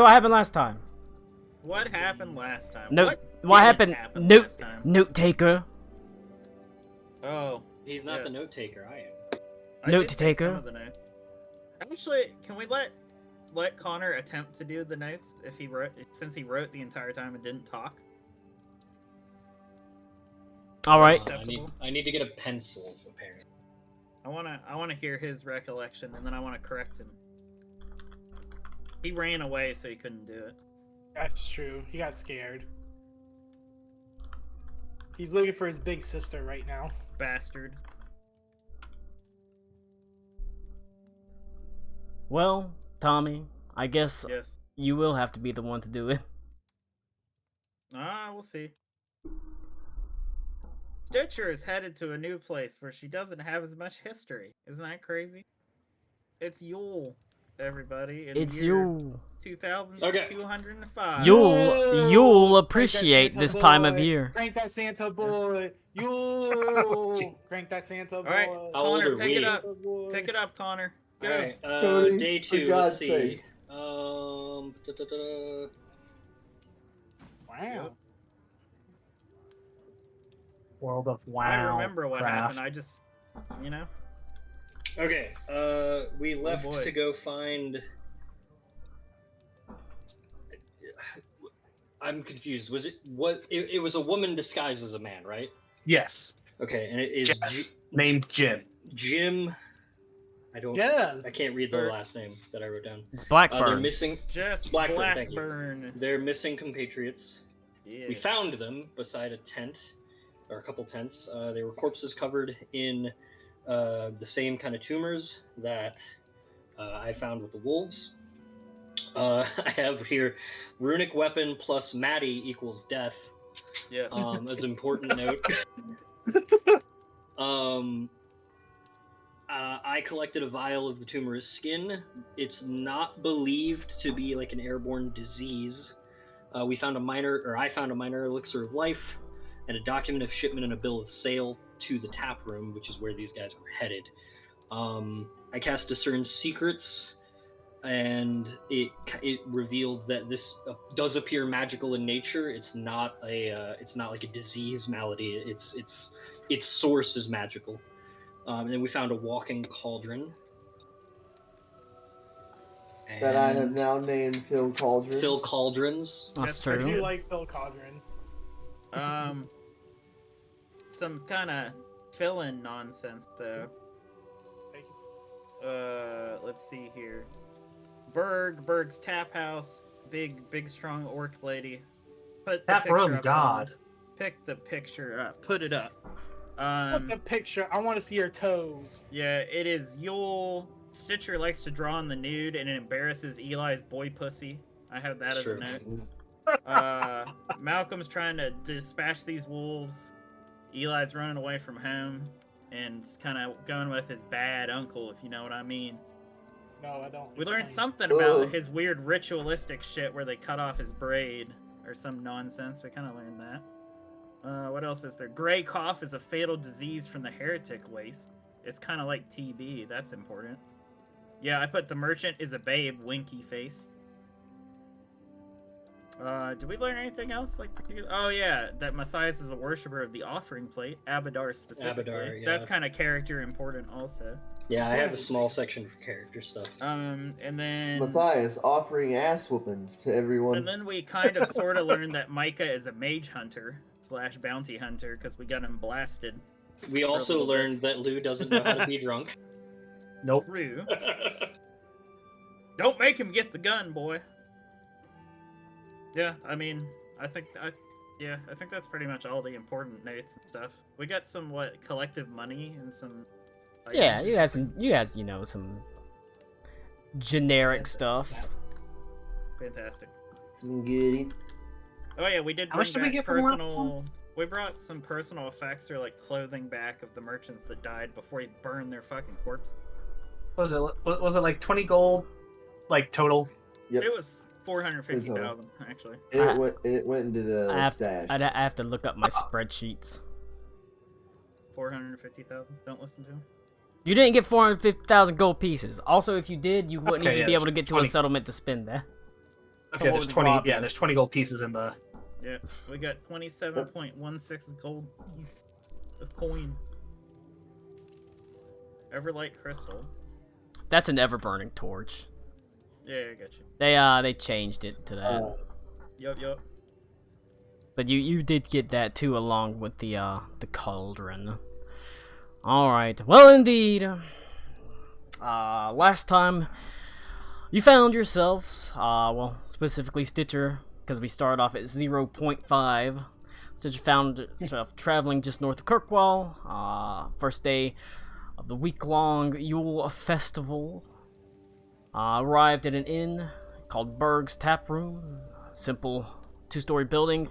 what happened last time? What happened last time? What didn't happened? happen Note last time? note taker. Oh, He's not the yes. note taker. I am. I Note did take taker. some of the notes. Actually, can we let Connor attempt to do the notes if he wrote, since he wrote the entire time and didn't talk? All right. I need to get a pencil, apparently. I wanna hear his recollection, and then I wanna correct him. He ran away, so he couldn't do it. That's true. He got scared. He's looking for his big sister right now. Bastard. Well, Tommy, I guess Yes. you will have to be the one to do it. We'll see. Stitcher is headed to a new place where she doesn't have as much history. Isn't that crazy? It's Yule, everybody. In It's the year Yule. 2205. You'll appreciate this time of year. Crank that Santa boy. You crank that Santa boy. All right, How old Connor, are pick we? it up. Pick it up, Connor. Go. All right. Cody, Day for 2. God's Let's see. sake. Wow. World of Wow. I remember what craft. happened. I just, you know. Okay. We left boy. to go find. I'm confused. Was it it was a woman disguised as a man, right? Yes. Okay, and it is Yes. Named Jim. Jim. I don't. Yeah. I can't read the Bird. last name that I wrote down. It's They're Blackburn. missing. Just Blackburn, thank you. Blackburn. They're missing compatriots. Yeah. We found them beside a tent, or a couple tents. They were corpses covered in the same kind of tumors that I found with the wolves. I have here runic weapon plus Maddie equals death. Yes. As an important note. I collected a vial of the tumorous skin. It's not believed to be like an airborne disease. I found a minor elixir of life, and a document of shipment and a bill of sale to the tap room, which is where these guys were headed. I cast Discern Secrets, and it revealed that this does appear magical in nature. It's not like a disease malady. Its source is magical. And then we found a walking cauldron. That I have now named Phil Cauldron. Phil Cauldrons. That's That's I do true. like Phil Cauldrons. Some kind of fill-in nonsense though. Thank you. Let's see here. Berg's tap house. Big strong orc lady. Put the Tap picture room, up, God. Pick the picture up. Put it up. Put the picture. I want to see your toes. Yeah, it is Yule. Stitcher likes to draw in the nude, and it embarrasses Eli's boy pussy. I have that Sure. as a note. Malcolm's trying to dispatch these wolves. Eli's running away from home and kind of going with his bad uncle, if you know what I mean. No, I don't. We learned Explain. something about Ugh. his weird ritualistic shit where they cut off his braid or some nonsense. We kind of learned that. What else is there? Gray cough is a fatal disease from the heretic waste. It's kind of like TB. That's important. Yeah, I put the merchant is a babe, winky face. Did we learn anything else? Oh yeah, that Matthias is a worshiper of the offering plate, Abadar specifically. Abadar, yeah. That's kind of character important also. Yeah, I have a small section for character stuff. And then Matthias offering ass whoopings to everyone. And then we kind of sort of learned that Micah is a mage hunter / bounty hunter because we got him blasted. We also little bit. learned that Lou doesn't know how to be drunk. Nope. True. Don't make him get the gun, boy. Yeah, I mean, I think that's pretty much all the important notes and stuff. We got some collective money and some. Yeah, items or you guys, some generic stuff. fantastic. Some goodies. Oh yeah, we did How bring much did we back get for one? personal. We brought some personal effects or clothing back of the merchants that died before he burned their fucking corpse. Was it like 20 gold, total? Yep. It was 450,000 actually. And it went into the I stash. have to look up my spreadsheets. 450,000. Don't listen to him. You didn't get 450,000 gold pieces. Also, if you did, you wouldn't Okay, even yeah, be able to get to a 20. settlement to spend that. Okay, there's would 20. rob Yeah, you. there's 20 gold pieces in the. Yeah, we got 27.16 gold piece of coin. Everlight crystal. That's an ever-burning torch. Yeah, I got you. They changed it to that. Yup. But you did get that too, along with the cauldron. All right. Well, indeed. Last time you found yourselves, well, specifically Stitcher, because we started off at 0.5. Stitcher found himself traveling just north of Kirkwall. First day of the week-long Yule festival. Arrived at an inn called Berg's Tap Room. Simple two-story building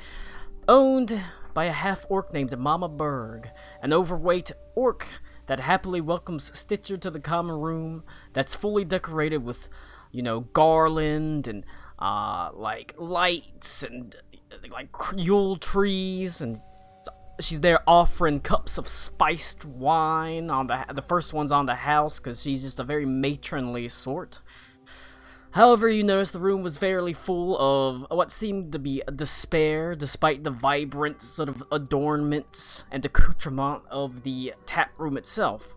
owned by a half-orc named Mama Berg, an overweight orc that happily welcomes Stitcher to the common room that's fully decorated with, you know, garland and like lights and like Yule trees, and she's there offering cups of spiced wine on the first one's on the house because she's just a very matronly sort. However, you notice the room was fairly full of what seemed to be despair, despite the vibrant sort of adornments and accoutrement of the tap room itself.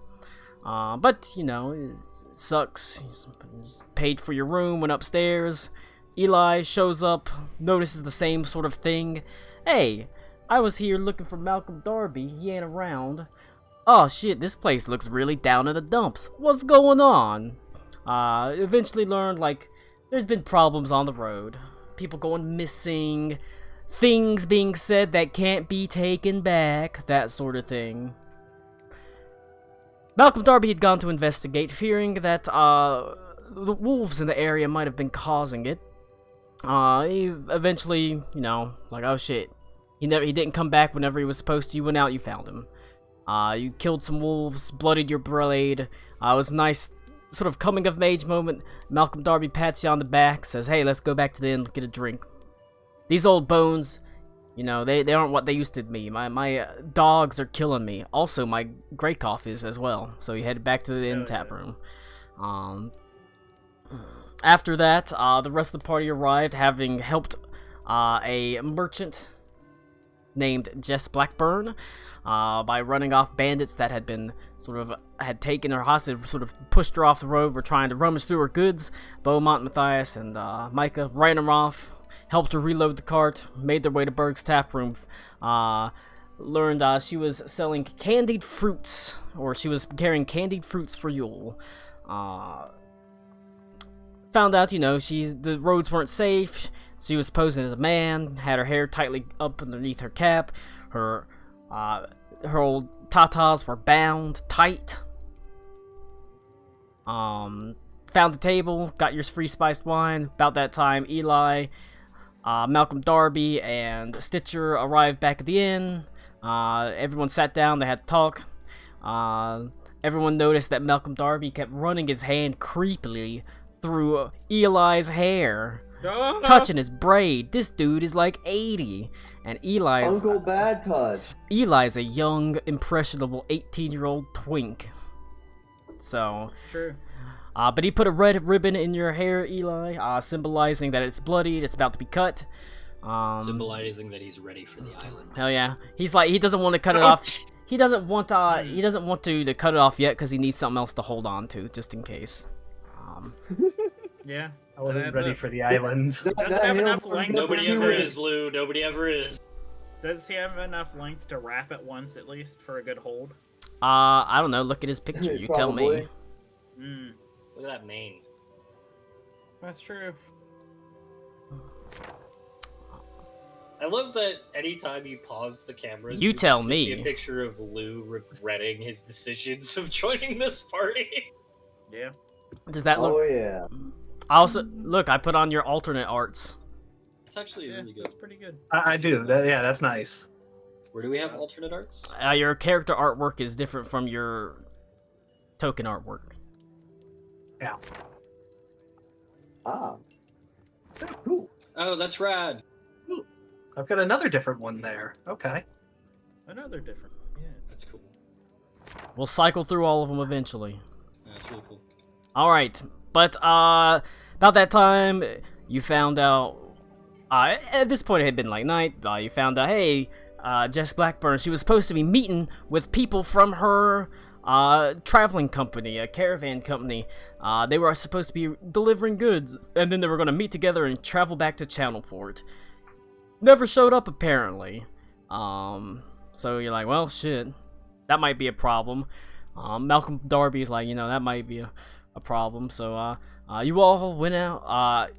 But, you know, it sucks. He's paid for your room, went upstairs. Eli shows up, notices the same sort of thing. Hey, I was here looking for Malcolm Darby. He ain't around. Oh shit, this place looks really down in the dumps. What's going on? Eventually learned, like, there's been problems on the road. People going missing, things being said that can't be taken back, that sort of thing. Malcolm Darby had gone to investigate, fearing that, the wolves in the area might have been causing it. He eventually, you know, like, oh shit. He didn't come back whenever he was supposed to. You went out, you found him. You killed some wolves, bloodied your blade. It was nice sort of coming of age moment. Malcolm Darby pats you on the back, says, hey, let's go back to the inn, get a drink. These old bones, you know, they aren't what they used to be. My dogs are killing me. Also, my Grey Cough is as well. So he headed back to the inn tap room. After that, the rest of the party arrived, having helped a merchant named Jess Blackburn by running off bandits that had been had taken her hostage, sort of pushed her off the road, were trying to rummage through her goods. Beaumont, Matthias, and Micah ran her off, helped her reload the cart, made their way to Berg's tap room. Learned she was selling candied fruits, or she was carrying candied fruits for Yule. Found out, you know, the roads weren't safe. She was posing as a man, had her hair tightly up underneath her cap. Her old tatas were bound tight. Found the table, got your free spiced wine. About that time, Eli, Malcolm Darby, and Stitcher arrived back at the inn. Everyone sat down, they had to talk. Everyone noticed that Malcolm Darby kept running his hand creepily through Eli's hair, touching his braid. This dude is like 80, and Uncle Bad Touch. Eli's a young, impressionable 18-year-old twink. So, True. but he put a red ribbon in your hair, Eli, symbolizing that it's bloodied, it's about to be cut. Symbolizing that he's ready for the island. Hell yeah, he's like, he doesn't want to cut it off. He doesn't want to cut it off yet because he needs something else to hold on to, just in case. Yeah. I wasn't ready for the island. Does it have enough length? Nobody ever is, Lou. Nobody ever is. Does he have enough length to wrap it once at least for a good hold? I don't know. Look at his picture. You tell me. Mm. Look at that mane. That's true. I love that anytime you pause the camera, You tell see me. a picture of Lou regretting his decisions of joining this party. Yeah. Does that look? Oh yeah. I also look. I put on your alternate arts. It's actually really good. That's pretty good. I do. Yeah, that's nice. Where do we have alternate arts? Your character artwork is different from your token artwork. Yeah. Ah. Cool. Oh, that's rad. I've got another different one there. Okay. Another different. Yeah. That's cool. We'll cycle through all of them eventually. That's really cool. All right, but about that time, you found out. At this point, it had been like night. You found out, hey, Jess Blackburn. She was supposed to be meeting with people from her traveling company, a caravan company. They were supposed to be delivering goods, and then they were going to meet together and travel back to Channelport. Never showed up, apparently. So you're like, well, shit, that might be a problem. Malcolm Darby is like, that might be a problem. So you all went out.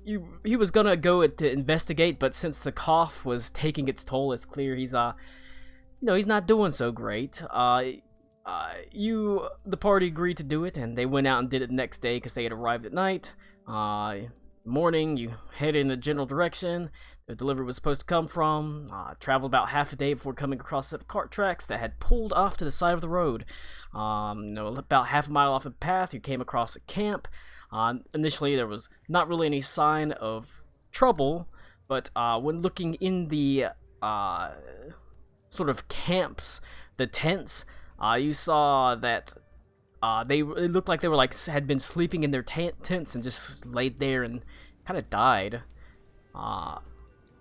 He was gonna go to investigate, but since the cough was taking its toll, it's clear he's he's not doing so great. The party agreed to do it, and they went out and did it the next day because they had arrived at night. Morning, you head in the general direction the delivery was supposed to come from. Traveled about half a day before coming across the cart tracks that had pulled off to the side of the road. About half a mile off the path, you came across a camp. Initially, there was not really any sign of trouble, but when looking in the sort of camps, the tents, you saw that it looked like they were had been sleeping in their tents and just laid there and kind of died.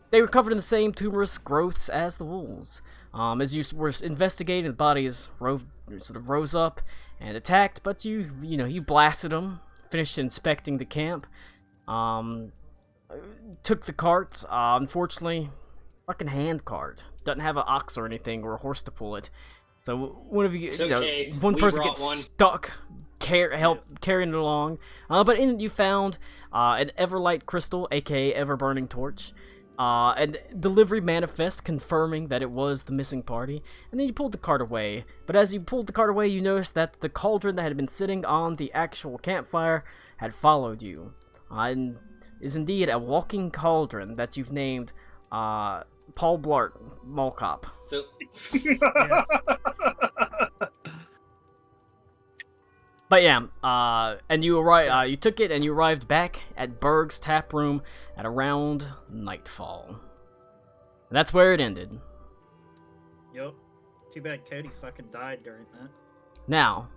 They were covered in the same tumorous growths as the wolves. As you were investigating, the bodies rose up and attacked, but you blasted them. Finished inspecting the camp. Took the cart. Unfortunately, fucking hand cart. Doesn't have an ox or anything or a horse to pull it. So one of you, one person gets stuck carrying it along. But in it you found an Everlight crystal, aka Ever-Burning Torch. And delivery manifest confirming that it was the missing party, and then you pulled the cart away. But as you pulled the cart away, you noticed that the cauldron that had been sitting on the actual campfire had followed you, and is indeed a walking cauldron that you've named Paul Blart Mallcop. Yes. But yeah, and you arrived. You took it, and you arrived back at Berg's tap room at around nightfall. And that's where it ended. Yup. Too bad Cody fucking died during that. Now,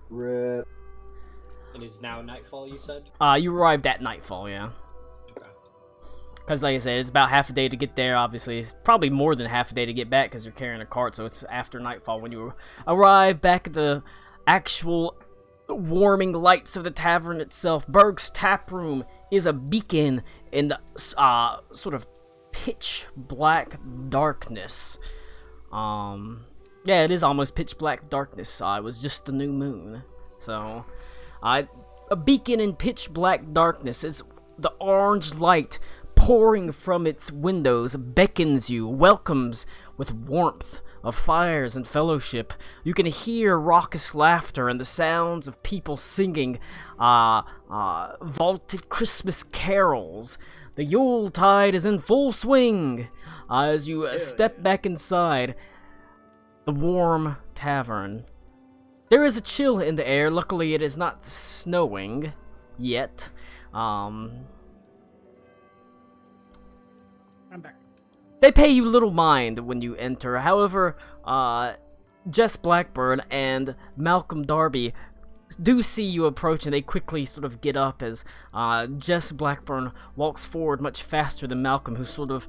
Rip. It is now nightfall, you said? you arrived at nightfall, yeah. Okay. Because, like I said, it's about half a day to get there. Obviously, it's probably more than half a day to get back because you're carrying a cart. So it's after nightfall when you arrive back at the actual warming lights of the tavern itself. Berg's tap room is a beacon in the sort of pitch black darkness. Yeah, it is almost pitch black darkness. It was just the new moon, so a beacon in pitch black darkness is the orange light pouring from its windows beckons you, welcomes with warmth of fires and fellowship. You can hear raucous laughter and the sounds of people singing vaulted Christmas carols. The Yule tide is in full swing as you step back inside the warm tavern. There is a chill in the air. Luckily, it is not snowing yet. I'm back. They pay you little mind when you enter. However, Jess Blackburn and Malcolm Darby do see you approach, and they quickly sort of get up as Jess Blackburn walks forward much faster than Malcolm, who sort of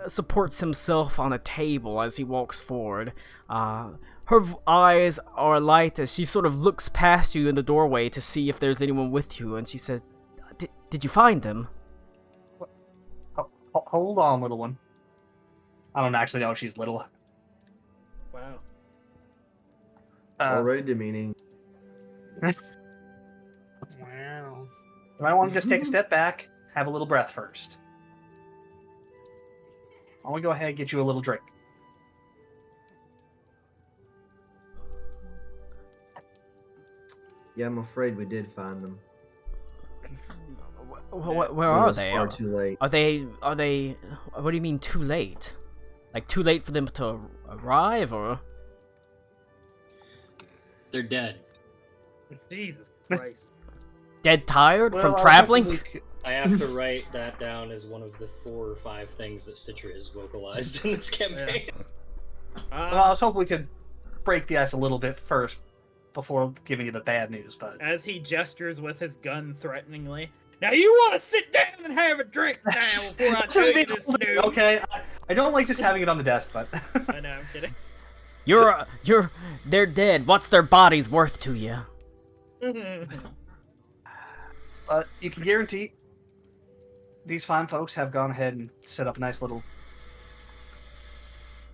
supports himself on a table as he walks forward. Her eyes are alight as she sort of looks past you in the doorway to see if there's anyone with you, and she says, Did you find them? Hold on, little one. I don't actually know if she's little. Wow. Already demeaning. Wow. You might want to just take a step back, have a little breath first. I want to go ahead and get you a little drink. Yeah, I'm afraid we did find them. Where It are was they? far too late. Are they? What do you mean too late? Like too late for them to arrive, or? They're dead. Jesus Christ. Dead tired Well, from I traveling? technically I have to write that down as one of the 4 or 5 things that Stitcher has vocalized in this campaign. Well, I was hoping we could break the ice a little bit first before giving you the bad news, but As he gestures with his gun threateningly, Now you want to sit down and have a drink now before I tell you this news? Okay, I don't like just having it on the desk, but I know, I'm kidding. They're dead. What's their bodies worth to you? you can guarantee these fine folks have gone ahead and set up a nice little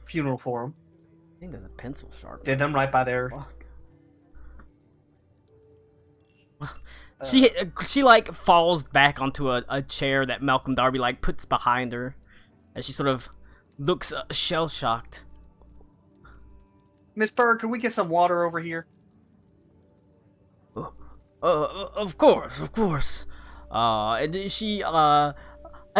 funeral for them. I think there's a pencil sharp. Did them right by their. She like falls back onto a chair that Malcolm Darby like puts behind her, as she sort of looks shell shocked. Miss Berg, can we get some water over here? Of course. And she at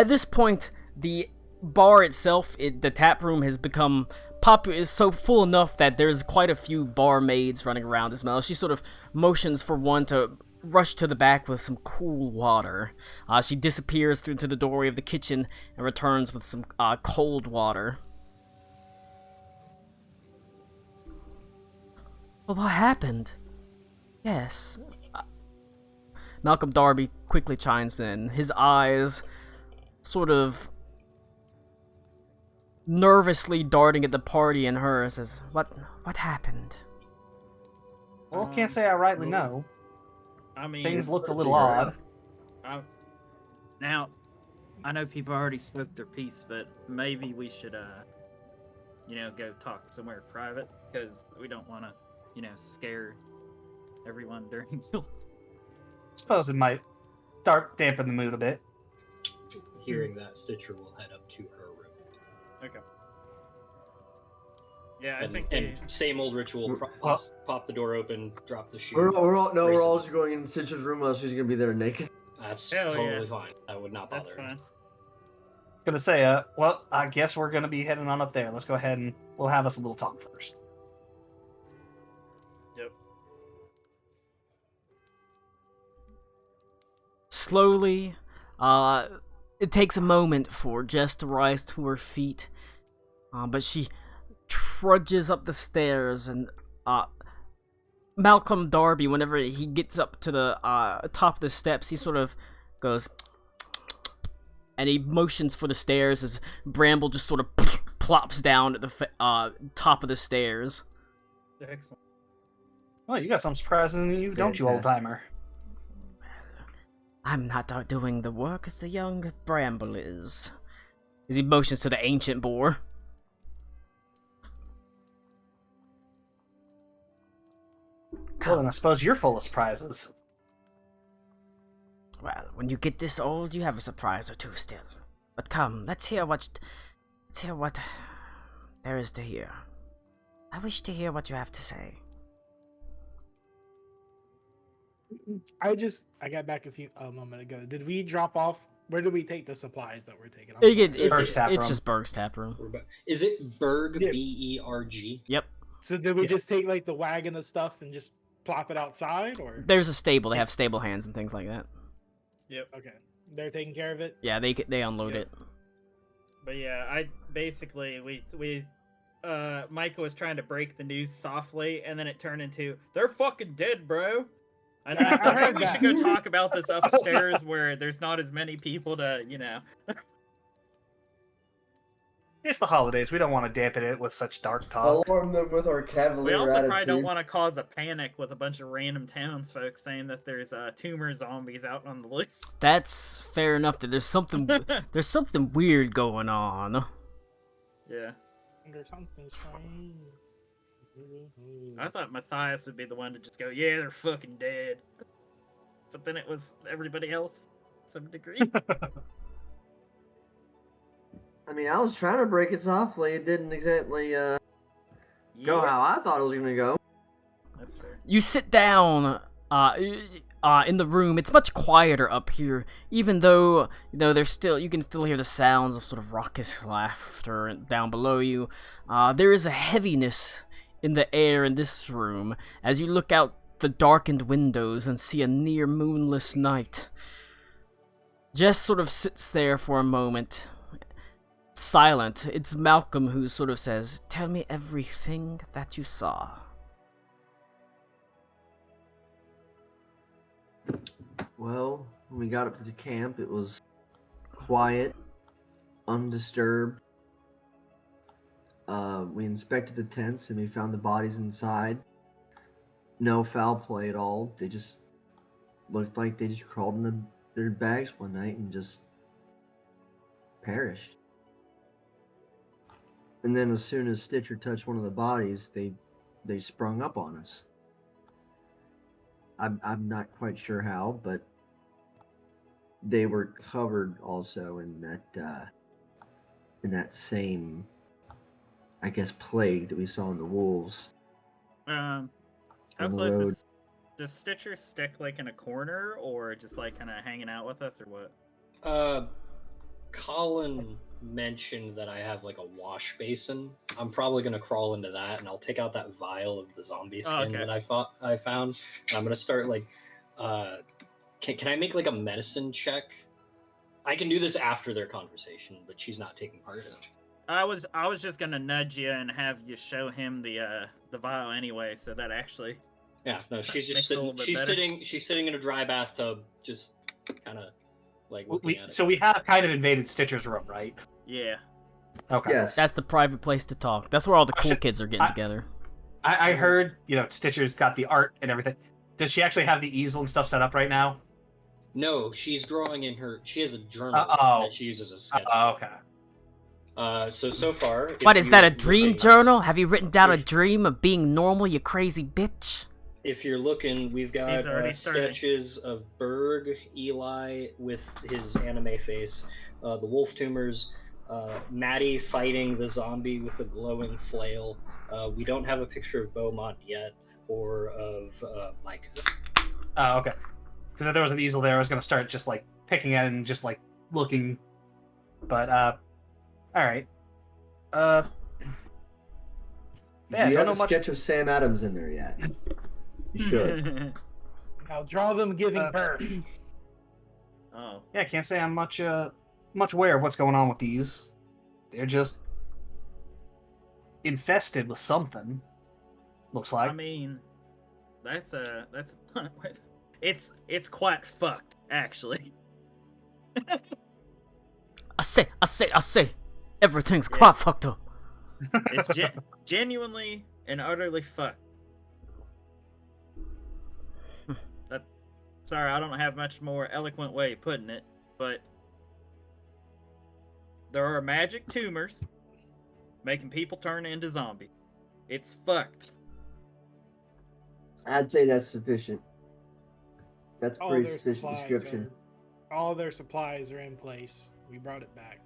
this point the bar itself, the tap room has become popular, is so full enough that there's quite a few barmaids running around as well. She sort of motions for one to rush to the back with some cool water. She disappears through to the doorway of the kitchen and returns with some cold water. Well, what happened? Yes. Malcolm Darby quickly chimes in, his eyes sort of nervously darting at the party and her, says, What happened? Well, can't say I rightly know. I mean, Things looked a little odd. Now, I know people already spoke their piece, but maybe we should, go talk somewhere private, because we don't want to, scare everyone during Yule. Suppose it might dampen the mood a bit. Hearing that, Stitcher will head up to her room. Okay. Yeah, And same old ritual. Pop the door open, drop the shoe. We're all just going in Stitch's room, else she's gonna be there naked. That's Hell totally yeah. fine. That would not bother That's me. fine. Gonna say, well, I guess we're gonna be heading on up there. Let's go ahead and we'll have us a little talk first. Yep. Slowly, it takes a moment for Jess to rise to her feet, but she trudges up the stairs, and Malcolm Darby, whenever he gets up to the top of the steps, he sort of goes, and he motions for the stairs as Bramble just sort of plops down at the top of the stairs. Excellent. Well, you got some surprises in you, don't you, old timer? I'm not doing the work, the young Bramble is. As he motions to the ancient boar. Well, then I suppose you're full of surprises. Well, when you get this old, you have a surprise or two still. But come, let's hear what there is to hear. I wish to hear what you have to say. I got back a moment ago. Did we drop off? Where did we take the supplies that we're taking? It's just Berg's tap room. Is it Berg, Yeah. B-E-R-G? Yep. So did we just take like the wagon of stuff and just plop it outside, or? There's a stable. They have stable hands and things like that. Yep. Okay, they're taking care of it. Yeah, they unload Yep. it. But yeah, Michael was trying to break the news softly, and then it turned into, they're fucking dead, bro. And then I said, hey, we should go talk about this upstairs where there's not as many people to, It's the holidays. We don't want to dampen it with such dark talk. Alarm them with our We cavalier also attitude. probably don't want to cause a panic with a bunch of random townsfolk saying that there's tumor zombies out on the loose. That's fair enough. That there's something weird going on. Yeah. There's something strange. I thought Matthias would be the one to just go, yeah, they're fucking dead. But then it was everybody else to some degree. I mean, I was trying to break it softly. It didn't exactly go how I thought it was gonna go. That's fair. You sit down in the room. It's much quieter up here, even though there's still, you can still hear the sounds of sort of raucous laughter down below you. There is a heaviness in the air in this room as you look out the darkened windows and see a near moonless night. Jess sort of sits there for a moment, silent. It's Malcolm who sort of says, "Tell me everything that you saw." Well, When we got up to the camp, it was quiet, undisturbed. We inspected the tents and we found the bodies inside. No foul play at all. They just looked like they just crawled into their bags one night and just perished. And then as soon as Stitcher touched one of the bodies, they sprung up on us. I'm not quite sure how, but they were covered also in that same, I guess, plague that we saw in the wolves. How On the close road. does Stitcher stick like in a corner or just like kind of hanging out with us or what? Colin mentioned that I have like a wash basin. I'm probably gonna crawl into that, and I'll take out that vial of the zombie skin okay. that I found. And I'm gonna start like, can I make like a medicine check? I can do this after their conversation, but she's not taking part in it. I was just gonna nudge you and have you show him the vial anyway, so that actually. Yeah, no, she's just Makes it a little sitting. bit She's better. sitting. She's sitting in a dry bathtub, just kind of like looking at it. So we have kind of invaded Stitcher's room, right? Yeah. Okay. Yes. That's the private place to talk. That's where all the cool Shit. kids are getting together. I heard, Stitcher's got the art and everything. Does she actually have the easel and stuff set up right now? No, she's drawing in her. She has a journal that she uses as a sketch. Okay. So far. What, is that a you're dream looking- journal? Have you written down a If- dream of being normal, you crazy bitch? If you're looking, we've got He's already started. sketches of Berg, Eli with his anime face, the wolf tumors, Maddie fighting the zombie with a glowing flail. We don't have a picture of Beaumont yet, or of Mike. Oh, okay. Because if there was an easel there, I was going to start just, like, picking at it and just, like, looking. But, alright. Yeah, Do I you don't have know a much. sketch of Sam Adams in there yet? You should. I'll draw them giving birth. Oh. Yeah, I can't say I'm much aware of what's going on with these. They're just infested with something. Looks like. I mean, that's it's quite fucked actually. I say, everything's Yeah. quite fucked up. It's genuinely and utterly fucked. Sorry, I don't have much more eloquent way of putting it, but there are magic tumors making people turn into zombies. It's fucked. I'd say that's sufficient. That's All pretty their sufficient supplies description. all their supplies are in place. We brought it back.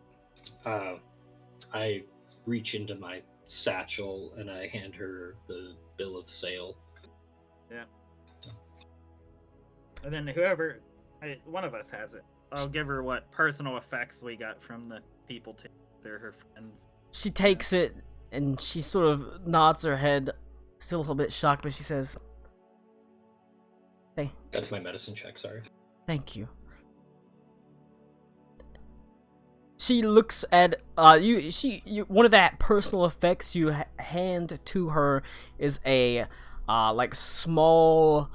I reach into my satchel and I hand her the bill of sale. And then one of us has it. I'll give her what personal effects we got from the people they're her friends. She takes it and she sort of nods her head, still a little bit shocked, but she says, "Hey, That's my medicine check, sorry. thank you." She looks at one of that personal effects you hand to her is a like small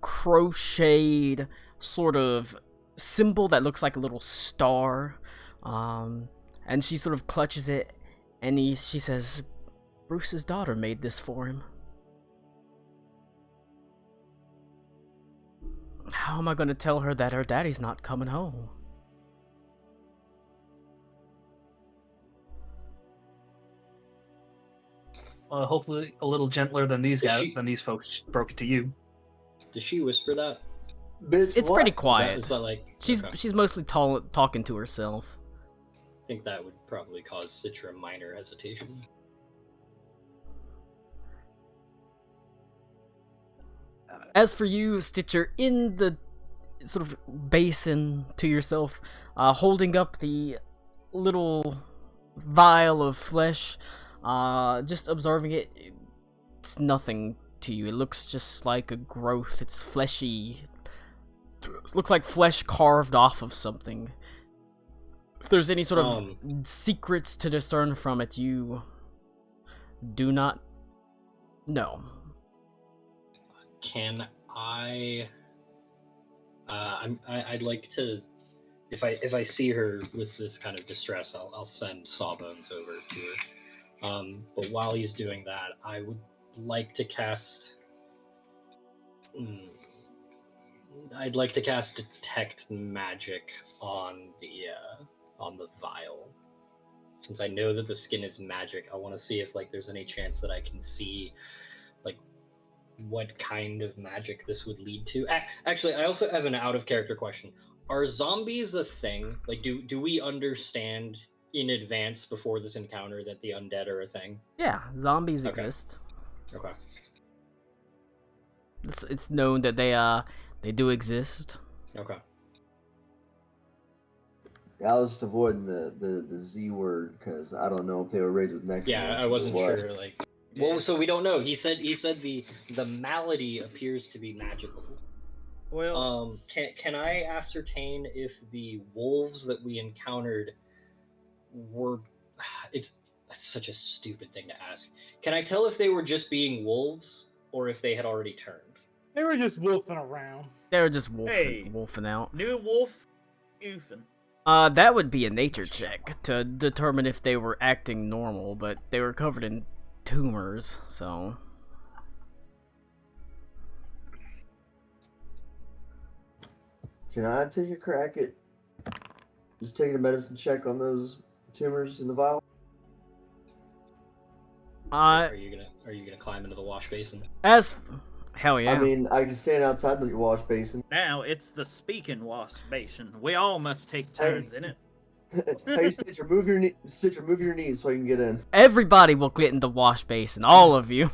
crocheted sort of symbol that looks like a little star, and she sort of clutches it, and she says, "Bruce's daughter made this for him." How am I going to tell her that her daddy's not coming home? Hopefully a little gentler than these Is guys, she- than these folks broke it to you. Does she whisper that? Bitch, It's what? pretty Is quiet. that like She's okay. she's mostly talking to herself. I think that would probably cause Citra a minor hesitation. As for you, Stitcher, in the sort of basin to yourself, holding up the little vial of flesh, just observing it, it's nothing to you. It looks just like a growth. It's fleshy. It looks like flesh carved off of something. If there's any sort of secrets to discern from it, you do not know. Can I I'd like to, if I see her with this kind of distress, I'll send Sawbones over to her. But while he's doing that, I would like to cast. I'd like to cast Detect Magic on the vial. Since I know that the skin is magic, I want to see if there's any chance that I can see what kind of magic this would lead to. Actually, I also have an out of character question. Are zombies a thing? Do we understand in advance before this encounter that the undead are a thing? Yeah, zombies Okay. exist. Okay. It's known that they do exist. Okay. I was just avoiding the Z word because I don't know if they were raised with necromancy. Yeah, I wasn't or what. sure. Well, so we don't know. He said the malady appears to be magical. Well, Can I ascertain if the wolves that we encountered were? That's such a stupid thing to ask. Can I tell if they were just being wolves or if they had already turned? They were just wolfing around. They were just Hey. wolfing out. new wolf, oofing. That would be a nature check to determine if they were acting normal, but they were covered in tumors, so. Can I take a crack at just taking a medicine check on those tumors in the vial? Are you gonna climb into the wash basin? Hell yeah. I mean, I can stand outside the wash basin. Now it's the speaking wash basin. We all must take turns in it. Hey, Stitcher, move your knees so I can get in. Everybody will get in the wash basin, all of you.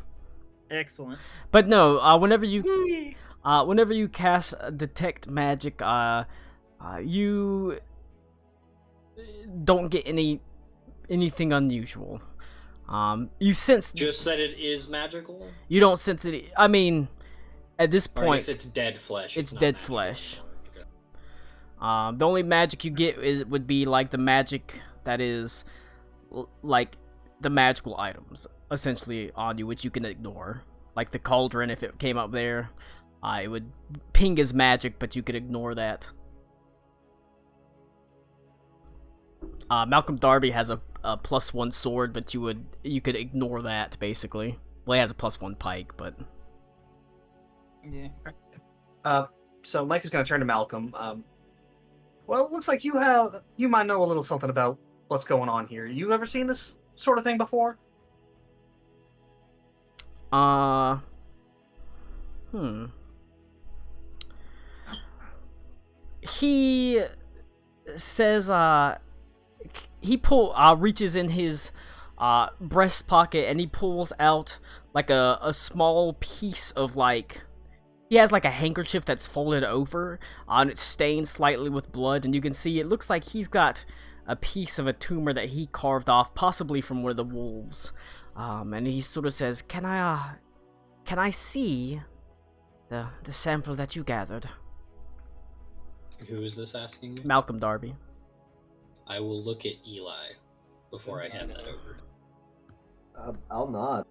Excellent. But no, whenever you cast detect magic, you don't get anything unusual. You sense Just that it is magical. you don't sense it. I mean, at this Or I point, guess it's dead flesh. it's not dead magical. flesh. Okay. The only magic you get would be like the magic that is like the magical items essentially on you, which you can ignore. Like the cauldron, if it came up there, it would ping as magic, but you could ignore that. Malcolm Darby has a +1 sword, but you could ignore that basically. Well, he has a +1 pike, but Yeah. So Mike is going to turn to Malcolm. Well, it looks like you might know a little something about what's going on here. You ever seen this sort of thing before? He says, he reaches in his breast pocket and he pulls out like a small piece of he has like a handkerchief that's folded over, and it's stained slightly with blood, and you can see it looks like he's got a piece of a tumor that he carved off, possibly from one of the wolves. And he sort of says, can I see the sample that you gathered? Who is this asking me? Malcolm Darby. I will look at Eli before I hand that over. I'll nod.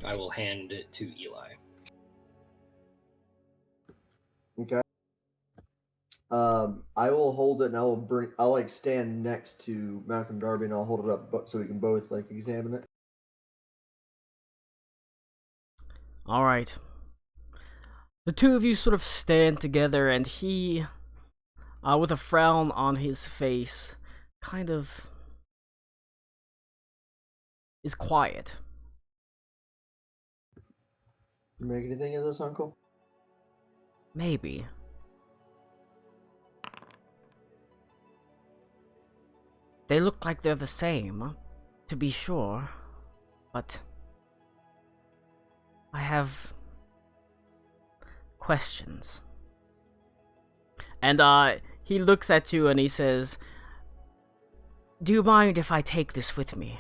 I will hand it to Eli. Okay. I will hold it and I'll stand next to Malcolm Darby and I'll hold it up so we can both examine it. Alright. The two of you sort of stand together, and he, with a frown on his face, kind of is quiet. You make anything of this, Uncle? Maybe. They look like they're the same, to be sure, but I have questions. And he looks at you and he says, do you mind if I take this with me?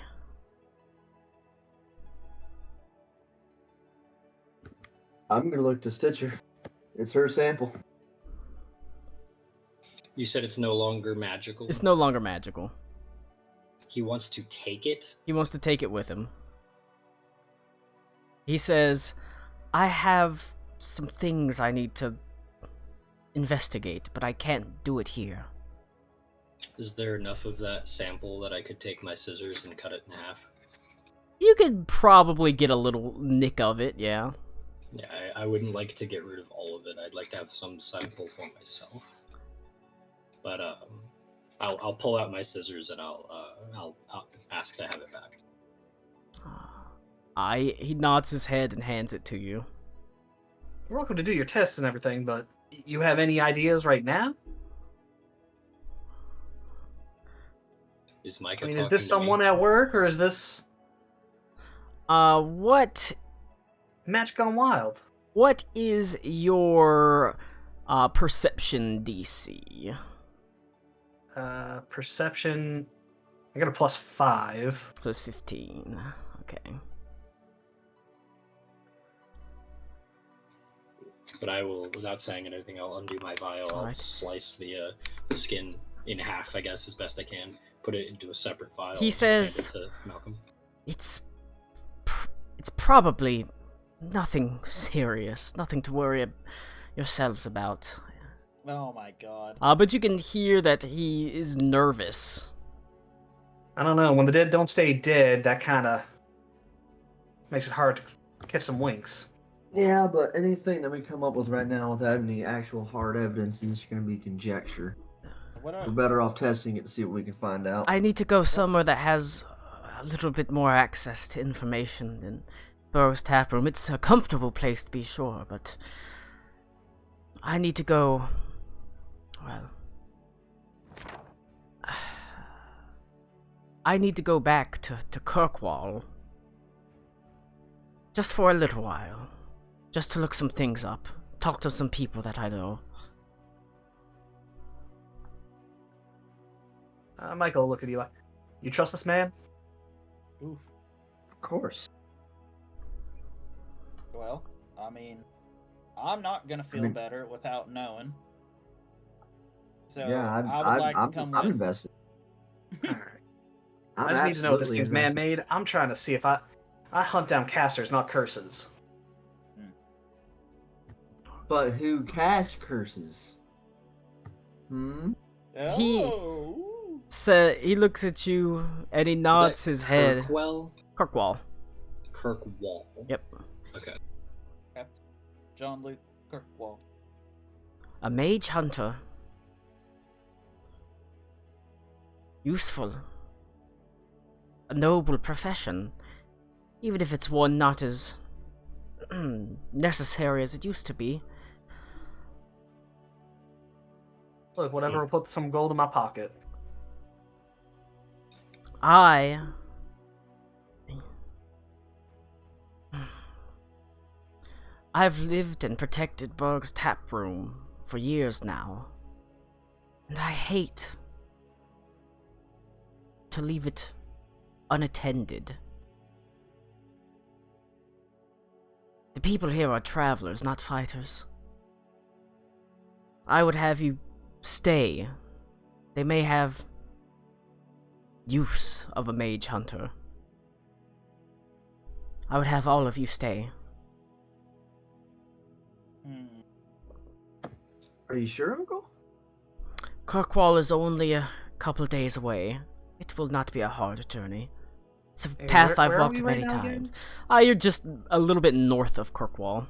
I'm gonna look to Stitcher. It's her sample. You said it's no longer magical. It's no longer magical. He wants to take it? He wants to take it with him. He says, I have some things I need to investigate, but I can't do it here. Is there enough of that sample that I could take my scissors and cut it in half? You could probably get a little nick of it, yeah. Yeah, I wouldn't like to get rid of all of it. I'd like to have some sample for myself. But I'll pull out my scissors and I'll ask to have it back. He nods his head and hands it to you. You're welcome to do your tests and everything, but you have any ideas right now? Is Micah? I mean, is this someone at work, or is this what match gone wild? What is your perception DC? Perception. I got a +5. So it's 15. Okay. But I will, without saying anything, I'll undo my vial. I'll slice the skin in half, I guess, as best I can. Put it into a separate vial. He says, and hand it to Malcolm. It's probably nothing serious, nothing to worry yourselves about. Oh my god. But you can hear that he is nervous. I don't know. When the dead don't stay dead, that kind of makes it hard to catch some winks. Yeah, but anything that we come up with right now without any actual hard evidence is just going to be conjecture. We're better off testing it to see what we can find out. I need to go somewhere that has a little bit more access to information than Burroughs Tap Room. It's a comfortable place to be sure, but I need to go. Well, I need to go back to Kirkwall. Just for a little while. Just to look some things up. Talk to some people that I know. Michael will look at Eli. You trust this man? Oof. Of course. Well, I mean, I'm not gonna feel better without knowing. So yeah, I would like to come I'm with. invested. Alright. I just need to know if this thing's man-made. I'm trying to see if I hunt down casters, not curses. But who casts curses? Oh. He looks at you and he nods his head. Kirkwall. Kirkwall. Yep. Okay. John Luke Kirkwall. A mage hunter. Useful. A noble profession. Even if it's one not as necessary as it used to be. Look, whatever will put some gold in my pocket. I've lived and protected Berg's Tap Room for years now. And I hate to leave it unattended. The people here are travelers, not fighters. I would have you stay. They may have use of a mage hunter. I would have all of you stay. Are you sure, Uncle? Kirkwall is only a couple days away. It will not be a hard journey. It's a path I've walked many times. You're just a little bit north of Kirkwall.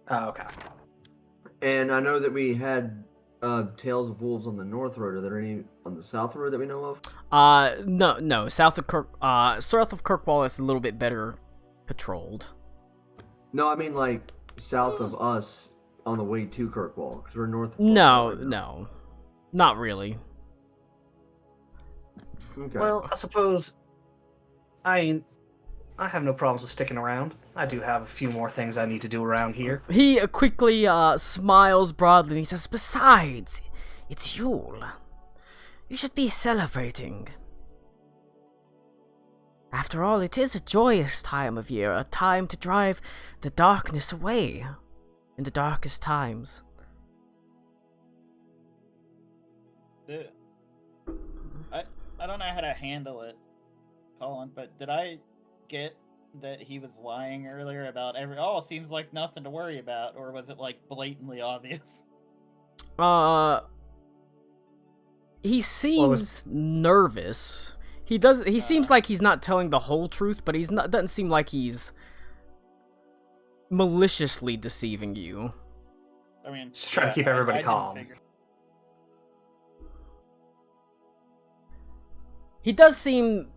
Oh, okay. And I know that we had Tales of Wolves on the North Road. Are there any on the South Road that we know of? No. South of Kirkwall is a little bit better patrolled. No, I mean like south of us on the way to Kirkwall, because we're north of Kirkwall. No. Not really. Okay. Well, I suppose I have no problems with sticking around. I do have a few more things I need to do around here. He quickly smiles broadly and he says, "Besides, it's Yule. You should be celebrating. After all, it is a joyous time of year, a time to drive the darkness away in the darkest times." I don't know how to handle it, Colin, but did I get that he was lying earlier about seems like nothing to worry about, or was it like blatantly obvious? He seems nervous. He seems like he's not telling the whole truth, but doesn't seem like he's maliciously deceiving you. I mean, Just trying to keep everybody didn't calm. figure- He does seem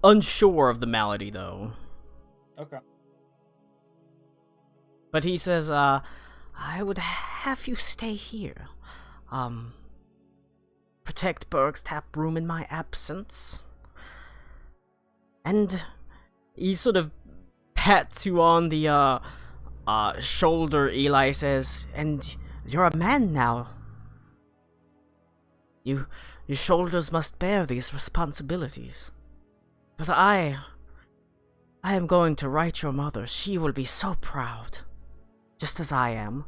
unsure of the malady, though. Okay. But he says, I would have you stay here. Protect Berg's tap room in my absence. And he sort of pats you on the, shoulder. Eli says, and you're a man now. Your shoulders must bear these responsibilities. But I am going to write your mother. She will be so proud. Just as I am.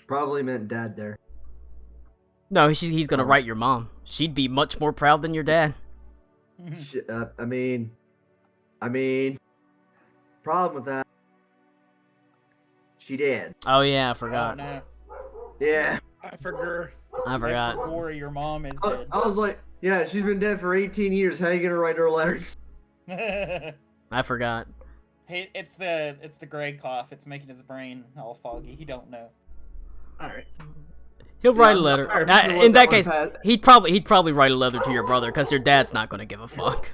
Probably meant dad there. No, he's gonna Oh. write your mom. She'd be much more proud than your dad. I mean, problem with that. She did. Oh yeah, I Oh forgot. no, Yeah. I forgot. I forgot. Corey, your mom is I was like, yeah, she's been dead for 18 years. How you gonna write her a letter? dead. I forgot. Hey, it's the gray cough. It's making his brain all foggy. He don't know. All right. He'll write a letter. Alright, Now, we'll in let that one case, pass. he'd probably write a letter to your brother because your dad's not gonna give a fuck.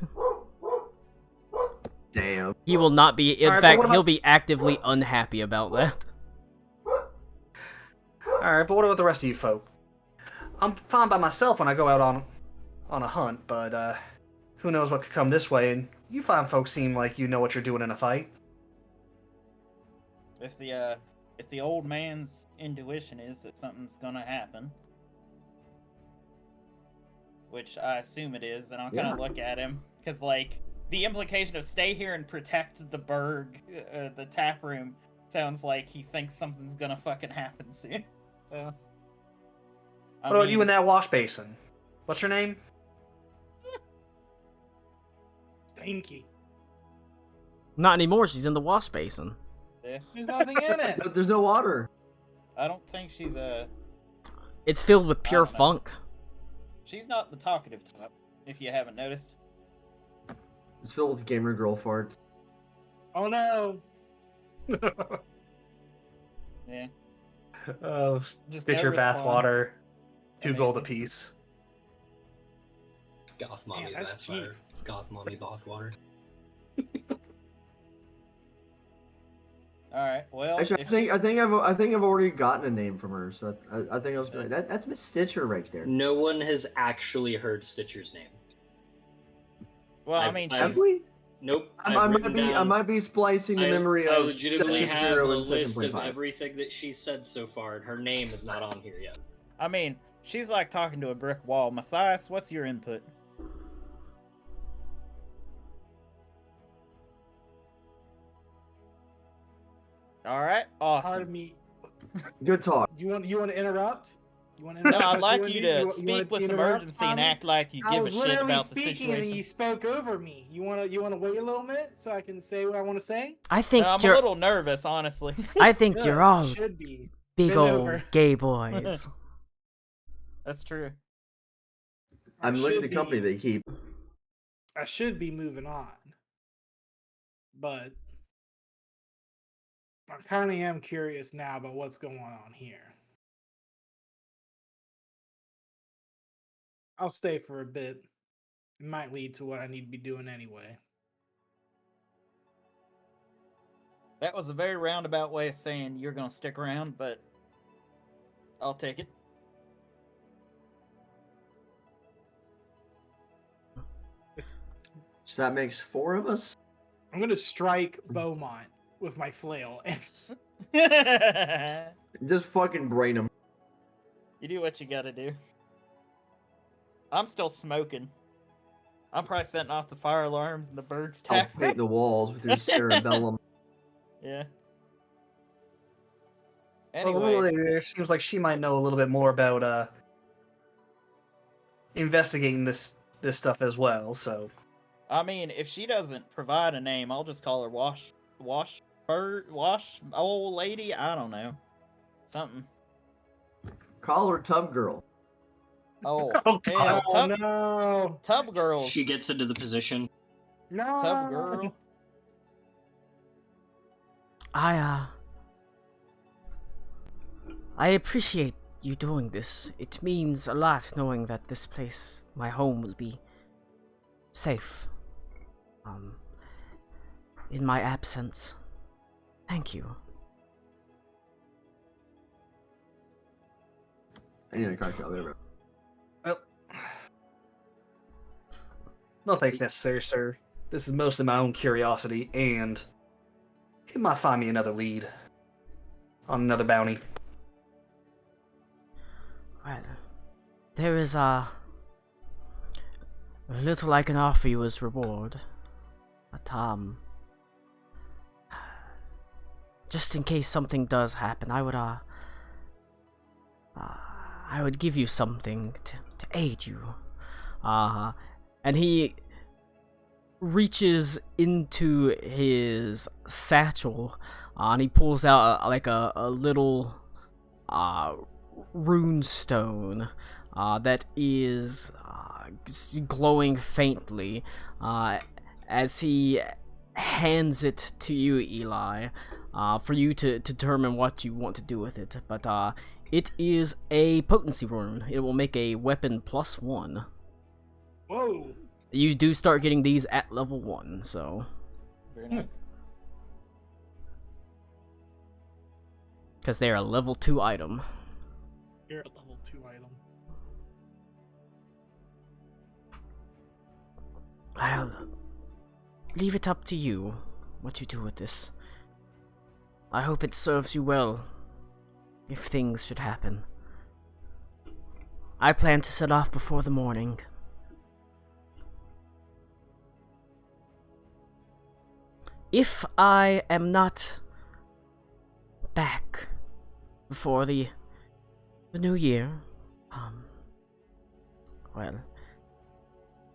Damn. He will not be. In Alright, but fact, what about- he'll be actively unhappy about that. All right, but what about the rest of you folk? I'm fine by myself when I go out on a hunt, but who knows what could come this way? And you fine folks seem like you know what you're doing in a fight. If the old man's intuition is that something's gonna happen, which I assume it is, then I'll kind of look at him because like the implication of stay here and protect the Berg, the tap room, sounds like he thinks something's gonna fucking happen soon. So, What about you in that wash basin? What's your name? Stinky. Not anymore. She's in the wash basin. Yeah, There's nothing in it. But there's no water. I don't think she's It's filled with pure don't know. funk. she's not the talkative type. If you haven't noticed. It's filled with gamer girl farts. Oh no. Yeah. Oh, Just Stitcher no bathwater, 2 gold Amazing. apiece. Goth mommy Man, that's bathwater. Goth mommy bathwater. All right. Well, Actually, if I she's- think I've already gotten a name from her. So I think I was like, that's Miss Stitcher right there. No one has actually heard Stitcher's name. Well, I I've- mean, I've- Have she's we? Nope. I I've might written be. I down- might be splicing the memory I of legitimately session have 0 a and session list of 0.5. everything that she said so far, and her name is not on here yet. I mean, she's like talking to a brick wall. Matthias, what's your input? All right, Pardon awesome. me. Good talk. You want to interrupt? You want to No, interrupt? I'd What like wanna you do? to wanna speak with some interrupt, urgency and Tommy? act like you I give a was shit literally about the speaking and then you situation. spoke over me. You want to wait a little minute so I can say what I want to say? I think I'm a you're. little nervous, honestly. I think Good, you're all should be. big Bend old over. gay boys. That's true. I I'm looking at should the company be- they keep. I should be moving on, but I kind of am curious now about what's going on here. I'll stay for a bit. It might lead to what I need to be doing anyway. That was a very roundabout way of saying you're gonna stick around, but I'll take it. So that makes 4 of us. I'm gonna strike Beaumont with my flail. And Just fucking brain them. You do what you gotta do. I'm still smoking. I'm probably setting off the fire alarms and the birds I'll tap. paint the walls with your cerebellum. Yeah. Well, Anyway, Lily there seems like she might know a little bit more about investigating this stuff as well. So I mean, if she doesn't provide a name, I'll just call her Wash. Wash. bird wash old lady. I don't know, something. Call her Tub Girl. Oh, Oh, hell, God. tub, no. tub girls. She gets into the position. No. tub girl. I appreciate you doing this. It means a lot knowing that this place, my home, will be safe. In my absence. Thank you. I need a car shop. Whatever. Well, no thanks necessary, sir. This is mostly my own curiosity, and it might find me another lead on another bounty. Well, there is a little I can offer you as reward. But, just in case something does happen, I would give you something to aid you. And he reaches into his satchel, and he pulls out a little rune stone that is glowing faintly as he hands it to you, Eli, for you to determine what you want to do with it. But it is a potency rune. It will make a weapon +1. Whoa. You do start getting these at level 1, so... Very nice. Because they're a level 2 item. You're a level 2 item. I'll leave it up to you what you do with this. I hope it serves you well if things should happen. I plan to set off before the morning. If I am not back before the new year, well,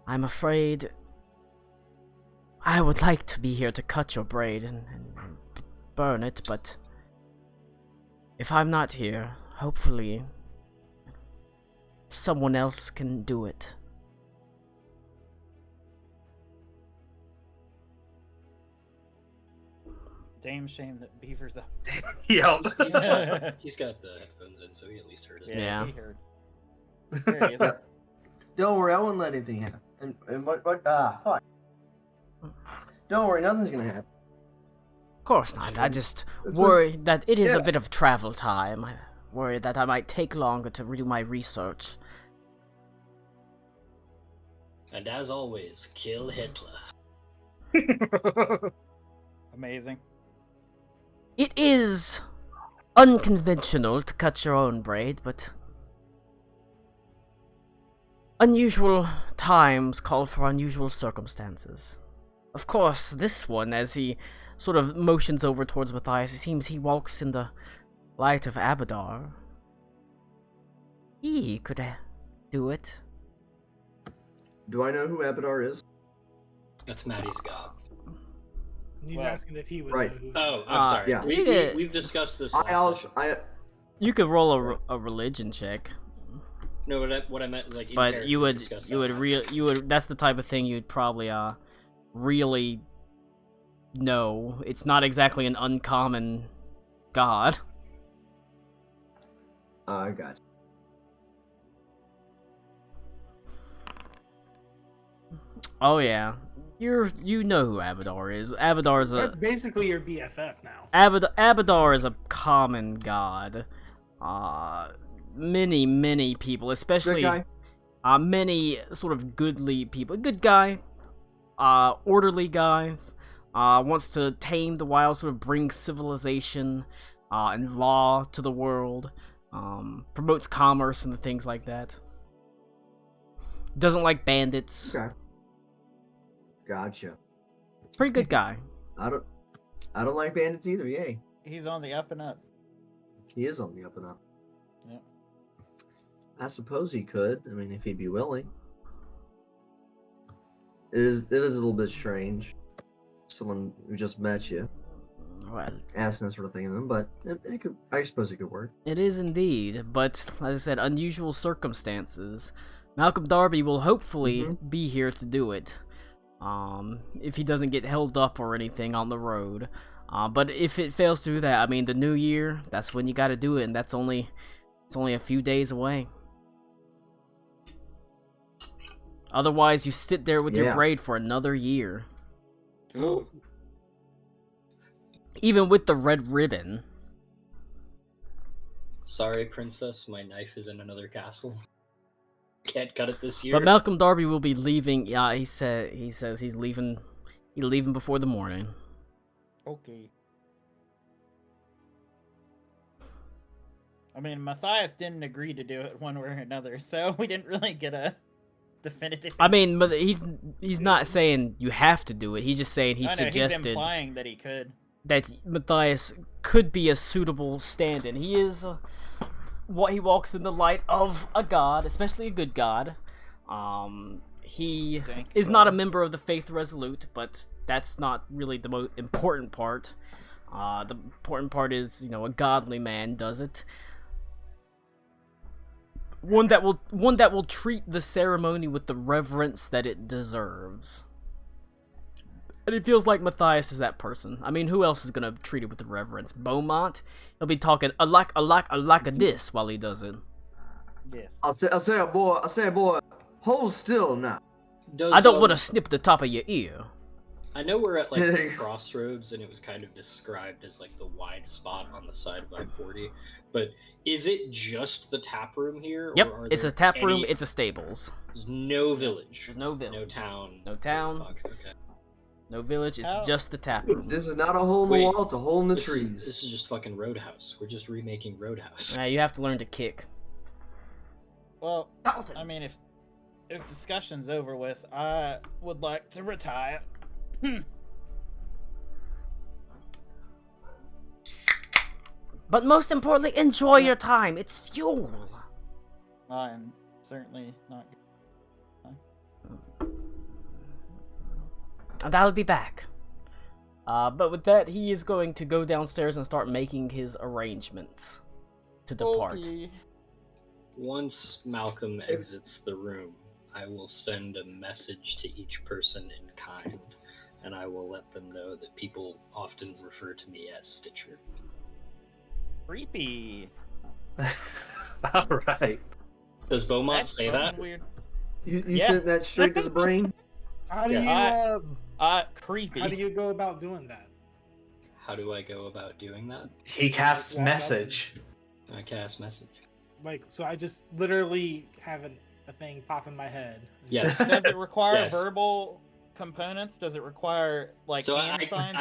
I'm afraid I would like to be here to cut your braid and burn it, but if I'm not here, hopefully someone else can do it. Damn shame that Beaver's up. Yeah. He's got the headphones in, so he at least heard it. Yeah. He heard. There he is. Don't worry, I won't let anything happen. And what? Fuck. Don't worry, nothing's gonna happen. Of course not. I just This worry that it is a yeah. bit of travel time. I worry that I might take longer to do my research. And as always, kill Hitler. Amazing. It is unconventional to cut your own braid, but unusual times call for unusual circumstances. Of course, this one, as he sort of motions over towards Matthias, it seems he walks in the light of Abadar. He could do it. Do I know who Abadar is? That's Maddie's god. He's Well, asking if he would right. know who. Oh, I'm sorry. yeah. We've discussed this. I last also, session. You could roll a religion check, No, what I meant, like, in but character, you we would discussed you that would last you would that's the type of thing you'd probably really know. It's not exactly an uncommon god. I got you. Oh yeah, you know who Abadar is. Abadar is That's basically your BFF now. Abadar is a common god. Many people, Good especially guy. many sort of goodly people. Good guy, orderly guy. Wants to tame the wild, sort of bring civilization and law to the world. Promotes commerce and things like that. Doesn't like bandits. Okay. Gotcha. Pretty good guy. I don't like bandits either. Yay. He's on the up and up. He is on the up and up. Yeah. I suppose he could. I mean, if he'd be willing. It is a little bit strange. Someone who just met you. Well, asking that sort of thing of them, but it could. I suppose it could work. it is indeed, but as I said, unusual circumstances. Malcolm Darby will hopefully be here to do it. If he doesn't get held up or anything on the road. But if it fails to do that, I mean, the new year, that's when you gotta do it, and it's only a few days away. Otherwise, you sit there with your braid for another year. Even with the red ribbon. Sorry, princess, my knife is in another castle. Can't cut it this year. But Malcolm Darby will be leaving. Yeah, he says he's leaving. He's leaving before the morning. Okay. I mean, Matthias didn't agree to do it one way or another, so we didn't really get a definitive. I mean, but he's not saying you have to do it. He's just saying he suggested he's implying that he could. That Matthias could be a suitable stand-in. He is what he walks in the light of a god, especially a good god. He is not a member of the Faith Resolute, but that's not really the most important part. The important part is, a godly man does it. One that will treat the ceremony with the reverence that it deserves. And it feels like Matthias is that person. I mean, who else is gonna treat it with the reverence? Beaumont? He'll be talking a like a this while he does it. Yes. I say, boy, hold still now. I don't want to snip the top of your ear. I know we're at the crossroads, and it was kind of described as the wide spot on the side of I-40. But is it just the tap room here? Yep, or it's a tap room. It's a stables. There's no village. There's no village. No town. No town. Oh, fuck. Okay. No village. It's just the tap room. This is not a hole in the wall. It's a hole in the trees. This is just fucking Roadhouse. We're just remaking Roadhouse. You have to learn to kick. Well, I mean, if discussion's over with, I would like to retire. But most importantly, enjoy your time. It's Yule. I'm certainly not. And I'll be back. But with that, he is going to go downstairs and start making his arrangements to depart. Okay. Once Malcolm exits the room, I will send a message to each person in kind, and I will let them know that people often refer to me as Stitcher. Creepy. All right. Does Beaumont That's say that? Weird. You sent that straight to the brain? How do you creepy. How do you go about doing that? How do I go about doing that? He casts message. I cast message. So I just literally have a thing pop in my head. Yes. Does it require Yes. verbal components? Does it require hand signs?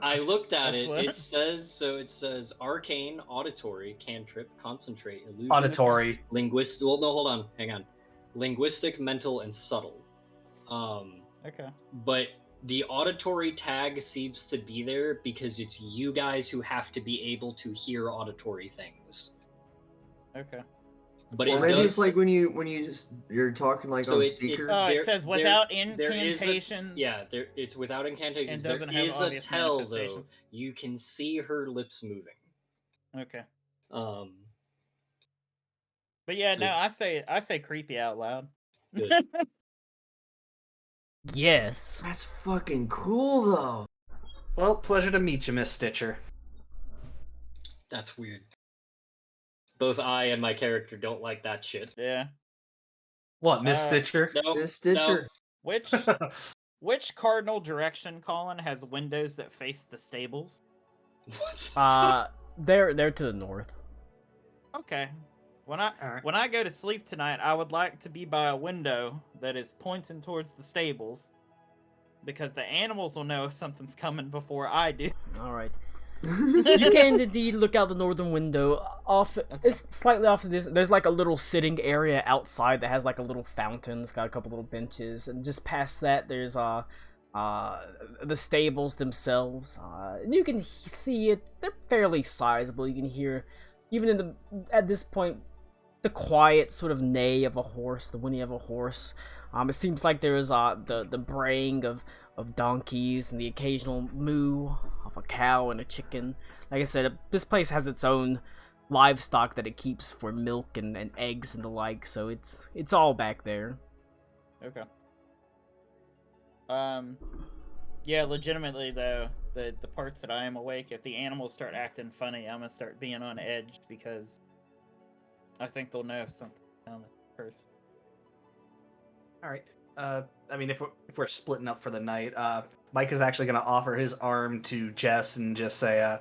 I looked at it. What? It says arcane, auditory, cantrip, concentrate, illusion, Auditory. linguistic. Well, no, hold on, hang on. Linguistic, mental, and subtle. Okay. But the auditory tag seems to be there because it's you guys who have to be able to hear auditory things. Okay. But Well, it maybe does, it's when you're talking on speaker. It says without there is incantations. it's without incantations. And doesn't There have is a obvious tell though. manifestations. You can see her lips moving. Okay. Um. But yeah, no, I say creepy out loud. Good. Yes. That's fucking cool, though. Well, pleasure to meet you, Miss Stitcher. That's weird. Both I and my character don't like that shit. Yeah. What, Miss Stitcher? No, Miss Stitcher. Which cardinal direction, Colin, has windows that face the stables? What? They're to the north. Okay. When I go to sleep tonight, I would like to be by a window that is pointing towards the stables, because the animals will know if something's coming before I do. All right. You can indeed look out the northern window. It's slightly off to this. There's a little sitting area outside that has a little fountain. It's got a couple little benches, and just past that, there's the stables themselves. You can see it. They're fairly sizable. You can hear, even at this point, the quiet sort of neigh of a horse, the whinny of a horse. It seems like there is the braying of donkeys and the occasional moo of a cow and a chicken. Like I said, this place has its own livestock that it keeps for milk and eggs and the like, so it's all back there. Okay. Yeah, legitimately though, the parts that I am awake, if the animals start acting funny, I'm gonna start being on edge because I think they'll know if something's on the person. All right. I mean, if we're splitting up for the night, Mike is actually going to offer his arm to Jess and just say,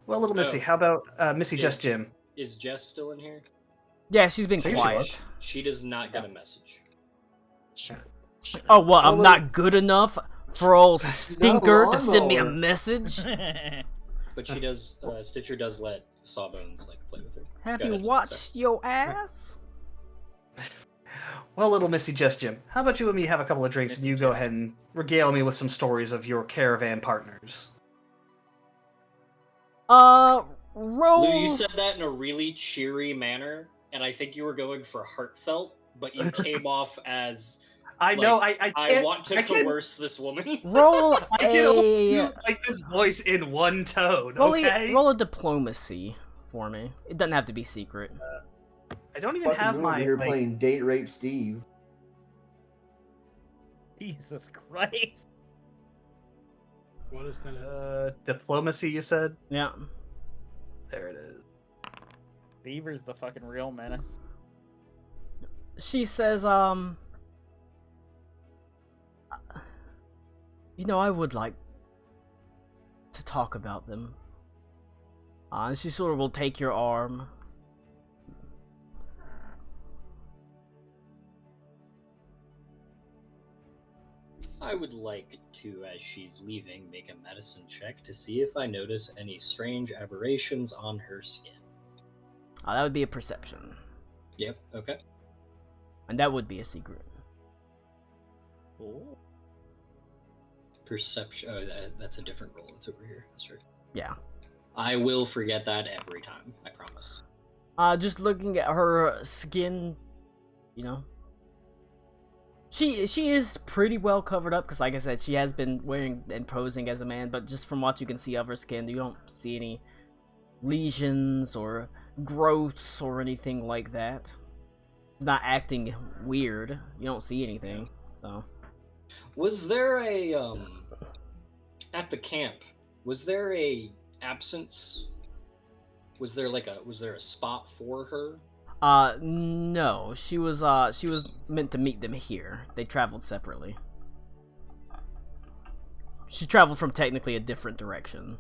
"Well, little Missy, how about Missy, Jess, Jim?" Is Jess still in here? Yeah, she's been She quiet. was. She does not get a message. Oh, what? I'm not good enough for old Stinker to send me a lawnmower. message? But she does. Stitcher does let Sawbones play with her. Have Go you ahead, watched your ass? Well, little Missy, Jess, Jim, how about you and me have a couple of drinks and you go ahead and regale me with some stories of your caravan partners? Roll. Lou, you said that in a really cheery manner, and I think you were going for heartfelt, but you came off as I know. I I want to coerce this woman. Roll I can only a use, like this voice in one tone. roll, Okay. roll a diplomacy for me. It doesn't have to be secret. I don't even Fucking have Lou my. over here like- playing Date Rape Steve. Jesus Christ. What a sentence. Diplomacy, you said? Yeah. There it is. Beaver's the fucking real menace. She says, you know, I would like to talk about them. And she sort of will take your arm. I would like to, as she's leaving, make a medicine check to see if I notice any strange aberrations on her skin. That would be a perception. Yep, okay. And that would be a secret. Ooh. Perception. Oh, that's a different roll. It's over here. That's right. Yeah. I will forget that every time. I promise. Just looking at her skin, you know. She is pretty well covered up, because like I said, she has been wearing and posing as a man, but just from what you can see of her skin, you don't see any lesions or growths or anything like that. It's not acting weird. You don't see anything, so. Was there a at the camp? Was there a absence? Was there a spot for her? No. She was meant to meet them here. They traveled separately. She traveled from technically a different direction.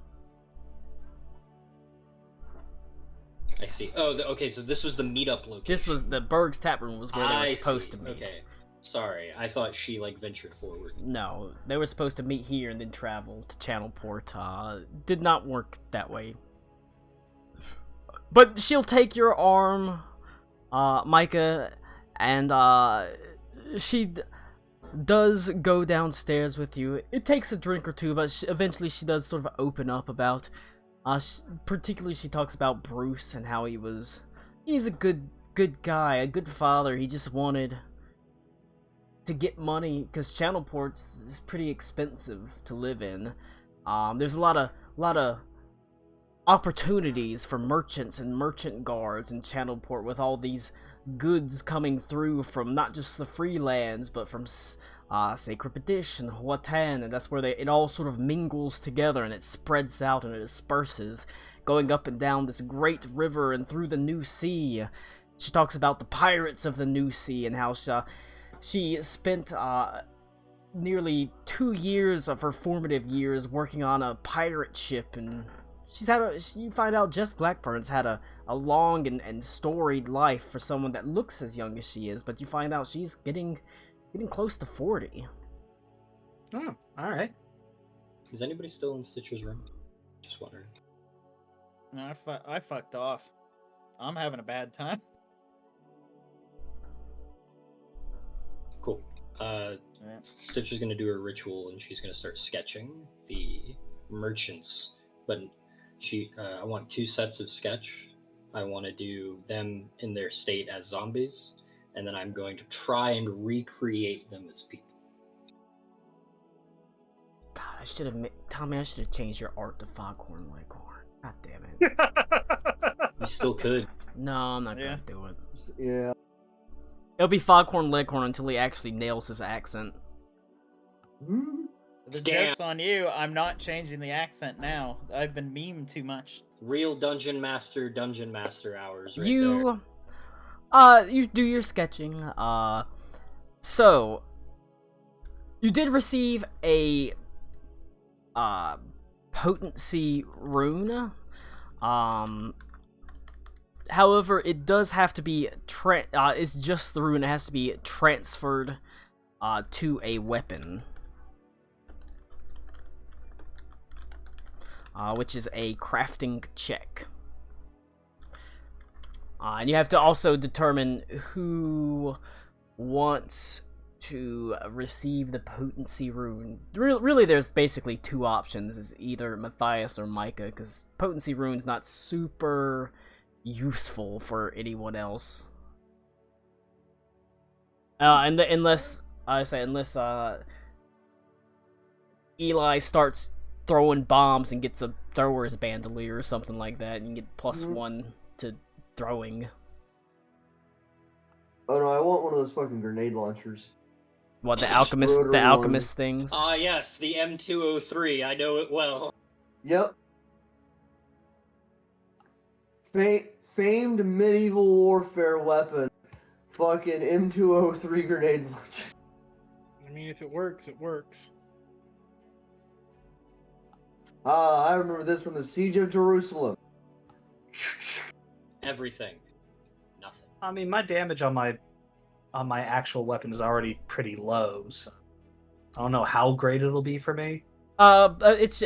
I see. Oh, okay. So this was the meetup location. This was the Berg's Tap Room was where they were supposed to meet. Okay. Sorry, I thought she ventured forward. No, they were supposed to meet here and then travel to Channelport. Did not work that way. But she'll take your arm, Micah, and she does go downstairs with you. It takes a drink or two, but eventually she does sort of open up about. Particularly, she talks about Bruce and how he's a good guy, a good father. He just wanted to get money because Channelport is pretty expensive to live in. There's a lot of opportunities for merchants and merchant guards in Channelport with all these goods coming through from not just the free lands but from Sacred Padish and Huatan, and that's where it all sort of mingles together and it spreads out and it disperses, going up and down this great river and through the New Sea. She talks about the pirates of the New Sea and how she spent nearly 2 years of her formative years working on a pirate ship, and you find out Jess Blackburn's had a long and storied life for someone that looks as young as she is, but you find out she's getting close to 40. Oh, all right. Is anybody still in Stitcher's room? Just wondering. No, I fucked off. I'm having a bad time. Cool. Stitcher's gonna do her ritual and she's gonna start sketching the merchants, but I want 2 sets of sketch. I want to do them in their state as zombies, and then I'm going to try and recreate them as people. God, I should have Tommy, I should have changed your art to Foghorn Leghorn. God damn it. You still could. No, I'm not gonna do it. Yeah. It'll be Foghorn Leghorn until he actually nails his accent. Hmm? The Damn. joke's on you. I'm not changing the accent now. I've been memed too much. Real dungeon master hours right there. You do your sketching. So you did receive a potency rune. However, it does have to be it's just the rune. It has to be transferred to a weapon, which is a crafting check. And you have to also determine who wants to receive the potency rune. Really, there's basically two options: is either Matthias or Micah, because potency rune's not super useful for anyone else. Unless Eli starts throwing bombs and gets a thrower's bandolier or something like that, and you get +1 to throwing. Oh no, I want one of those fucking grenade launchers. What, the alchemist things? Ah, yes, the M203. I know it well. Yep. Famed medieval warfare weapon. Fucking M203 grenade launcher. I mean, if it works, it works. I remember this from the Siege of Jerusalem. Everything. Nothing. I mean, my damage on my actual weapon is already pretty low, so I don't know how great it'll be for me. It's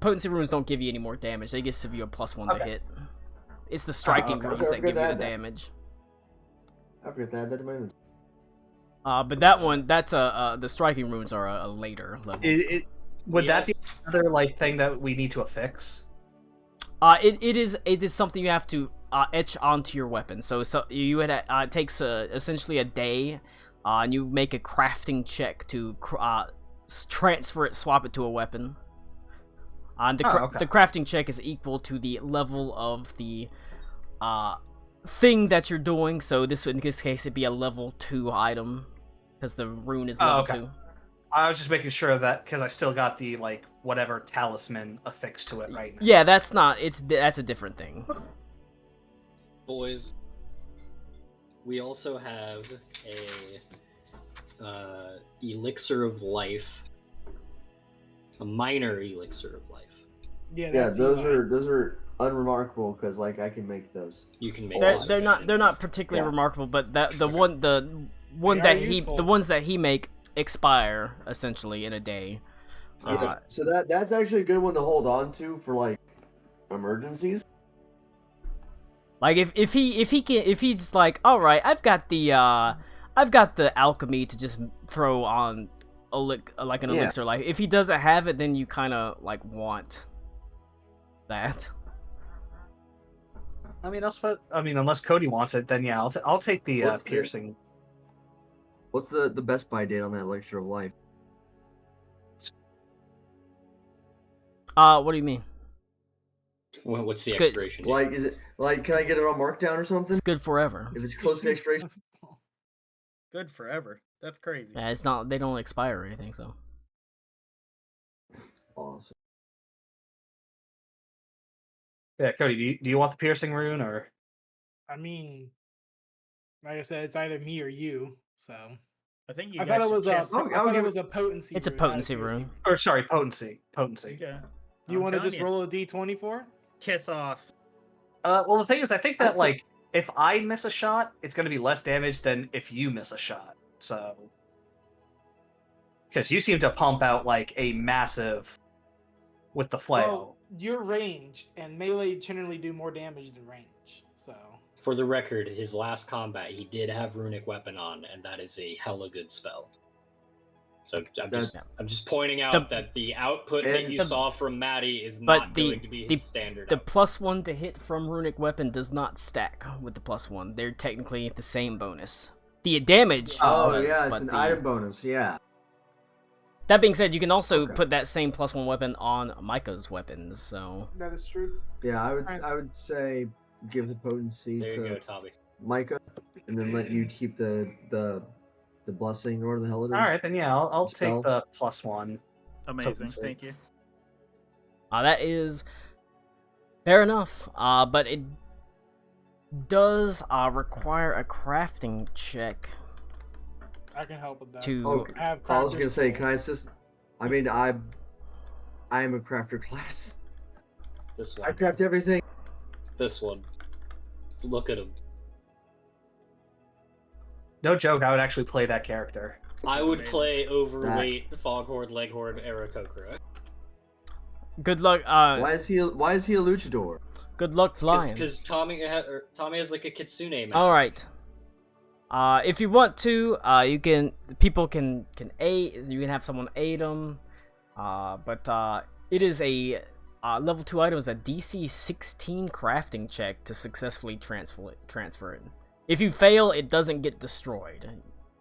potency runes don't give you any more damage. They just give you a +1 to hit. It's the striking okay. runes that give you the damage. I forgot to add that to my inventory. But that one, that's the striking runes are a later level. Would that be another like thing that we need to affix? It is something you have to etch onto your weapon. So you would it takes essentially a day, and you make a crafting check to transfer it, swap it to a weapon. The crafting check is equal to the level of the thing that you're doing. So in this case, it'd be a level 2 item because the rune is level 2. I was just making sure of that because I still got the like whatever talisman affixed to it right now. Yeah, that's a different thing. Boys, we also have a elixir of life, a minor elixir of life. Yeah, those are unremarkable because like I can make those. You can make. They're not particularly remarkable, but the ones that he make expire essentially in a day. So that's actually a good one to hold on to for like emergencies. Like if he's like, all right, I've got the alchemy to just throw on an elixir. Like if he doesn't have it, then you kind of like want that. I mean, unless Cody wants it, then yeah, I'll take the piercing. What's the best buy date on that elixir of life? What do you mean? What's the It's good. expiration? Like, is it like can I get it on markdown or something? It's good forever. If it's close to expiration. Good forever. That's crazy. Yeah, it's not. They don't expire or anything. So. Awesome. Yeah, Cody, do you want the piercing rune or? I mean, like I said, it's either me or you. So I think you I guys thought it was should a. kiss. I thought it was a potency. It's a rune, not potency piercing. rune. Or sorry, potency. Okay. You I'm want to telling just you. roll a d20 for it? Kiss off. Well, the thing is, I think that like if I miss a shot, it's going to be less damage than if you miss a shot. So, because you seem to pump out like a massive with the flail. Well, you're ranged, and melee generally do more damage than range. So. For the record, his last combat, he did have runic weapon on, and that is a hella good spell. So I'm just pointing out that the output that you saw from Maddie is not going to be his standard. The +1 to hit from runic weapon does not stack with the +1. They're technically the same bonus. The damage. Oh yeah, it's an item bonus. Yeah. That being said, you can also Okay. put that same +1 weapon on Micah's weapons. So That is true. Yeah, I would say give the potency There you to go, Tommy. Micah, and then let you keep the blessing, or whatever the hell it is. All right, then yeah, I'll take Spell. the +1. Amazing. Potency. Thank you. that is fair enough. But it does require a crafting check I can help with that. to. Oh, I have I was gonna crafter's say, tool. can I assist? I mean, I am a crafter class. This I one. craft everything. This one. Look at him. No joke, I would actually play that character. I would amazing. play overweight Foghorn Leghorn Aarakocra. Good luck. Why is he a luchador? Good luck flying. Because Tommy has like a kitsune mask. All right. If you want to, you can. People can aid. You can have someone aid them. But it is a level 2 item is a DC 16 crafting check to successfully transfer it. If you fail, it doesn't get destroyed.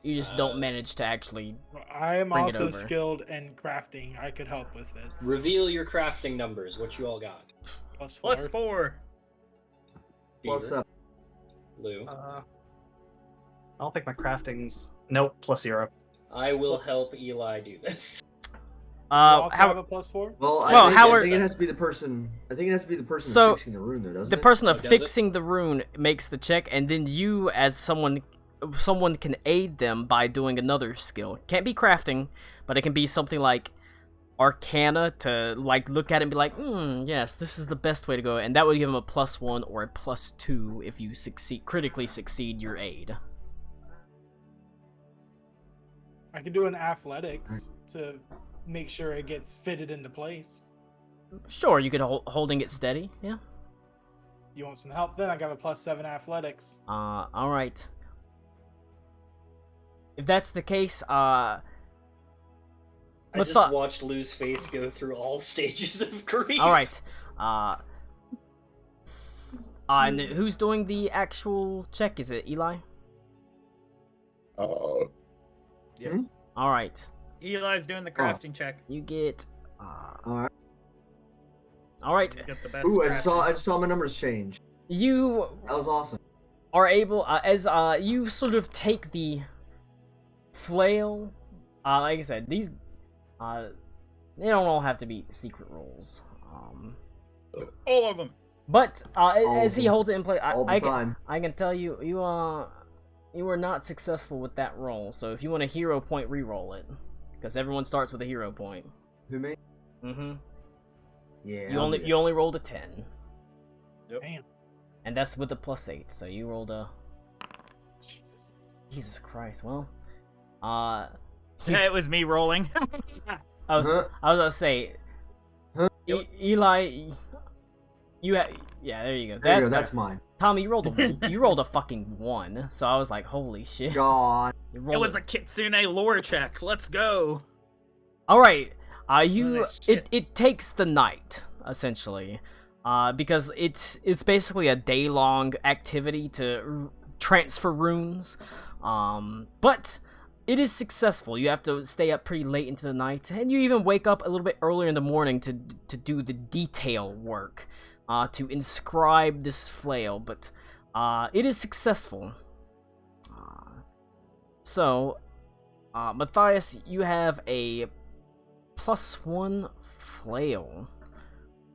You just don't manage to actually. I am Bring it also over. skilled in crafting. I could help with it. So Reveal your crafting numbers. What you all got? +4. +4. Plus Beaver, Lou. I don't think my crafting's nope +0. I will help Eli do this. You also have How a +4. Well, Well, I Howard- think it has to be the person. I think it has to be the person So, fixing the rune, though, doesn't the it? person Oh, of does it? fixing the rune makes the check, and then you, as someone can aid them by doing another skill. Can't be crafting, but it can be something like Arcana to like look at it and be like, yes, this is the best way to go, and that would give them a +1 or a +2 if you critically succeed your aid. I could do an athletics to make sure it gets fitted into place. Sure, you could holding it steady, yeah. You want some help? Then I got a +7 athletics. All right. If that's the case, I Let's just watched Lou's face go through all stages of grief. all right. And who's doing the actual check? Is it Eli? Yes. All right. Eli's doing the crafting check. You get. Alright. All right. He's got the best Ooh, crafting. I just saw my numbers change. You That was awesome. are able, as you sort of take the flail. Like I said, these they don't all have to be secret rolls. All of them. But All as of he them. holds it in place, All the time. I can tell you, you were not successful with that roll. So if you want a hero point, re-roll it, because everyone starts with a hero point. Who me? Mm-hmm. Yeah. You I'll only do it. you only rolled a 10, Damn. and that's with a +8. So you rolled a. Jesus. Jesus Christ. Well, Yeah, it was me rolling. I was Huh? gonna say, Huh? Eli, you had, yeah, there you go. There you go. better. That's mine. Tommy, you rolled a fucking 1. So I was like, holy shit. God. You It rolled was a Kitsune lore check. Let's go. All right. Oh, You shit. it takes the night essentially, because it's basically a day-long activity to transfer runes, but it is successful. You have to stay up pretty late into the night, and you even wake up a little bit earlier in the morning to do the detail work, to inscribe this flail. But it is successful. So, Matthias, you have a +1 flail,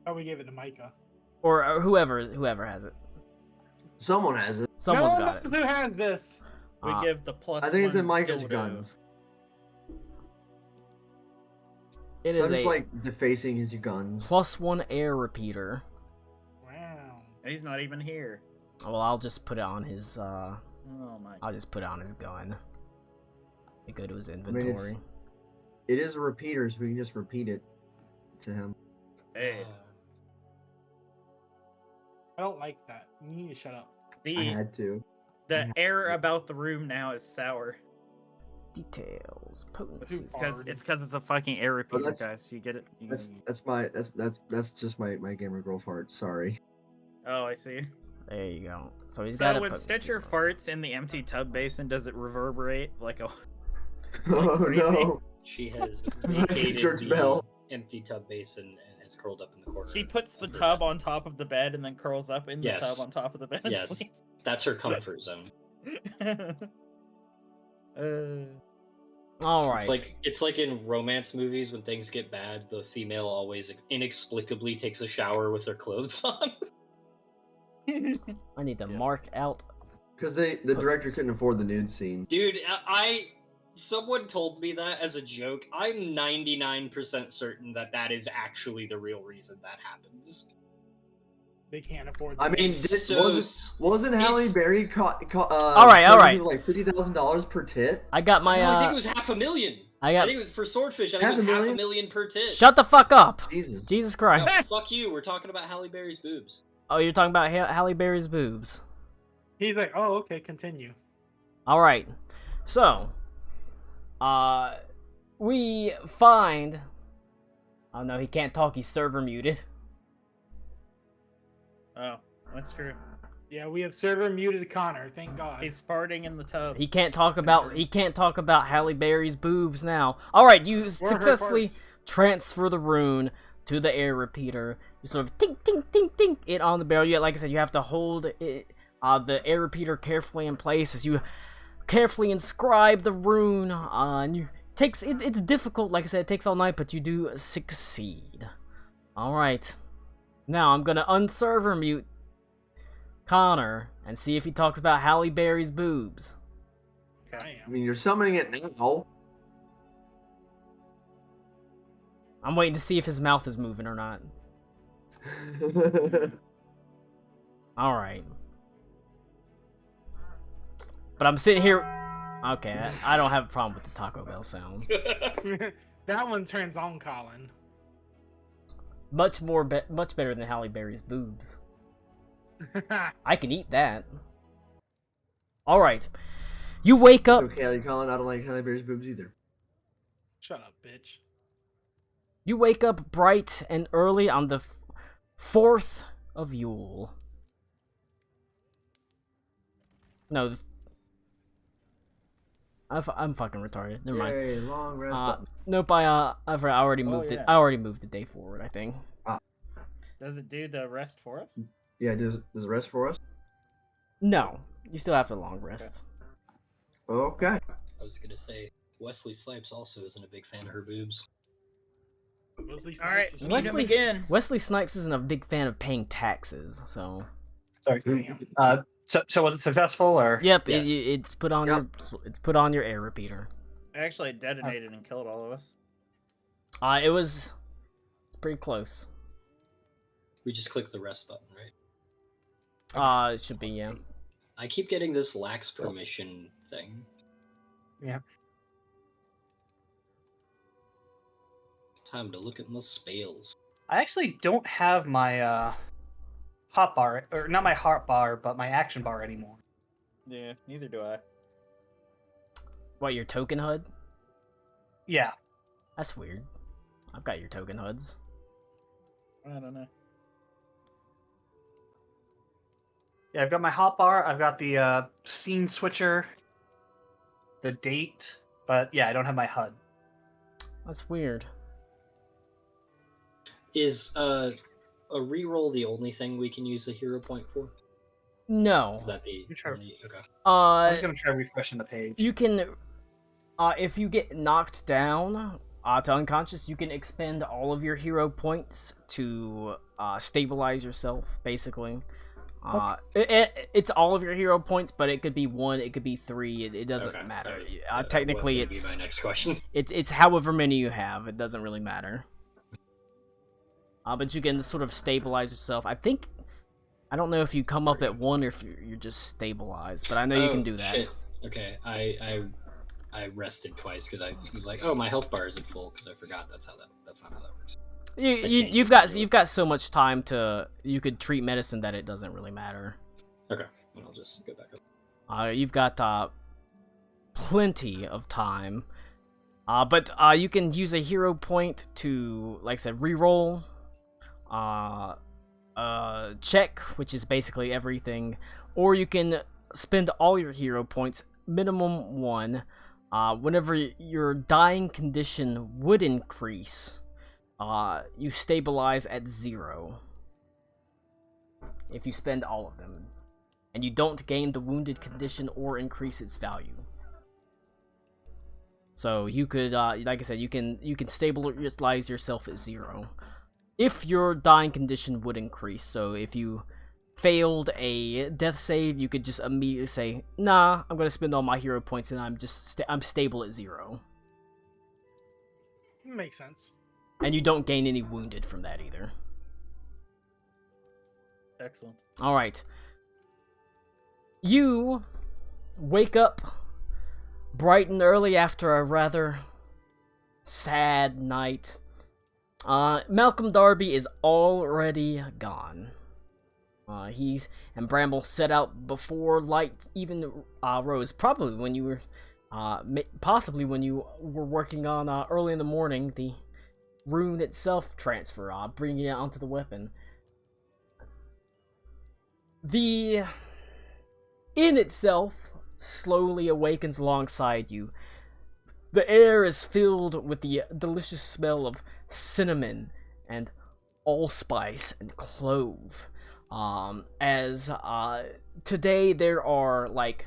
Oh, we gave it to Micah. or whoever has it. Someone has it. Someone's no, got it. Who has this? We give the +1. I think it's in Micah's dildo. guns. It So is I'm just a like defacing his guns. +1 air repeater. Wow. He's not even here. Well, I'll just put it on his. Oh my. I'll just put it on his gun. It go to his mean, inventory. It is a repeater, so we can just repeat it to him. Hey, I don't like that. You need to shut up. I the had to. the air about the room now is sour. Details, potency. It's because it's a fucking air repeater, that's- guys. You get it? That's just my gamer girl fart. Sorry. Oh, I see. There you go. So he's got So a when potency Stitcher roll. farts in the empty tub basin, does it reverberate like a? Oh crazy. no. She has vacated Church the bell. empty tub basin and has curled up in the corner. She puts the of her tub bed. on top of the bed and then curls up in the Yes. tub on top of the bed and Yes. sleeps. That's her comfort zone. All right. It's like in romance movies when things get bad, the female always inexplicably takes a shower with their clothes on. I need to Yes. mark out. Because the director couldn't afford the nude scene. Dude, someone told me that as a joke. I'm 99% certain that is actually the real reason that happens. They can't afford. I mean, So wasn't Halle it's- Berry all right. charging like $50,000 per tit? I got my. No, I think it was $500,000. I got. think it was for Swordfish. I think it was $500,000 per tit. Shut the fuck up. Jesus. Jesus No, Christ. fuck you. We're talking about Halle Berry's boobs. Oh, you're talking about Halle Berry's boobs. He's like, oh, okay, continue. All right. So, we find. Oh no, he can't talk. He's server muted. Oh, that's true. Yeah, we have server muted Connor. Thank God. He's farting in the tub. He can't talk about. He can't talk about Halle Berry's boobs now. All right, you Or her successfully parts. transfer the rune to the air repeater. You sort of tink tink tink tink it on the barrel. Yeah, like I said, you have to hold it, the air repeater carefully in place as you carefully inscribe the rune. And it's difficult. Like I said, it takes all night, but you do succeed. All right. Now I'm gonna unserver mute Connor and see if he talks about Halle Berry's boobs. Damn. I mean, you're summoning it now. I'm waiting to see if his mouth is moving or not. All right. But I'm sitting here. Okay, I don't have a problem with the Taco Bell sound. That one turns on Colin. Much better than Halle Berry's boobs. I can eat that. All right. You wake up. It's okay, Colin. I don't like Halle Berry's boobs either. Shut up, bitch. You wake up bright and early on the 4th of Yule. No. I'm fucking retarded. Never mind. Yay, long rest button. Nope. I've already moved it. yeah. I already moved the day forward. I think. Does it do the rest for us? Yeah, does the rest for us? No, you still have a long rest. Okay. I was gonna say Wesley Snipes also isn't a big fan of her boobs. All right, Snipes is- meet him again. Wesley Snipes isn't a big fan of paying taxes, so. Sorry. So was it successful or? Yep, Yes. it's put on Yep. it's put on your air repeater. Actually, it detonated and killed all of us. It's pretty close. We just click the rest button, right? It should be, yeah. I keep getting this lax permission thing. Yeah. Time to look at my spells. I actually don't have my hot bar, or not my hot bar, but my action bar anymore. Yeah, neither do I. What, your token HUD? Yeah. That's weird. I've got your token HUDs. I don't know. Yeah, I've got my hot bar, I've got the scene switcher, the date, but yeah, I don't have my HUD. That's weird. Is a reroll the only thing we can use a hero point for? No. Is that the You try- only... Okay. I was gonna try refreshing the page. You can, if you get knocked down to unconscious, you can expend all of your hero points to stabilize yourself, basically. It's all of your hero points, but it could be 1, it could be 3. It doesn't Okay. matter. That Technically, was gonna be my next question. it's however many you have. It doesn't really matter. But you can sort of stabilize yourself. I don't know if you come up at 1 or if you're just stabilized, but I know you can do that. Shit. Okay, I rested twice because I was like, oh, my health bar isn't full because I forgot that's not how that works. You've got so much time you could treat medicine that it doesn't really matter. Okay, then I'll just go back up. You've got plenty of time. But you can use a hero point to, like I said, reroll. Check, which is basically everything, or you can spend all your hero points, minimum 1, whenever your dying condition would increase, you stabilize at 0 if you spend all of them, and you don't gain the wounded condition or increase its value. So you could, like I said, you can stabilize yourself at 0 if your dying condition would increase. So if you failed a death save, you could just immediately say, "Nah, I'm gonna spend all my hero points, and I'm stable at 0." Makes sense. And you don't gain any wounded from that either. Excellent. All right. You wake up bright and early after a rather sad night. Malcolm Darby is already gone. And Bramble set out before light even rose. Probably when you were, possibly when you were working on early in the morning the rune itself transfer, bringing it onto the weapon. The inn itself slowly awakens alongside you. The air is filled with the delicious smell of cinnamon and allspice and clove. As today there are like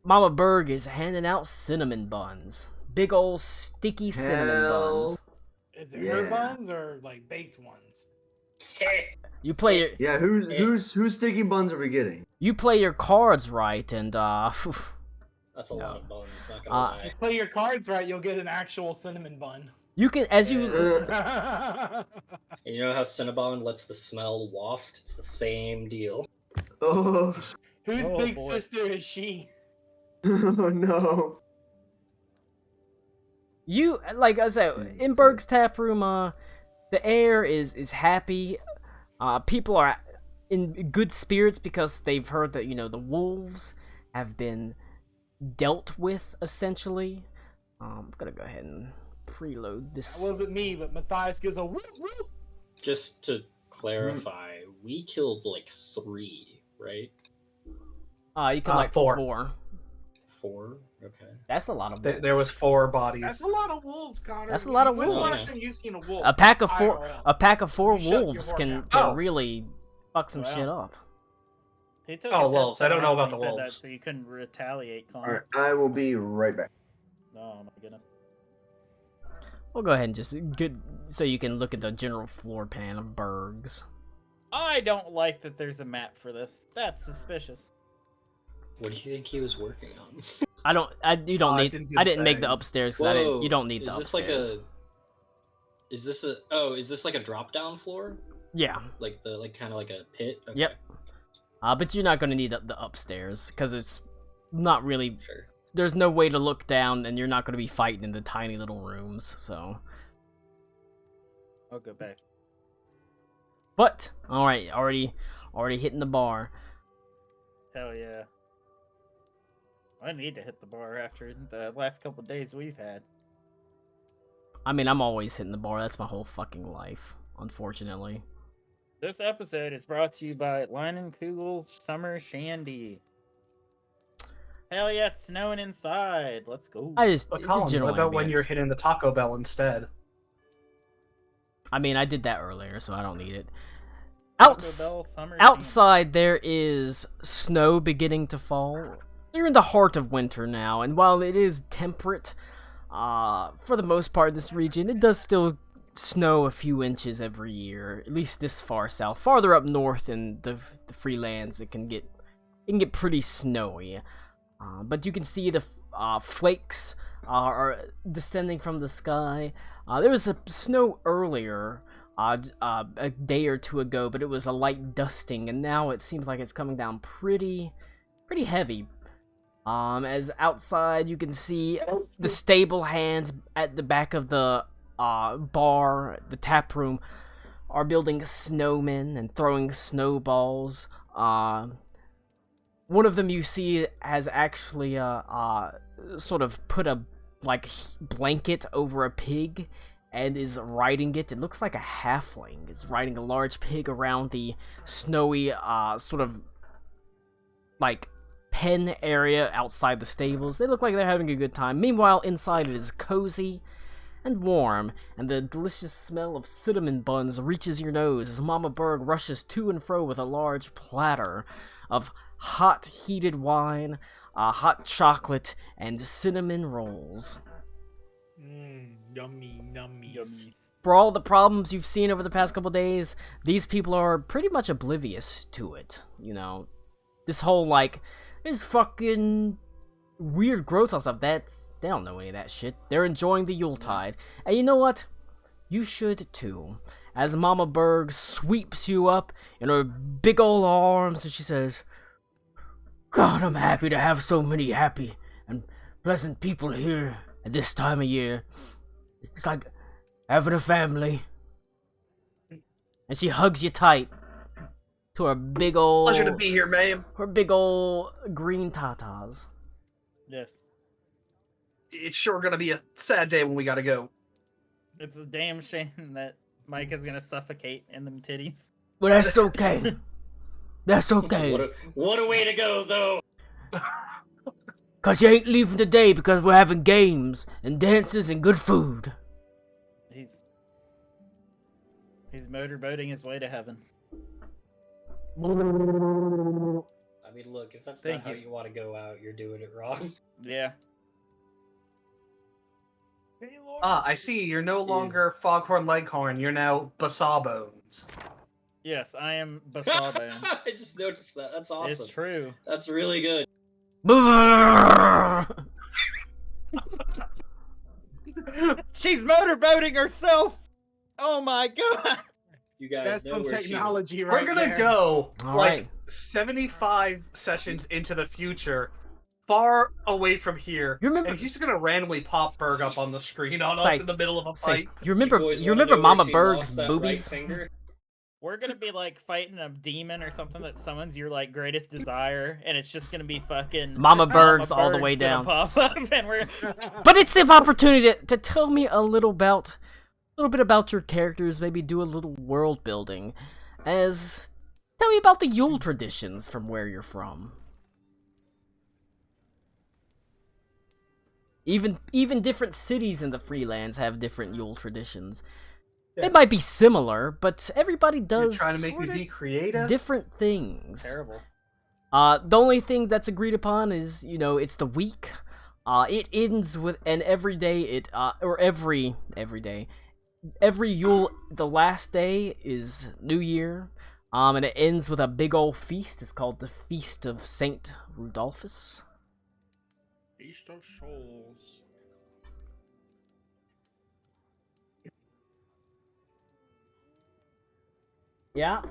Mama Berg is handing out cinnamon buns, big old sticky cinnamon buns. Is it her buns or like baked ones? You play your whose sticky buns are we getting? You play your cards right, and That's a lot of buns, not gonna lie. If you play your cards right, you'll get an actual cinnamon bun. You can, as you. You know how Cinnabon lets the smell waft? It's the same deal. Oh, Whose big sister is she? oh no. You, like I said, in Berg's tap room, the air is happy. People are in good spirits because they've heard that, the wolves have been dealt with, essentially. I'm gonna go ahead and preload this. That wasn't me, but Matthias gives a whoop whoop. Just to clarify, we killed like 3, right? You can like 4. 4? Okay. That's a lot of wolves. There was 4 bodies. That's a lot of wolves, Connor. That's a lot of When's wolves. the last time you've seen a wolf? A pack of 4. IRL? A pack of 4 You shut your wolves whore can mouth. Oh. really fuck some shit up. He took Oh, his wolves. headset I don't know off about when the he said wolves. That, so you couldn't retaliate, Colin. Alright, I will be right back. Oh my goodness. We'll go ahead and just get so you can look at the general floor plan of Berg's. I don't like that there's a map for this. That's suspicious. What do you think he was working on? You don't I need. didn't do I the didn't make the thing. upstairs because you don't need the is this upstairs. Is this like a drop down floor? Yeah. Like kind of like a pit? Okay. Yep. But you're not gonna need the upstairs because it's not really. Sure. There's no way to look down, and you're not gonna be fighting in the tiny little rooms. So. I'll go back. But all right, already hitting the bar. Hell yeah. I need to hit the bar after the last couple days we've had. I mean, I'm always hitting the bar. That's my whole fucking life, unfortunately. This episode is brought to you by Leinenkugel's Summer Shandy. Hell yeah, it's snowing inside. Let's go. But Colin, what about when you're hitting the Taco Bell instead? I mean, I did that earlier, so I don't need it. Taco Bell Summer Outside, there is snow beginning to fall. You're in the heart of winter now, and while it is temperate, for the most part in this region, it does still snow a few inches every year, at least this far south. Farther up north in the free lands, it can get pretty snowy. But you can see the flakes are descending from the sky. There was a snow earlier, a day or two ago, but it was a light dusting, and now it seems like it's coming down pretty heavy. As outside you can see the stable hands at the back of the bar, the tap room, are building snowmen and throwing snowballs. One of them you see has actually sort of put a blanket over a pig and is riding it. It looks like a halfling is riding a large pig around the snowy sort of pen area outside the stables. They look like they're having a good time. Meanwhile, inside it is cozy and warm, and the delicious smell of cinnamon buns reaches your nose as Mama Berg rushes to and fro with a large platter of hot heated wine, hot chocolate, and cinnamon rolls. Yummy, yummy. For all the problems you've seen over the past couple days, these people are pretty much oblivious to it. You know, this whole, like, this fucking weird growth and stuff, they don't know any of that shit. They're enjoying the Yuletide. And you know what? You should too. As Mama Berg sweeps you up in her big ol' arms and she says, God, I'm happy to have so many happy and pleasant people here at this time of year. It's like having a family. And she hugs you tight to her big ol'... Pleasure to be here, ma'am. Her big ol' green tatas. Yes. It's sure gonna be a sad day when we gotta go. It's a damn shame that Mike is gonna suffocate in them titties. Well, that's okay. That's okay. What a way to go, though. Cause you ain't leaving today because we're having games and dances and good food. He's motorboating his way to heaven. I mean, look, if that's Thank not how you. you want to go out, you're doing it wrong. Yeah. I see. You're no longer Foghorn Leghorn. You're now Basawbones. Yes, I am Basawbone. I just noticed that. That's awesome. It's true. That's really good. She's motorboating herself! Oh my god! You guys That's know some where technology right We're gonna there. go All like right. 75 sessions into the future, far away from here, You remember- and he's just gonna randomly pop Berg up on the screen on It's us like- in the middle of a It's like, fight. you remember boys you wanna remember know where Mama she Berg's lost that boobies? Right finger? We're gonna be like fighting a demon or something that summons your like greatest desire, and it's just gonna be fucking Mama Berg's all the way gonna down. Pop up, and we're But it's an opportunity to tell me a little bit about your characters, maybe do a little world building. Tell me about the Yule traditions from where you're from. Even different cities in the Freelands have different Yule traditions. They might be similar, but everybody does You're trying to make me sorta be creative? different things. terrible. The only thing that's agreed upon is, it's the week. It ends with, and every day every Yule, the last day is New Year, and it ends with a big old feast. It's called the Feast of Saint Rudolphus. Feast of Souls. Yeah?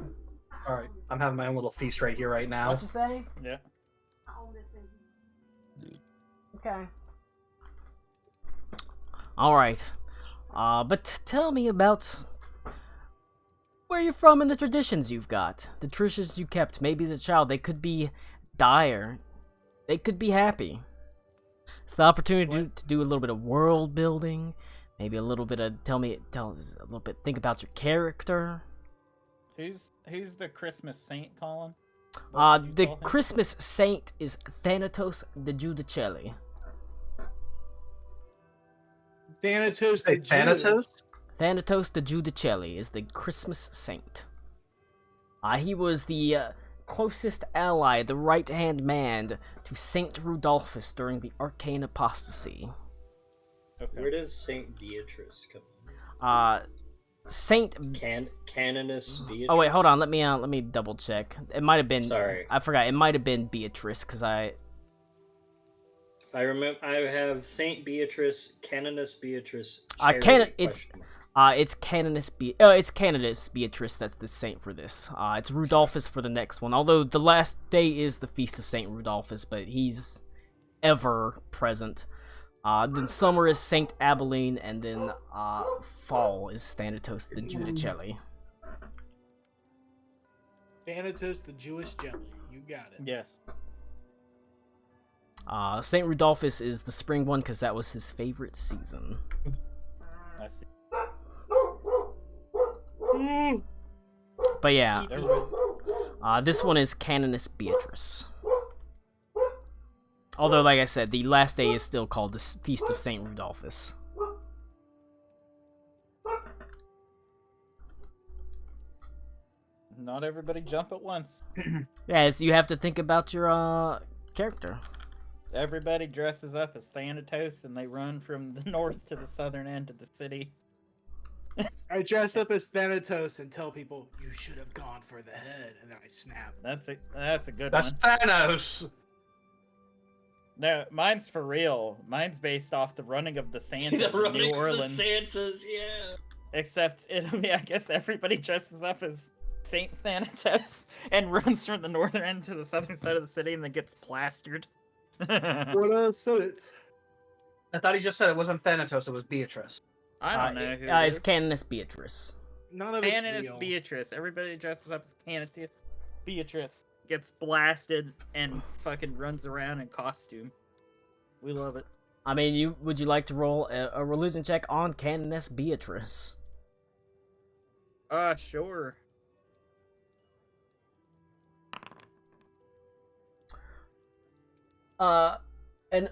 Alright, I'm having my own little feast right here, right now. What you say? Yeah. Okay. Alright. But tell me about where you're from and the traditions you've got. The traditions you kept, maybe as a child. They could be dire. They could be happy. It's the opportunity to do a little bit of world building. Maybe a little bit of, think about your character. Who's the Christmas saint, Colin? The Christmas saint is Thanatos the Giudicelli. Thanatos the Jew. Thanatos? Thanatos the Giudicelli is the Christmas saint. He was the closest ally, the right-hand man to Saint Rudolphus during the Arcane Apostasy. Okay. Where does Saint Beatrice come in? Saint... Canoness Beatrice? Oh wait, hold on, let me double check. It might have been... Sorry. I forgot, it might have been Beatrice, because I remember. I have Saint Beatrice, Canoness Beatrice. It's Canoness Beatrice that's the saint for this. It's Rudolphus for the next one. Although the last day is the Feast of Saint Rudolphus, but he's ever present. Then summer is Saint Abilene, and then fall is Thanatos the Giudicelli. Thanatos the Jewish jelly. You got it. Yes. Saint Rudolphus is the spring one because that was his favorite season. I see. But yeah, this one is Canoness Beatrice. Although, like I said, the last day is still called the Feast of Saint Rudolphus. Not everybody jump at once. Yes, you have to think about your character. Everybody dresses up as Thanatos and they run from the north to the southern end of the city. I dress up as Thanatos and tell people, you should have gone for the head, and then I snap. That's a good That's one. Thanos. No, mine's for real. Mine's based off the running of the Santas The in running New of the Orleans. Santas, yeah. Except it'll be, I guess everybody dresses up as Saint Thanatos and runs from the northern end to the southern side of the city and then gets plastered. What said it? I thought he just said it wasn't Thanatos, it was Beatrice. I don't know who It's it is. Canoness Beatrice. None of it's Canoness real. Beatrice. Everybody dresses up as Canoness Beatrice. Gets blasted and fucking runs around in costume. We love it. I mean, would you like to roll a religion check on Canoness Beatrice? Sure. An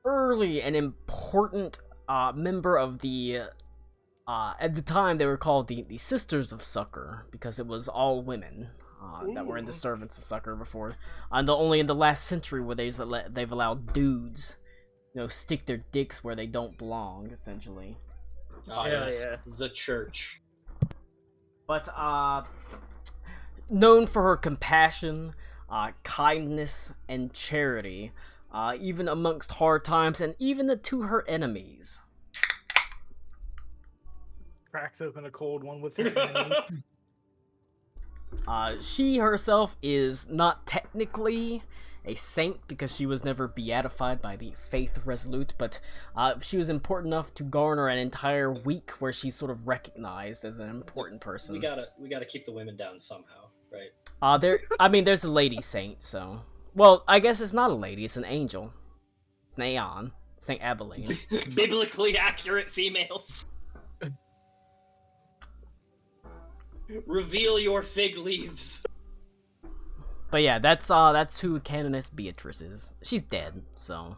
early and important member of the at the time they were called the Sisters of Succor, because it was all women that were in the servants of Succor before, and only in the last century where they've allowed dudes, stick their dicks where they don't belong, essentially. Yeah. The church. But known for her compassion, kindness, and charity, even amongst hard times, and even to her enemies. Cracks open a cold one with her enemies. She herself is not technically a saint because she was never beatified by the Faith Resolute, but she was important enough to garner an entire week where she's sort of recognized as an important person. We gotta keep the women down somehow, right? There's a lady saint, so... Well, I guess it's not a lady, it's an angel. It's an Aeon. Saint Abilene. Biblically accurate females. Reveal your fig leaves. But yeah, that's who Canoness Beatrice is. She's dead, so...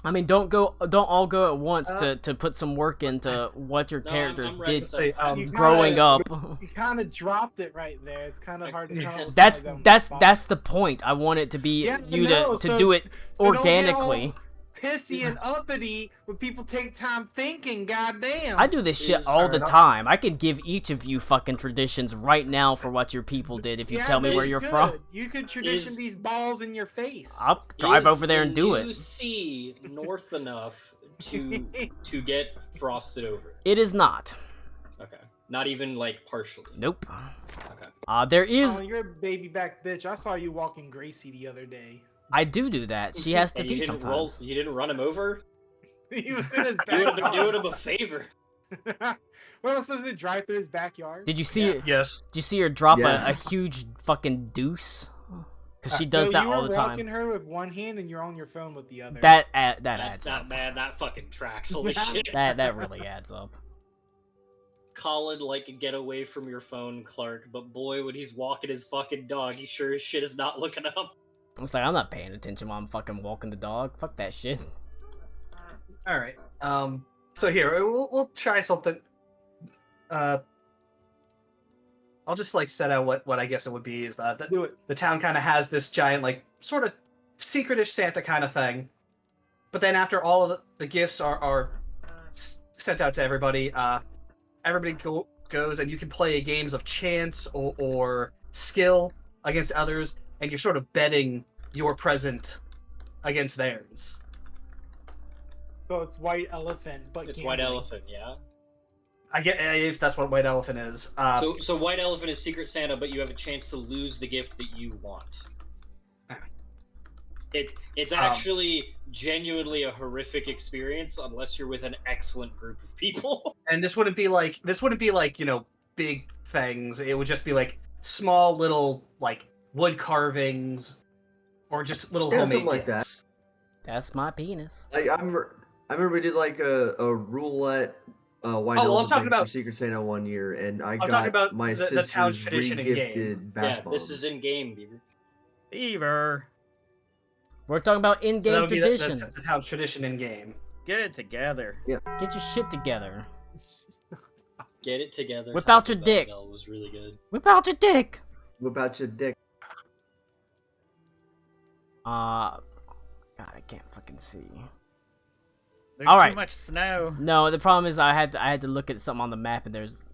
I mean, don't all go at once to put some work into what your characters I'm did right growing up. You kind of dropped it right there. It's kind of hard to tell. That's the point. I want it to be to do it organically. Pissy and uppity when people take time thinking. Goddamn. I do this shit all the time. I could give each of you fucking traditions right now for what your people did if you tell me where you're from. You could tradition these balls in your face. I'll drive over there and do it. You see north enough to get frosted over. It is not. Okay. Not even like partially. Nope. Okay. There is. Oh, you're a baby back bitch. I saw you walking Gracie the other day. I do that. She has to be sometimes. You didn't run him over? He was in his You would have been backyard. doing him a favor. What am I supposed to do? Drive through his backyard? Did you see? Yes. Did you see her drop Yes. a huge fucking deuce? Because she does that all the You were time. walking her with one hand and you're on your phone with the other. That adds up. Man, that fucking tracks. Holy shit. That really adds up. Colin, get away from your phone, Clark. But boy, when he's walking his fucking dog, he sure as shit is not looking up. It's like, I'm not paying attention while I'm fucking walking the dog. Fuck that shit. All right. So here we'll try something. I'll just set out what I guess it would be is that Do it. the town kind of has this giant sort of secretish Santa kind of thing, but then after all of the gifts are sent out to everybody, everybody goes and you can play games of chance or skill against others, and you're sort of betting your present against theirs. So it's white elephant, but It's white elephant, yeah. I get if that's what white elephant is. So white elephant is Secret Santa, but you have a chance to lose the gift that you want. It's actually genuinely a horrific experience unless you're with an excellent group of people. And this wouldn't be like big things. It would just be small little wood carvings or just little homemade something like that. gifts. That's my penis. I remember we did a roulette White Oh, well, I'm Elephant talking thing for about- Secret Santa one year, and I I'm talking got about my the town's sister's tradition in game. re-gifted bath Yeah, bombs. this is in game, Beaver. Beaver, We're talking about So that in-game would be traditions. the town's tradition in game. get it together. Get your shit together. Get it together. Whip Taco out your Bell dick. Bell was really good. Whip out your dick. Whip out your dick. God, I can't fucking see. There's All too right. much snow. No, the problem is I had to look at something on the map and there's.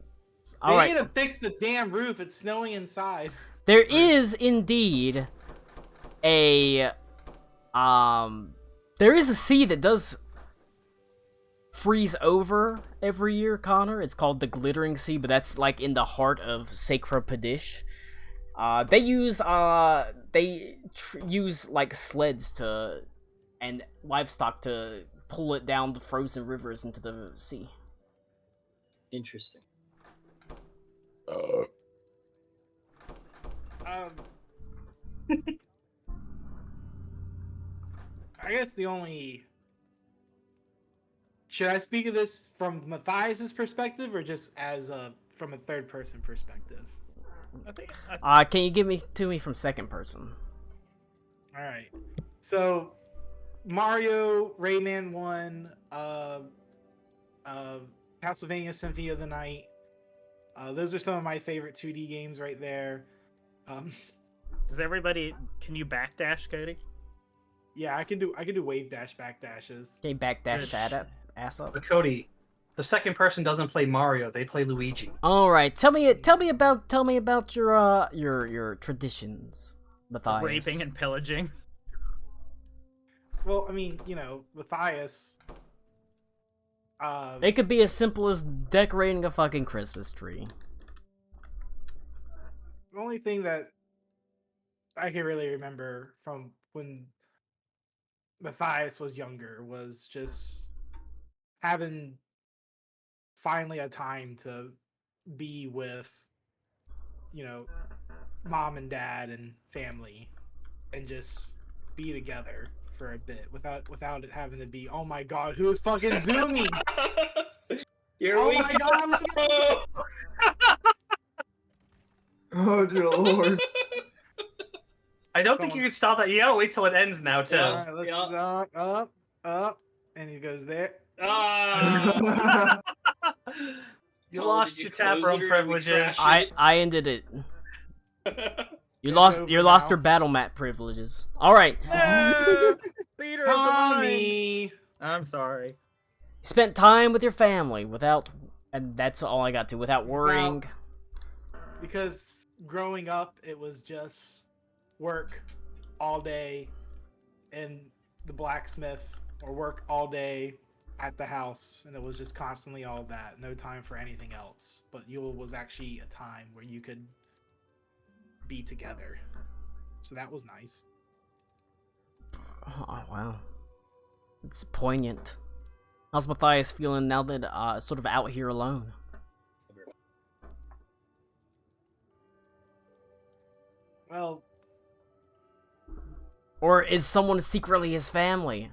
All We right, need to fix the damn roof. It's snowing inside. there is indeed a there is a sea that does freeze over every year, Connor. It's called the Glittering Sea, but that's like in the heart of Sacra Padish. They use use like sleds to and livestock to pull it down the frozen rivers into the sea. Interesting. I guess the only. Should I speak of this from Matthias's perspective, or just as from a third person perspective? I think Can you give me to me from second person? All right. So, Mario, Rayman 1, Castlevania Symphony of the Night. Those are some of my favorite 2D games right there. does everybody? Can you backdash, Cody? Yeah, I can do wave dash, back dashes. Okay, backdash Good that ass up. But Cody, the second person doesn't play Mario; they play Luigi. All right, tell me about your traditions, Matthias. Raping and pillaging. Well, I mean, Matthias. It could be as simple as decorating a fucking Christmas tree. The only thing that I can really remember from when Matthias was younger was just having finally a time to be with, mom and dad and family and just be together for a bit without it having to be, oh my god, who is fucking zooming? Here Oh we my go. god, look at Oh dear lord. I don't think you can stop that. You gotta wait till it ends now, too. All right, let's Yeah. up, and he goes there. Ah! You Colin, lost did you your tap close room it or did we privileges. crash? I ended it. You It's lost over your now. battle mat privileges. All right, Theater of the mind. Tommy. I'm sorry. you spent time with your family without, and that's all I got to without worrying. Because growing up, it was just work all day in the blacksmith or work all day at the house, and it was just constantly all that. No time for anything else. But Yule was actually a time where you could be together. So that was nice. Oh wow, it's poignant. How's Matthias feeling now that sort of out here alone? Well, Or is someone secretly his family?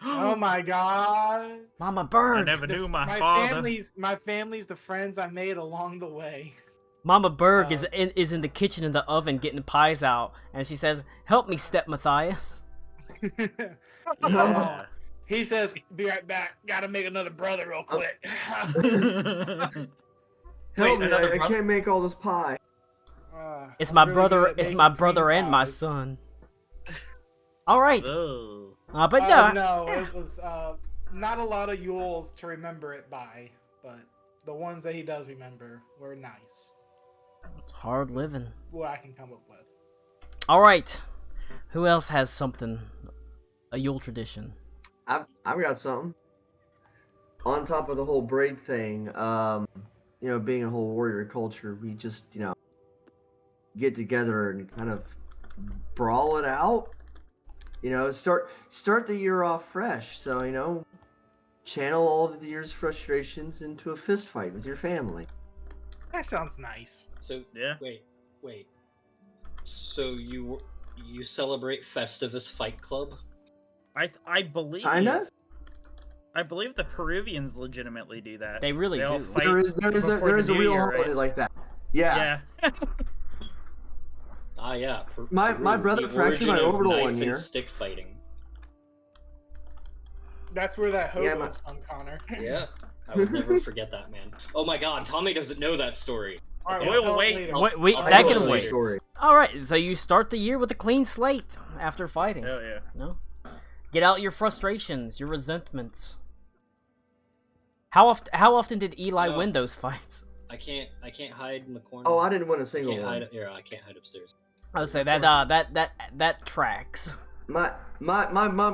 oh my god. Mama I Berg. never knew my father. My family's the friends I made along the way. Mama Berg is in the kitchen in the oven getting pies out, and she says, "Help me, Step Matthias." Yeah. He says, "Be right back. Gotta make another brother real quick." Help Wait, me, another I brother? can't make all this pie. It's I'm my really brother. good at It's making my cream brother and my pies. son. All right, Oh. but yeah, No, it was not a lot of Yules to remember it by, but the ones that he does remember were nice. it's hard living. What I can come up with. All right, who else has something? A Yule tradition. I've got something. On top of the whole braid thing, being a whole warrior culture, we just, get together and kind of brawl it out. Start the year off fresh. So, channel all of the year's frustrations into a fist fight with your family. That sounds nice. So Yeah. wait. So you celebrate Festivus Fight Club? I believe. Kinda? I believe the Peruvians legitimately do that. They really all do. fight There is before a the New real Year, holiday right? like that. Yeah. Yeah. Ah, yeah. My Peru, brother the fractured my origin of orbital knife one year. and stick fighting. That's where that Yeah, hobo's from, Connor. Yeah, I will never forget that, man. Oh my God, Tommy doesn't know that story. All right, Okay, we'll We'll tell wait. it later. Wait, I'll that tell can you wait. later. Story. All right, so you start the year with a clean slate after fighting. Hell yeah. No, get out your frustrations, your resentments. How often did Eli No. win those fights? I can't hide in the corner. Oh, I didn't win a I single can't one. hide. Yeah, I can't hide upstairs. I would say that that tracks. My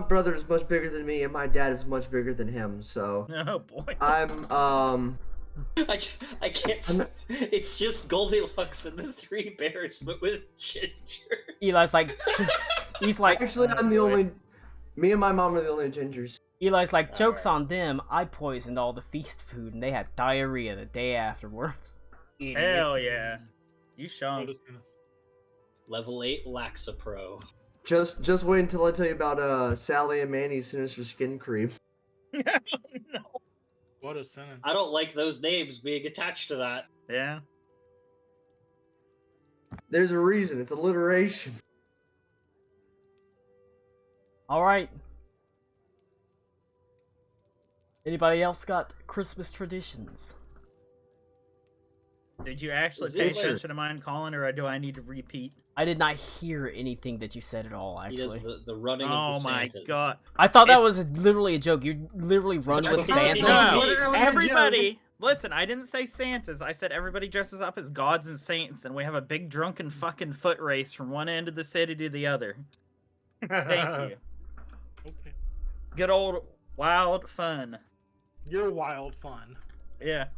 brother is much bigger than me, and my dad is much bigger than him. So Oh boy. I'm I can't. It's just Goldilocks and the Three Bears, but with ginger. Eli's like, he's like, actually Oh, I'm the boy. only. Me and my mom are the only gingers. Eli's like, jokes Alright. on them. I poisoned all the feast food, and they had diarrhea the day afterwards. Hell Idiots. yeah. You show 'em. Level 8 Laxapro. Just wait until I tell you about Sally and Manny's sinister skin cream. No. What a sentence. I don't like those names being attached to that. Yeah. There's a reason. It's alliteration. All right. Anybody else got Christmas traditions? Did you actually Is pay it like- attention to mine, Colin, or do I need to repeat? I did not hear anything that you said at all. He does Actually, the running Oh of the my Santas. god. I thought that It's- was literally a joke. You literally run with No, Santa. No, Literally a everybody. Listen, I didn't say Santas. I said everybody dresses up as gods and saints, and we have a big drunken fucking foot race from one end of the city to the other. Thank you. Okay. Good old wild fun. You're wild fun. Yeah.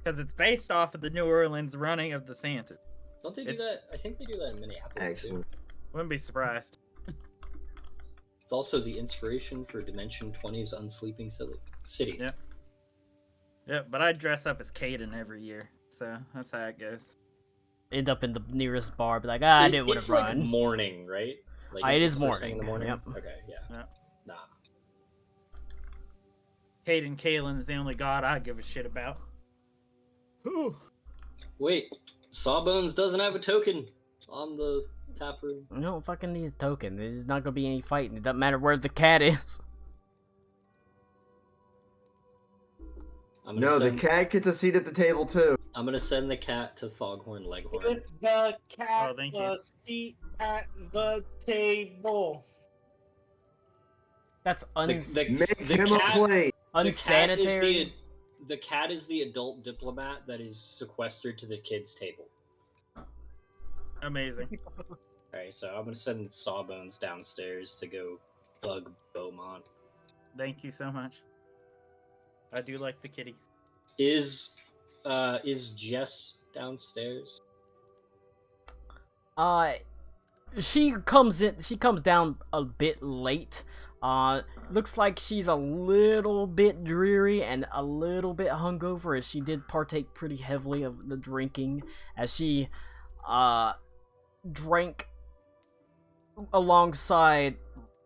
Because it's based off of the New Orleans running of the Santas. Don't they do It's- that? I think they do that in Minneapolis too. Excellent. Wouldn't be surprised. It's also the inspiration for Dimension 20's Unsleeping City. Yeah. Yeah, but I dress up as Caden every year, so that's how it goes. End up in the nearest bar, be like, I didn't want It's to like run. morning, right? Like It it's is first thing in the morning, morning. yep. Okay, yeah. Yeah. Nah. Caden Kalen's the only god I give a shit about. Whew. Wait, Sawbones doesn't have a token on the tap room. You don't fucking need a token. There's not gonna be any fighting. It doesn't matter where the cat is. I'm gonna No, the send, cat gets a seat at the table too. I'm gonna send the cat to Foghorn Leghorn. It's the cat, Oh, thank you. the seat at the table. That's The- Make The him cat- a plate. unsanitary. The cat is the adult diplomat that is sequestered to the kids' table. Amazing. Alright, so I'm gonna send Sawbones downstairs to go bug Beaumont. Thank you so much. I do like the kitty. Is Jess downstairs? She comes down a bit late. Looks like she's a little bit dreary and a little bit hungover, as she did partake pretty heavily of the drinking, as she drank alongside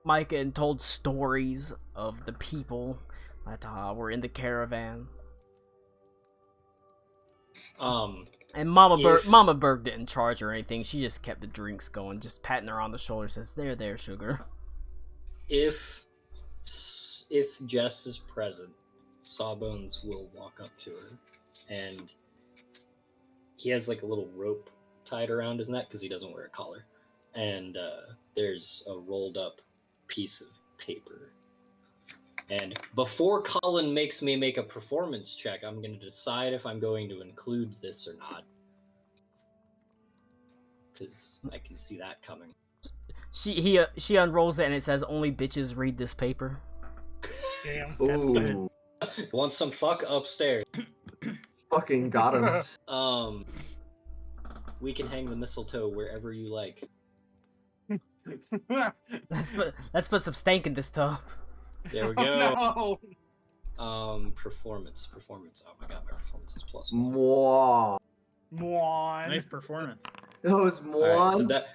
Micah and told stories of the people that were in the caravan. And Mama Berg didn't charge her anything. She just kept the drinks going, just patting her on the shoulder, says, there, sugar. If Jess is present, Sawbones will walk up to her, and he has like a little rope tied around his neck because he doesn't wear a collar, and there's a rolled up piece of paper. And before Colin makes me make a performance check, I'm going to decide if I'm going to include this or not, because I can see that coming. She unrolls it and it says, "Only bitches read this paper." Damn. That's good. Ooh, Want some fuck upstairs? fucking got him. We can hang the mistletoe wherever you like. Let's put some stank in this tub. There we go. No. Performance. Oh my god, my performance is plus 1. Mwah. Mwan. Nice performance. That was Alright, so Mwah. that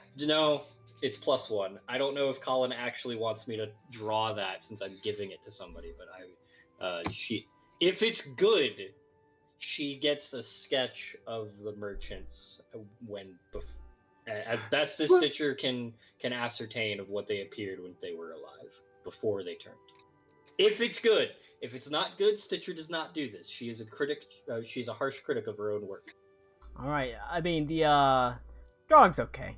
It's +1. I don't know if Colin actually wants me to draw that since I'm giving it to somebody, but if it's good, she gets a sketch of the merchants as best as Stitcher can ascertain of what they appeared when they were alive before they turned. If it's good, if it's not good, Stitcher does not do this. She is a critic. She's a harsh critic of her own work. All right. I mean, the drawing's okay.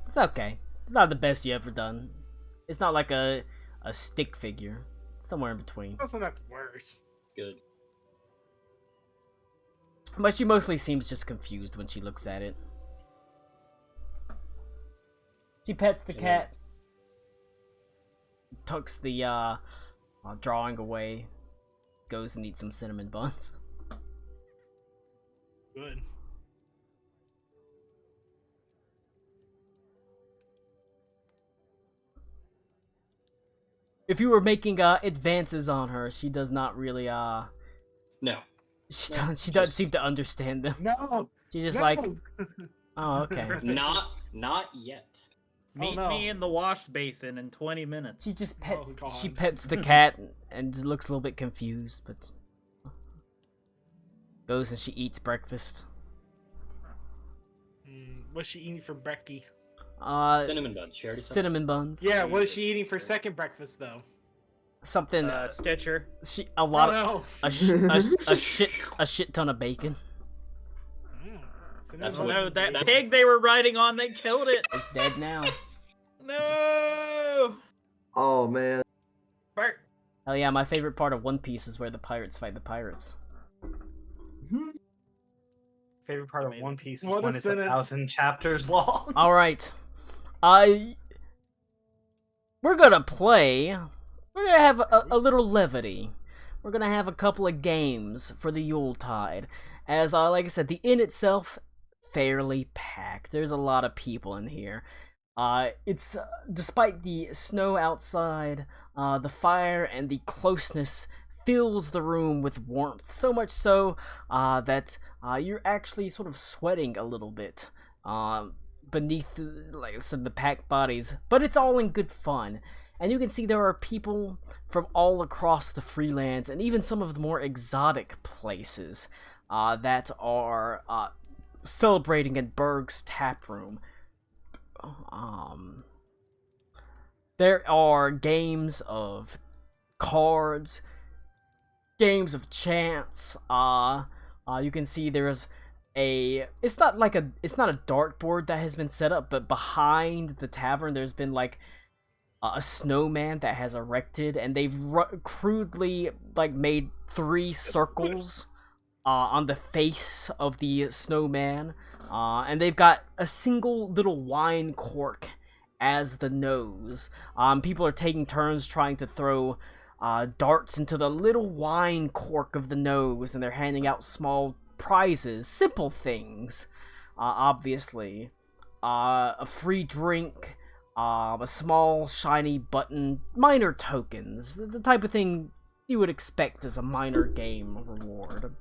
It's okay. It's not the best you ever done. It's not like a stick figure. Somewhere in between. That's not worse. Good. But she mostly seems just confused when she looks at it. She pets the cat. Tucks the drawing away. Goes and eats some cinnamon buns. Good. If you were making advances on her, she does not really No. She doesn't seem to understand them. No. She's just no. like, oh, okay. Not yet. Meet no. me in the wash basin in 20 minutes. She just pets. God. She pets the cat and looks a little bit confused, but goes and she eats breakfast. What's she eating for breakfast? Cinnamon buns. She already said Cinnamon buns. Yeah, what is she eating for second breakfast though? Something. Stitcher. A lot. No. A shit ton of bacon. That's Oh what- no, that pig they were riding on, they killed it. It's dead now. No. Oh man. Bert. Hell yeah! My favorite part of One Piece is where the pirates fight the pirates. Favorite part of Amazing. One Piece is What a when it's sentence. 1,000 chapters long. All right, we're gonna play. We're gonna have a little levity. We're gonna have a couple of games for the Yuletide. As like I said, the inn itself fairly packed. There's a lot of people in here. It's despite the snow outside, the fire and the closeness fills the room with warmth. So much so that you're actually sort of sweating a little bit beneath, like I said, the packed bodies. But it's all in good fun. And you can see there are people from all across the Freelands and even some of the more exotic places that are celebrating in Berg's Tap Room. There are games of cards, games of chance. You can see there's it's not a dartboard that has been set up, but behind the tavern there's been like a snowman that has erected, and they've crudely like made 3 circles on the face of the snowman, and they've got a single little wine cork as the nose. People are taking turns trying to throw darts into the little wine cork of the nose, and they're handing out small prizes, simple things, obviously. A free drink, a small shiny button, minor tokens, the type of thing you would expect as a minor game reward.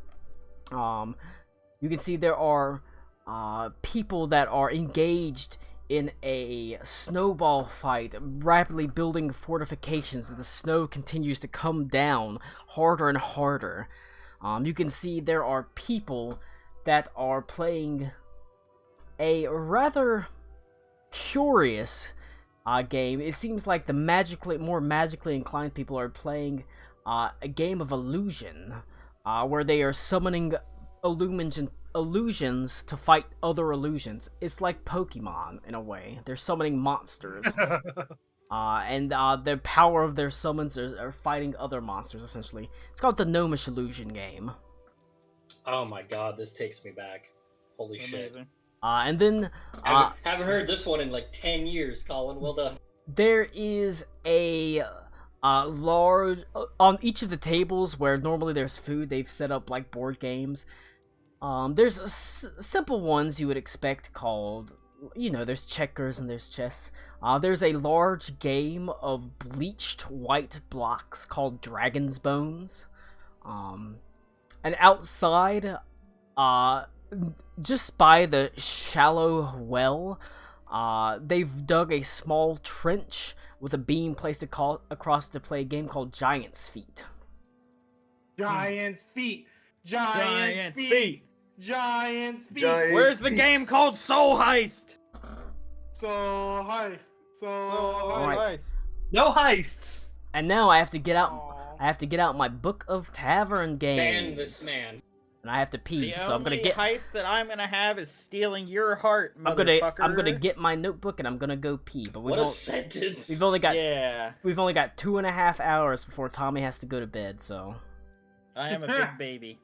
You can see there are people that are engaged in a snowball fight, rapidly building fortifications as the snow continues to come down harder and harder. You can see there are people that are playing a rather curious game. It seems like the more magically inclined people are playing a game of illusion, where they are summoning illusions to fight other illusions. It's like Pokemon in a way. They're summoning monsters. And the power of their summons are fighting other monsters, essentially. It's called the Gnomish Illusion game. Oh my god, this takes me back. Holy shit. Amazing. And then Haven't heard this one in like 10 years, Colin. Well done. there is a large... on each of the tables where normally there's food, they've set up like board games. There's simple ones you would expect called... there's checkers and there's chess. There's a large game of bleached white blocks called Dragon's Bones. And outside, just by the shallow well, they've dug a small trench with a beam placed across to play a game called Giant's Feet. Giant's feet. Giant's feet. feet. Giant's feet. Where's the game called Soul Heist? So heist. So Alright. heist. No heists. And now I have to get out. Aw. I have to get out my book of tavern games. Ban this man. And I have to pee, The so I'm gonna only get. heist that I'm gonna have is stealing your heart, I'm motherfucker. gonna get my notebook and I'm gonna go pee. But What a sentence. we've only got Yeah, 2.5 hours before Tommy has to go to bed. So, I am a big baby.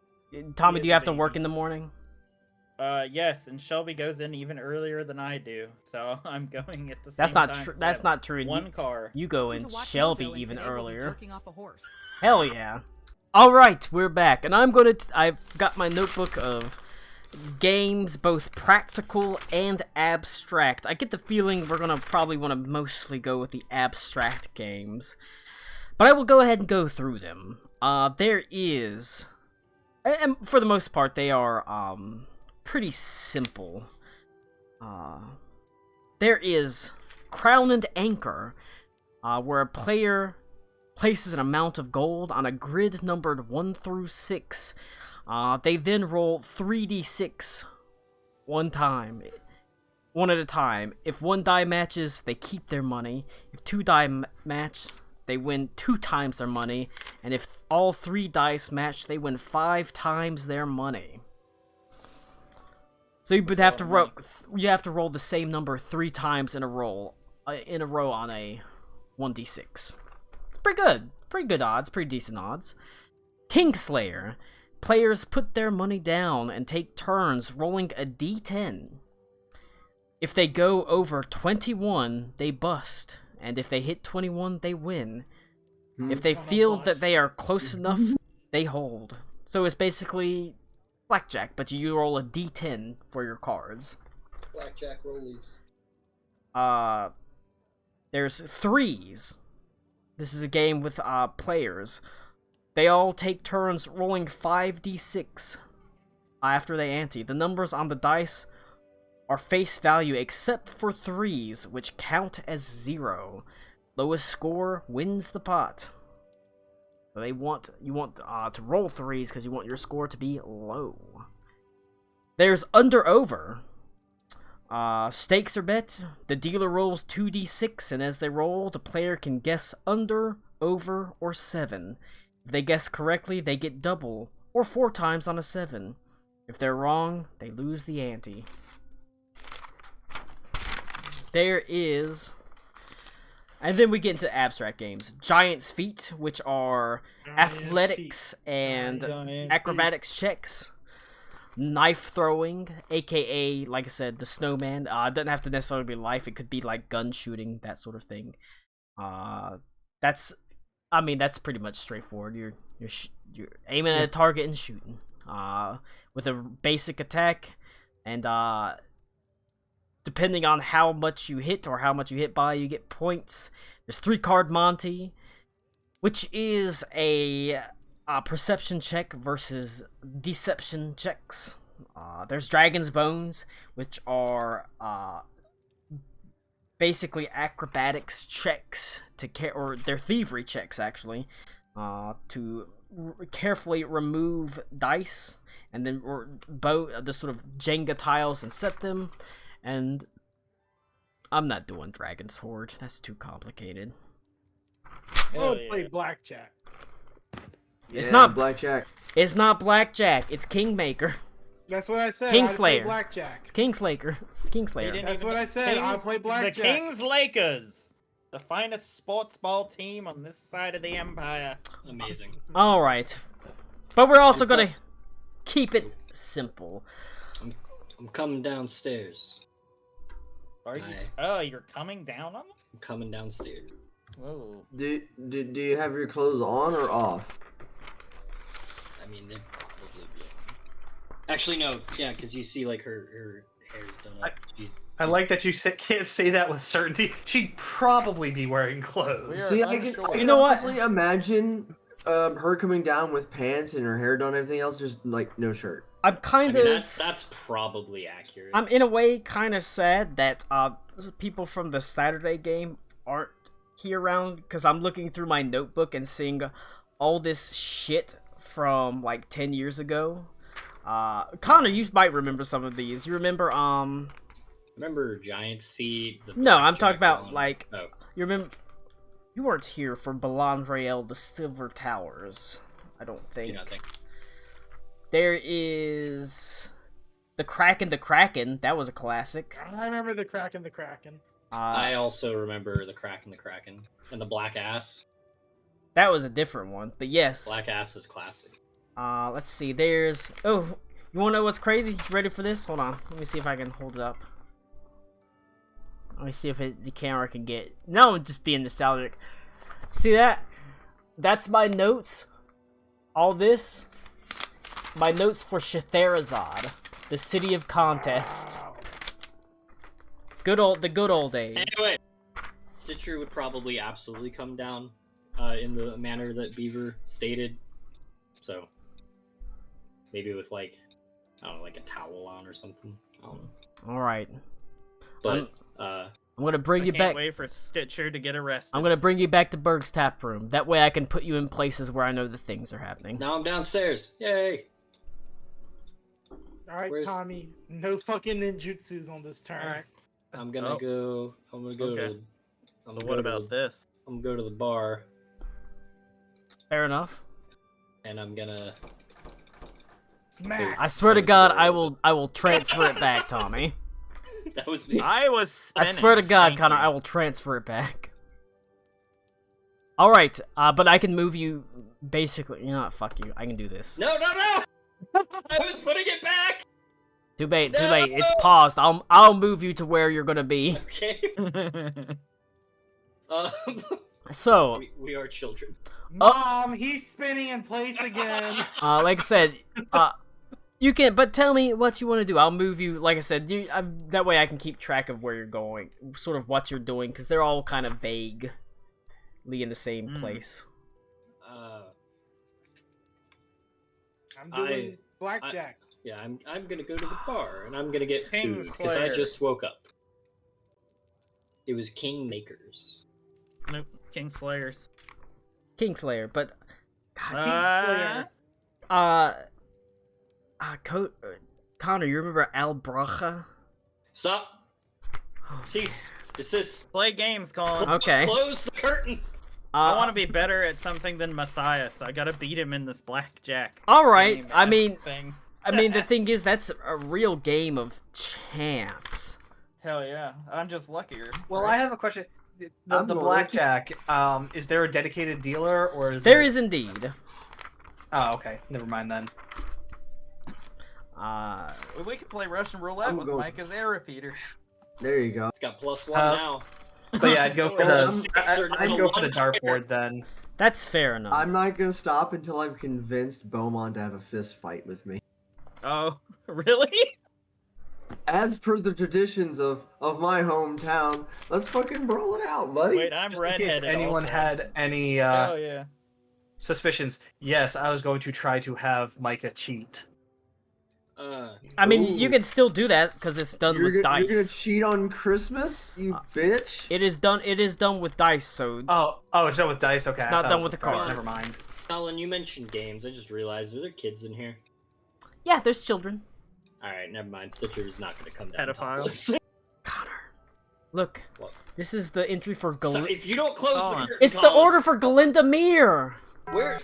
Tommy, He do is you a have to baby. work in the morning? Yes, and Shelby goes in even earlier than I do, so I'm going at the same That's time. not true. so That's I have not true. One car. You go in To watch Shelby Mojo and even today we'll be earlier. jerking off a horse. Hell yeah. Alright, we're back. And I'm gonna. I've got my notebook of games, both practical and abstract. I get the feeling we're gonna probably want to mostly go with the abstract games. But I will go ahead and go through them. There is. And for the most part, they are, pretty simple. There is Crown and Anchor, where a player places an amount of gold on a grid numbered 1 through 6. They then roll 3d6 one at a time. If 1 die matches, they keep their money. If 2 die match, they win 2 times their money. And if all 3 dice match, they win 5 times their money. So you would have to roll the same number 3 times in a row on a 1d6. It's pretty good odds, pretty decent odds. Kingslayer. Players put their money down and take turns rolling a d10. If they go over 21, they bust, and if they hit 21, they win. If they feel that they are close enough, they hold. So it's basically blackjack, but you roll a d10 for your cards. Blackjack rollies. There's threes. This is a game with players. They all take turns rolling 5d6 after they ante. The numbers on the dice are face value except for threes, which count as 0. Lowest score wins the pot. So you want to roll threes because you want your score to be low. There's under-over. Stakes are bet. The dealer rolls 2d6, and as they roll, the player can guess under, over, or 7. If they guess correctly, they get double, or 4 times on a 7. If they're wrong, they lose the ante. There is... And then we get into abstract games. Giant's Feet, which are athletics and acrobatics checks. Knife throwing, aka, like I said, the snowman. It doesn't have to necessarily be life. It could be like gun shooting, that sort of thing. That's pretty much straightforward. You're aiming at a target and shooting. With a basic attack, and depending on how much you hit or how much you hit by, you get points. There's 3-card Monty, which is a perception check versus deception checks. There's Dragon's Bones, which are basically acrobatics checks or they're thievery checks actually, to carefully remove dice and then the sort of Jenga tiles and set them. And I'm not doing Dragon's Horde. That's too complicated. Oh, play blackjack. It's not blackjack. It's not blackjack. It's Kingmaker. That's what I said. Kingslayer. I play blackjack. It's Kingslayer. It's Kingslayer. That's what I said. I play blackjack. The Kings Lakers, the finest sports ball team on this side of the empire. Amazing. All right, but we're also gonna keep it simple. I'm coming downstairs. Are you? Oh, you're coming down on them? I'm coming downstairs. Whoa. Do you have your clothes on or off? I mean, they'd probably be. Actually, no. Yeah, because you see, like, her hair's done up. I like that you can't say that with certainty. She'd probably be wearing clothes. See, I can You know what? honestly imagine her coming down with pants and her hair done, and everything else, just like no shirt. I'm kind of. That's probably accurate. I'm in a way kind of sad that people from the Saturday game aren't here around, because I'm looking through my notebook and seeing all this shit from like 10 years ago. Connor, you might remember some of these. You remember Remember Giant's Feet? No, I'm talking about one? like Oh. you remember. You weren't here for Belandriel, the Silver Towers. I don't think. You don't think? There is the Kraken, That was a classic. I remember the Kraken. I also remember the Kraken, and the Black Ass. That was a different one, but yes. Black Ass is classic. Let's see. There's. Oh, you want to know what's crazy? You ready for this? Hold on. Let me see if I can hold it up. Let me see if the camera can get. No, I'm just being nostalgic. See that? That's my notes. All this. My notes for Shatherazad, the city of contest. The good old days. Anyway, Stitcher would probably absolutely come down in the manner that Beaver stated. So maybe with like, I don't know, like a towel on or something. I don't know. All right. But I'm gonna bring you Can't back. wait for Stitcher to get arrested. I'm gonna bring you back to Berg's tap room. That way, I can put you in places where I know the things are happening. now I'm downstairs. Yay! All right, Where's- Tommy. No fucking ninjutsus on this turn. All right. I'm gonna go. I'm gonna go Okay. to. I'm But gonna what go about to, this? I'm gonna go to the bar, Fair enough. and I'm gonna. Smack. I swear to God, I will transfer it back, Tommy. That was me. I was I spinning. swear to God, Thank Connor, you. I will transfer it back. All right, but I can move you. Basically, you know what? Fuck you. I can do this. No! I was putting it back. Too late. Too No! late. It's paused. I'll move you to where you're gonna be. Okay. Um, So, we are children. Mom, he's spinning in place again. like I said, you can. But tell me what you want to do. I'll move you. Like I said, that way I can keep track of where you're going, sort of what you're doing, because they're all kind of vaguely in the same place. I'm doing blackjack. Yeah, I'm gonna go to the bar and I'm gonna get King food because I Slayer. just woke up. It was Kingmakers. Nope. King Slayers. Kingslayer, but God, Connor, you remember Al Bracha? Stop. Oh, Cease. Desist. Play games, Colin. Okay. Close the curtain. I want to be better at something than Matthias. I gotta beat him in this blackjack. All right. game I mean, thing. the thing is, that's a real game of chance. Hell yeah, I'm just luckier. Well, I have a question. The I'm going to- blackjack, is there a dedicated dealer or is There is indeed. Oh, okay. Never mind then. We could play Russian roulette I'm with going- Mike as air repeater. There you go. It's got +1 Uh, now. But yeah, I'd go for I'd go for the One- dartboard then. That's fair enough. I'm not gonna stop until I've convinced Beaumont to have a fist fight with me. Oh, really? As per the traditions of my hometown, let's fucking brawl it out, buddy. Wait, I'm Just in case redheaded. anyone also. had any Oh yeah. suspicions, yes, I was going to try to have Micah cheat. I mean, you Ooh. can still do that because it's done with You're gonna dice. cheat on Christmas, you bitch? It is done. It is done with dice. So Oh, it's done with dice. Okay, It's I not thought it done was with the cards, card. Never mind. Colin, you mentioned games. I just realized, are there kids in here? yeah, there's children. Alright, never mind. Stitcher's not gonna come down. Pedophile. topless. Connor, look. What? This is the entry for So Gal. if you don't close Hold the on. curtain, It's the Colin, order for Galinda Mir. Where?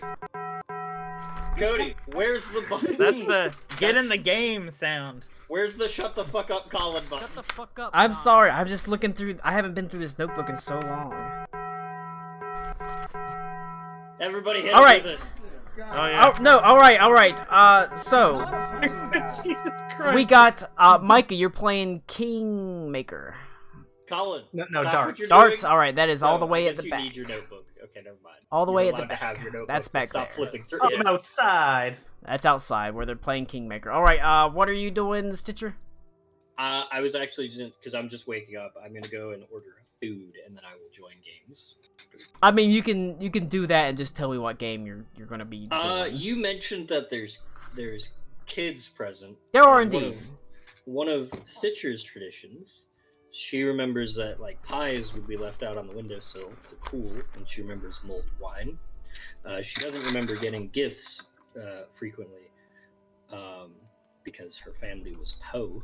Cody, where's the button? That's the get in That's- the game sound. Where's the shut the fuck up Colin button? Shut the fuck up. I'm sorry. I'm just looking through. I haven't been through this notebook in so long. Everybody hit All it right. with it. Oh yeah. Oh no! All right. So Jesus Christ. we got Micah. You're playing Kingmaker. Colin. No, stop darts. what you're Darts. doing. All right. That is all the No, way I at guess the you back. need your notebook. Okay, never mind. All the You're way at the allowed to have back. your notebook, That's but back stop there. flipping through I'm it. outside. That's outside where they're playing Kingmaker. All right. What are you doing, Stitcher? I was actually just because I'm just waking up. I'm gonna go and order a food, and then I will join games. I mean, you can do that and just tell me what game you're gonna be doing. You mentioned that there's kids present. There are and indeed. One of Stitcher's traditions. She remembers that like pies would be left out on the windowsill to cool, and she remembers mulled wine. She doesn't remember getting gifts frequently because her family was po,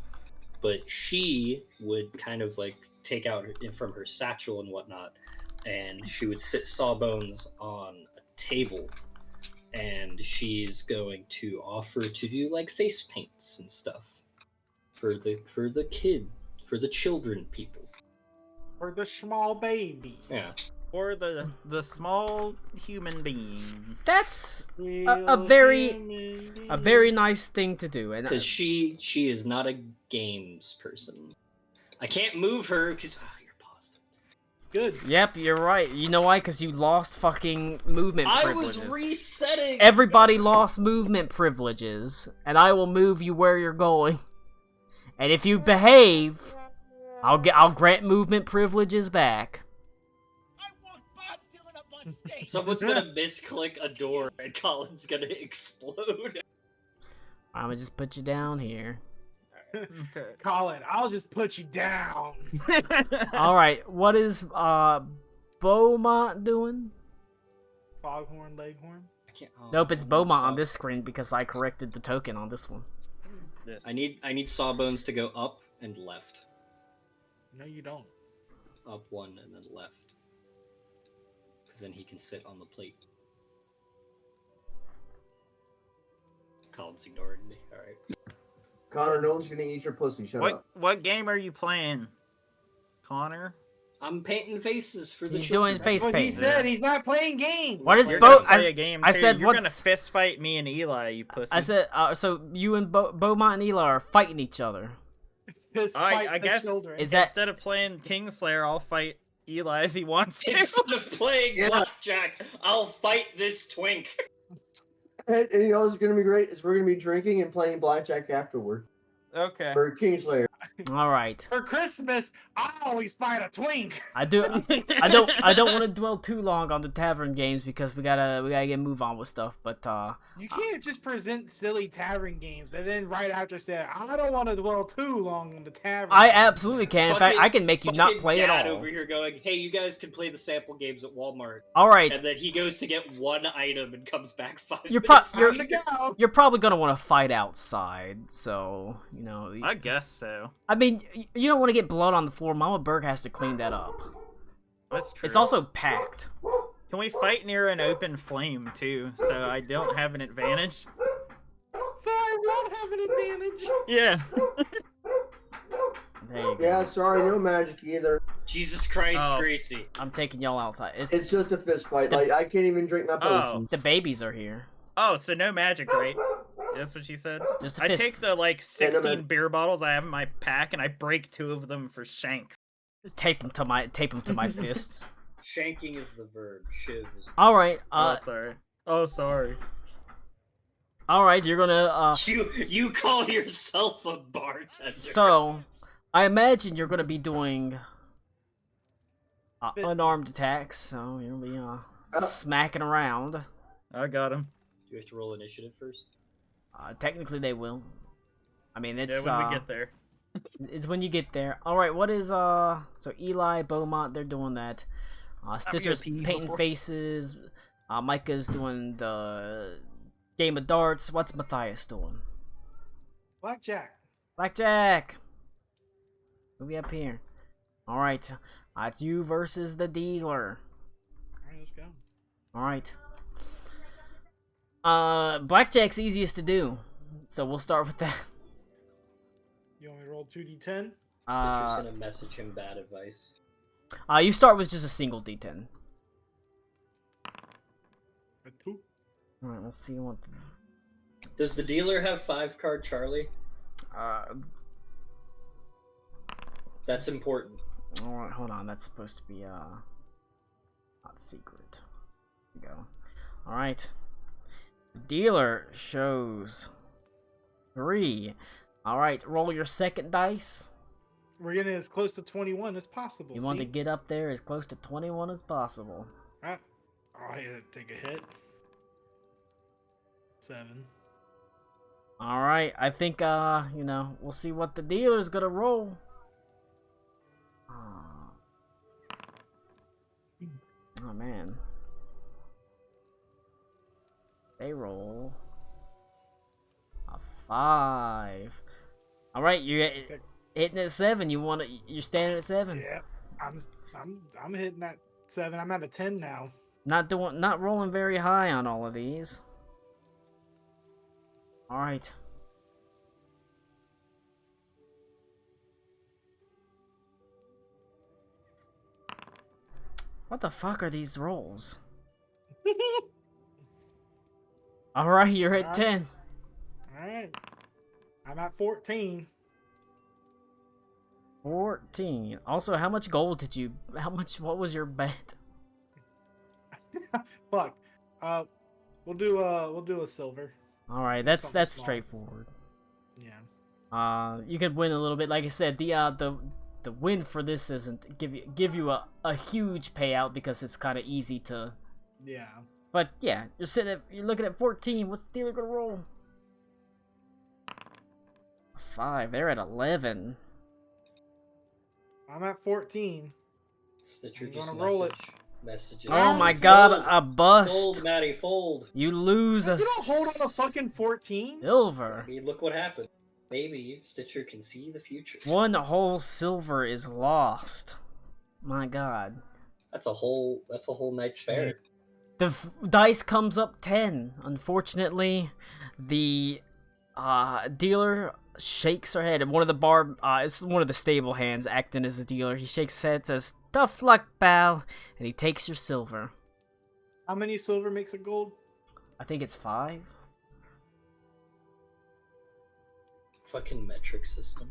but she would kind of like take out from her satchel and whatnot, and she would sit Sawbones on a table, and she's going to offer to do like face paints and stuff for the children people. For the small baby. Yeah. Or the small human being. That's a very nice thing to do, and Because she is not a games person. I can't move her because you're paused. Good. Yep, you're right. You know why? Because you lost fucking movement I privileges. was resetting. Everybody lost movement privileges, and I will move you where you're going. And if you behave, I'll grant movement privileges back. Someone's gonna misclick a door and Colin's gonna explode. I'm gonna just put you down here. Colin, I'll just put you down. Alright, what is Beaumont doing? Foghorn Leghorn. I can't. Nope, it's Beaumont on this screen because I corrected the token on this one. I need Sawbones to go up and left. No, you don't. Up one and then left. Because then he can sit on the plate. Colin's ignoring me. Alright. Connor, no one's gonna eat your pussy. Shut up. What game are you playing, Connor? I'm painting faces for the He's children. doing face What he paint. said, he's not playing games. What is You're Bo- gonna play I- a game I too. said, you're what's- gonna fist fight me and Eli, you pussy. I said, so you and Beaumont and Eli are fighting each other. Just Alright, fight I the guess- children. Is that Instead of playing Kingslayer, I'll fight Eli if he wants to. Instead of playing Yeah. blackjack, I'll fight this twink. And you know what's gonna be great is we're gonna be drinking and playing blackjack afterward Okay. for Kingslayer. all right? For Christmas, I always fight a twink. I don't want to dwell too long on the tavern games because we gotta move on with stuff. But You can't just present silly tavern games and then right after say, I don't want to dwell too long on the tavern. I games." absolutely can. In fact, I can make you not Fucking play at dad all. over here going, hey, you guys can play the sample games at Walmart. All right, And then he goes to get one item and comes back 5 You're minutes pro- Time to go. you're probably gonna want to fight outside. So you know. I guess so. I mean, you don't want to get blood on the floor. Mama Berg has to clean that up. That's true. It's also packed. Can we fight near an open flame too, so I don't have an advantage? So I won't have an advantage. Yeah. There you go. Yeah, sorry, no magic either. Jesus Christ, Oh. Gracie. I'm taking y'all outside. It's just a fist fight. Like I can't even drink my potions. The babies are here. Oh, so no magic, right? That's what she said. Just a I fist. take the like 16 magic. beer bottles I have in my pack and I break 2 of them for shanks. Just tape them to my fists. Shanking is the verb. Shiv is the All right. Oh, sorry. Oh, sorry. All right. You're gonna. You call yourself a bartender. So, I imagine you're gonna be doing Fist. unarmed attacks. So you'll be smacking around. I got him. Do you have to roll initiative first? Technically, they will. I mean, Yeah, it's when we get there. is when you get there. All right. What is So Eli, Beaumont, they're doing that. Stitcher's pee painting before. faces. Micah's doing the game of darts. What's Matthias doing? Blackjack. Blackjack. Who we up here? All right. It's you versus the dealer. Alright, let's go. All right. Blackjack's easiest to do, so we'll start with that. You want me to roll 2d10? Stitcher's Uh, gonna message him bad advice. you start with just a single D10. A 2. All right. Let's see what. Does the dealer have 5-card Charlie? That's important. All right. Hold on. That's supposed to be not secret. Here we go. All right. Dealer shows 3. All right. Roll your second dice. we're getting as close to 21 as possible. You want to see? get up there as close to 21 as possible. Oh, I gotta take a hit. 7. All right, I think we'll see what the dealer's gonna roll. Oh man, they roll a 5. All right, you're hitting at 7. You're standing at 7. Yeah, I'm hitting that 7. I'm at a 10 now. Not rolling very high on all of these. All right. What the fuck are these rolls? All right, you're at 10. All right, I'm at 14. 14. Also, how much gold did you? What was your bet? Fuck. We'll do a silver. All right, that's Something small. straightforward. Yeah. You could win a little bit. Like I said, the win for this isn't give you a huge payout because it's kind of easy to. Yeah. But yeah, you're looking at 14. What's the dealer gonna roll? 5. They're at 11. I'm at 14. Stitcher I'm just gonna roll it. messages. Oh my god, a bust! Fold, Maddie, fold. You lose a You don't hold on to fucking 14. silver. I mean, look what happened. Maybe Stitcher can see the future. 1 whole silver is lost. My god. That's a whole night's fare. The dice comes up 10. Unfortunately, the dealer shakes her head. And one of the it's one of the stable hands acting as a dealer. He shakes his head, says, "Tough luck, pal," and he takes your silver. How many silver makes a gold? I think it's 5. Fucking metric system.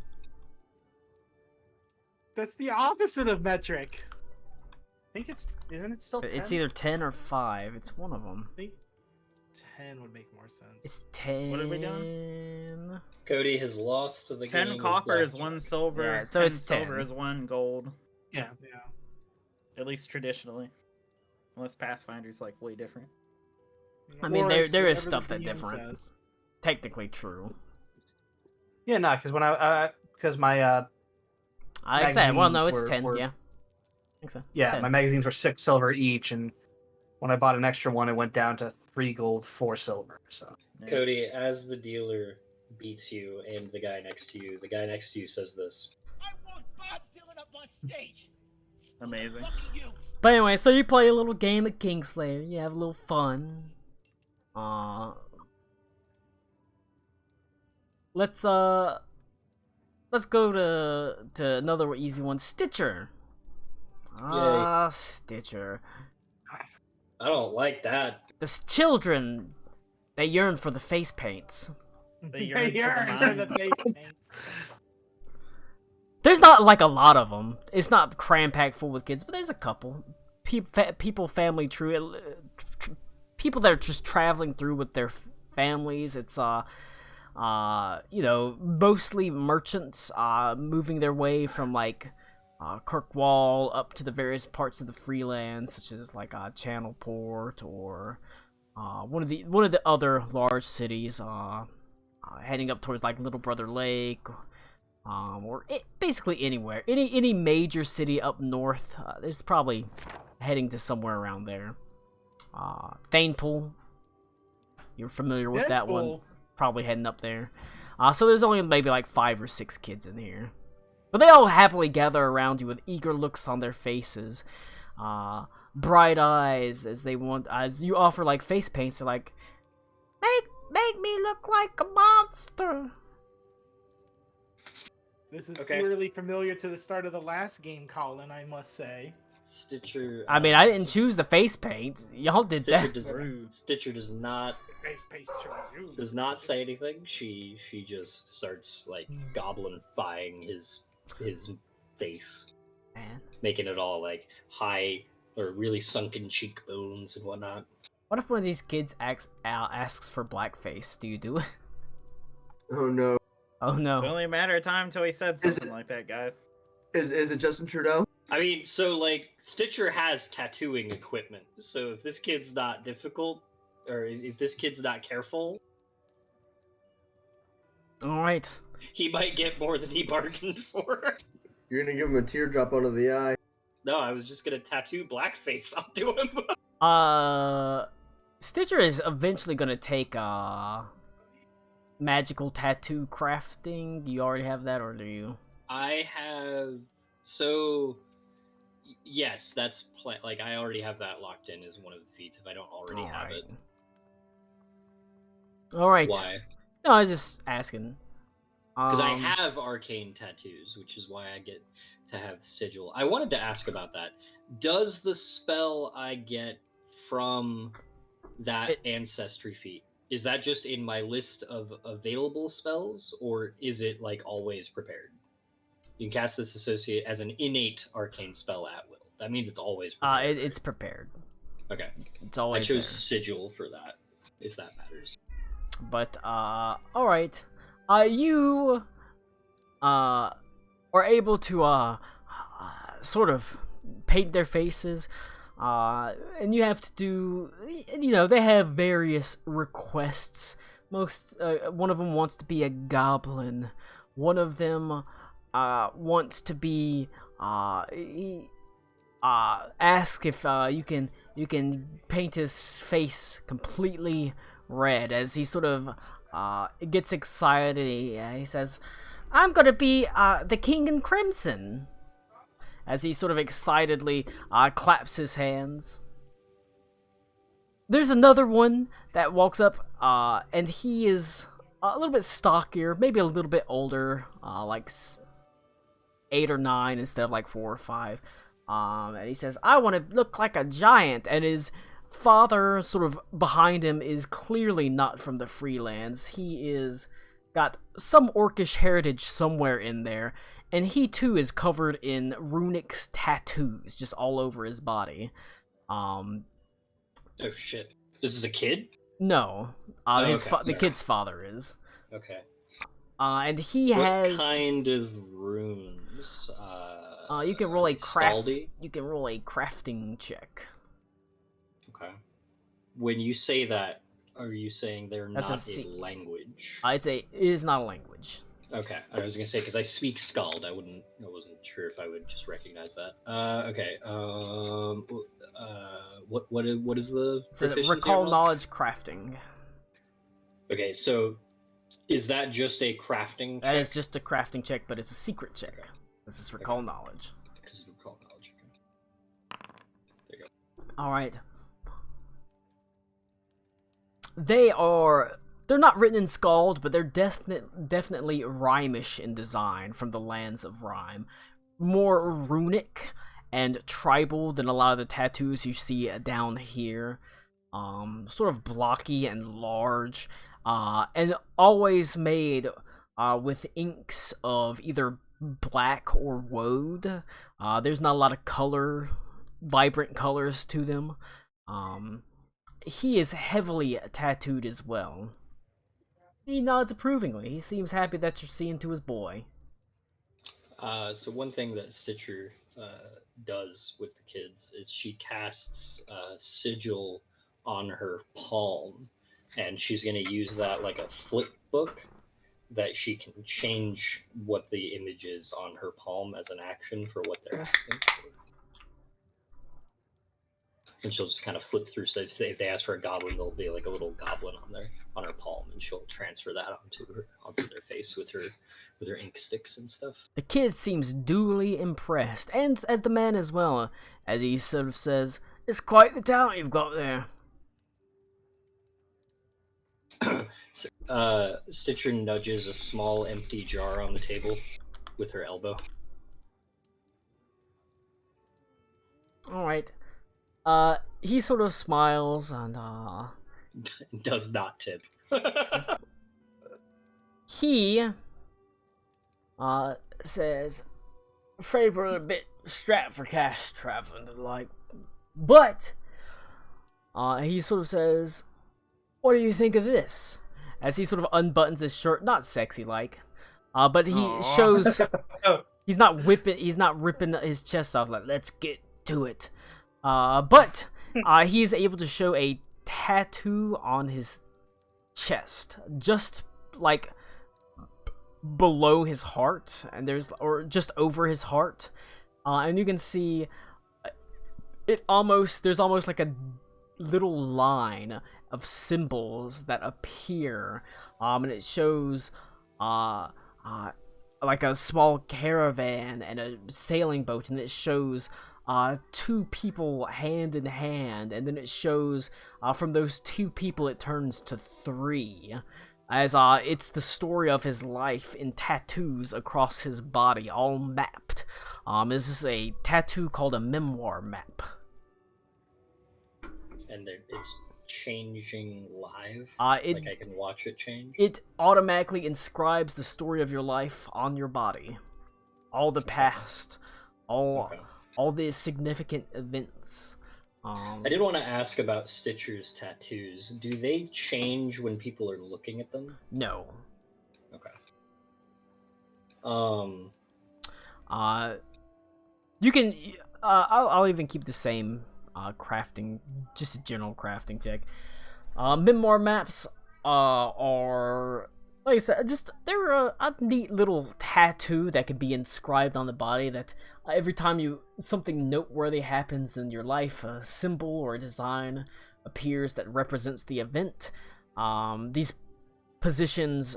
That's the opposite of metric. I think isn't it still 10? It's either 10 or 5. It's one of them. I think 10 would make more sense. It's 10. What are we doing? Cody has lost to the 10 game. copper of is 1 silver. Yeah, so 10 it's 10. silver is 1 gold. Yeah. Yeah. At least traditionally. Unless Pathfinder's like way different. I mean, Or there it's is whatever stuff the that's DM different. says. Technically true. Yeah, no, because because my I said, well, no, magazines it's were- 10. were- Yeah. I think so. It's yeah, 10. my magazines were 6 silver each, and when I bought an extra one, it went down to 3 gold, 4 silver. So Yeah. Cody, as the dealer beats you and the guy next to you says this. I want Bob Dylan up on stage. Amazing. Lucky you. But anyway, so you play a little game of Kingslayer. You have a little fun. Let's go to another easy one. Stitcher. Stitcher. I don't like that. The children, they yearn for the face paints. They yearn for the For mind. the face paint. There's not like a lot of them. It's not cram packed full with kids, but there's a couple. Family true. People that are just traveling through with their families. It's mostly merchants moving their way from like Kirkwall up to the various parts of the Freelands, such as like Channelport or one of the other large cities, heading up towards like Little Brother Lake, basically anywhere, any major city up north. There's probably heading to somewhere around there. Thanepool, you're familiar with that one. Thanepool. Probably heading up there. So there's only maybe like 5 or 6 kids in here. But they all happily gather around you with eager looks on their faces. Bright eyes as you offer like face paints. They're like, make me look like a monster. This is Okay. eerily familiar to the start of the last game, Colin, I must say. Stitcher. I mean, I didn't choose the face paint. Y'all did Stitcher that. Stitcher does not Face paint you. does not say anything. She just starts like goblin-fying his face, Man, making it all like high or really sunken cheekbones and whatnot. what if one of these kids asks for blackface? Do you do it? Oh no. Oh It's no. only a matter of time until he said Is something it- like that, guys. Is it Justin Trudeau? I mean, so like Stitcher has tattooing equipment. So if this kid's not difficult, or if this kid's not careful, All right. he might get more than he bargained for. You're gonna give him a teardrop under the eye. No, I was just gonna tattoo blackface onto him. Stitcher is eventually gonna take magical tattoo crafting. Do you already have that, or do you? I have yes, that's like I already have that locked in as one of the feats if I don't already have it. All right. Why? No, I was just asking. Because I have arcane tattoos, which is why I get to have sigil. I wanted to ask about that. Does the spell I get from that ancestry feat, is that just in my list of available spells, or is it like always prepared? You can cast this associate as an innate arcane spell at will. That means it's always prepared. It's prepared. Okay. It's always I chose there. sigil for that, if that matters. But all right. You are able to sort of paint their faces, and you have to do, they have various requests. One of them wants to be a goblin. One of them wants to be ask if you can paint his face completely red. As he sort of gets excited, he says, "I'm gonna be the king in crimson." As he sort of excitedly claps his hands. There's another one that walks up, and he is a little bit stockier, maybe a little bit older, like 8 or 9 instead of like 4 or 5. And he says, "I want to look like a giant," and his father, sort of behind him, is clearly not from the Freelands. He is got some orcish heritage somewhere in there, and he too is covered in runic tattoos just all over his body. Oh shit! This is a kid? No, the kid's father is. Okay. And he what has kind of runes? You can roll a Scaldy? You can roll a crafting check. Okay. When you say that, are you saying they're That's not a a language? It is not a language. Okay, I was gonna say because I speak Scald, I wasn't sure if I would just recognize that. Okay. What is the It's a proficiency recall roll? knowledge crafting. Okay, so is that just a crafting check? That is just a crafting check, but it's a secret check. Okay. This is recall knowledge. Because recall knowledge. Okay. There you go. All right. They're not written in Scald, but they're definitely rhymish in design from the lands of rhyme. More runic and tribal than a lot of the tattoos you see down here. Sort of blocky and large, and always made with inks of either black or woad. There's not a lot of vibrant colors to them. He is heavily tattooed as well. He nods approvingly. He seems happy that you're seeing to his boy. So one thing that Stitcher does with the kids is she casts sigil on her palm, and she's going to use that like a flip book that she can change what the image is on her palm as an action for what they're asking for. And she'll just kind of flip through. So if they ask for a goblin, there'll be like a little goblin on her palm, and she'll transfer that onto their face with her ink sticks and stuff. The kid seems duly impressed, and as the man as well, as he sort of says, "It's quite the talent you've got there." Stitcher nudges a small empty jar on the table with her elbow. All right. He sort of smiles and does not tip. He says, "Afraid we're a bit strapped for cash traveling and the like," but he sort of says, "What do you think of this?" As he sort of unbuttons his shirt, not sexy like, but he He's not ripping his chest off like, let's get to it. But he's able to show a tattoo on his chest, just like below his heart, and or just over his heart, and you can see there's almost like a little line of symbols that appear, and it shows like a small caravan and a sailing boat, and it shows two people hand in hand, and then it shows from those two people it turns to three, as it's the story of his life in tattoos across his body, all mapped. This is a tattoo called a memoir map. And it's changing live? I can watch it change? It automatically inscribes the story of your life on your body. All the past. All the significant events. I did want to ask about Stitcher's tattoos. Do they change when people are looking at them? No. Okay. You can... I'll even keep the same crafting, just a general crafting check. Memoir maps are, like I said, they're a neat little tattoo that can be inscribed on the body, that every time something noteworthy happens in your life, a symbol or a design appears that represents the event. These positions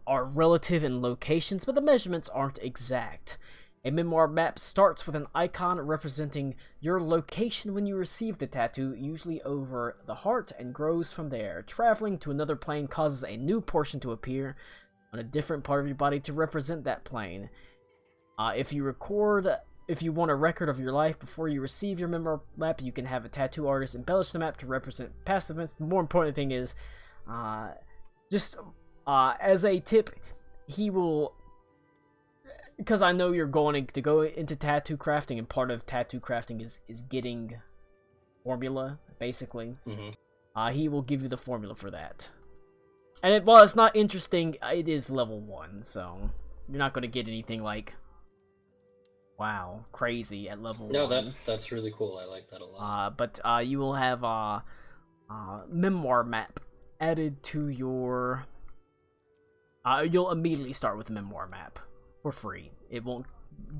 are relative in locations, but the measurements aren't exact. A memoir map starts with an icon representing your location when you receive the tattoo, usually over the heart, and grows from there. Traveling to another plane causes a new portion to appear on a different part of your body to represent that plane. If you want a record of your life before you receive your memoir map, you can have a tattoo artist embellish the map to represent past events. The more important thing is, as a tip, he will... Because I know you're going to go into tattoo crafting, and part of tattoo crafting is getting formula, basically. Mm-hmm. He will give you the formula for that. And while it's not interesting, it is level 1, so you're not going to get anything like, wow, crazy at level 1. No, that's really cool. I like that a lot. But you will have a memoir map added to your... you'll immediately start with a memoir map. For free. It won't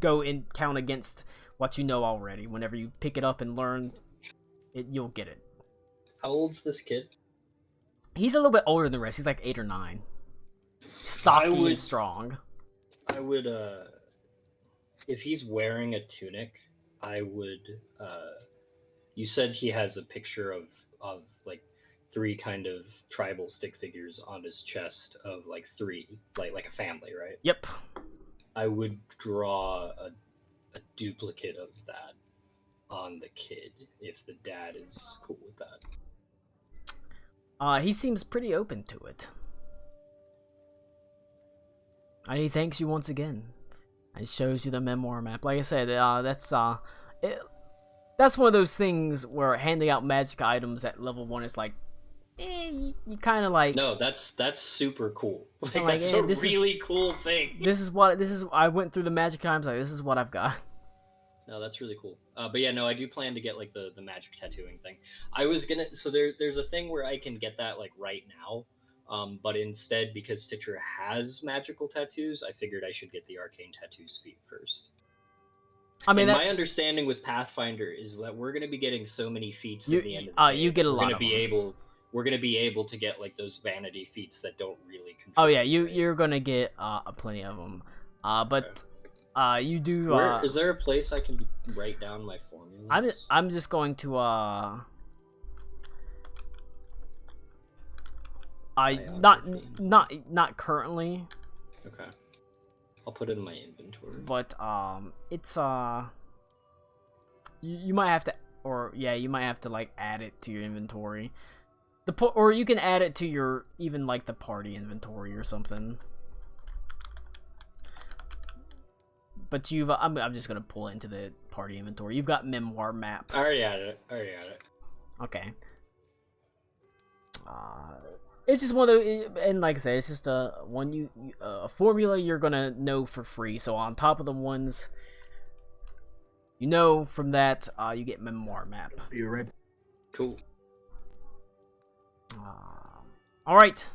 go and count against what you know already. Whenever you pick it up and learn it, you'll get it. How old's this kid? He's a little bit older than the rest. He's like 8 or 9. Stocky and strong. I would, if he's wearing a tunic, I would, you said he has a picture of like 3 kind of tribal stick figures on his chest of like 3, like a family, right? Yep. I would draw a duplicate of that on the kid if the dad is cool with that. He seems pretty open to it. And he thanks you once again. And shows you the memoir map. Like I said, that's one of those things where handing out magic items at level 1 is like, you kind of like... No, that's super cool. That's a really cool thing. I went through the magic items, like, this is what I've got. No, that's really cool. But yeah, no, I do plan to get like the magic tattooing thing. I was gonna, so there's a thing where I can get that like right now. But instead, because Stitcher has magical tattoos, I figured I should get the arcane tattoos feat first. I mean, my understanding with Pathfinder is that we're going to be getting so many feats at the end of the day. You get a lot of them. We're going to be able to get like those vanity feats that don't really contribute. Oh yeah, you're going to get plenty of them. But you do... is there a place I can write down my formulas? I'm just going to... Not currently. Okay. I'll put it in my inventory. But it's you might have to, or yeah, you might have to like add it to your inventory. Or you can add it to your even like the party inventory or something. But I'm just gonna pull it into the party inventory. You've got memoir map. I already added it. Okay. It's just one of those, and like I said, it's just a formula you're gonna know for free. So on top of the ones you know from that, you get memoir map. You're right. Cool. All right,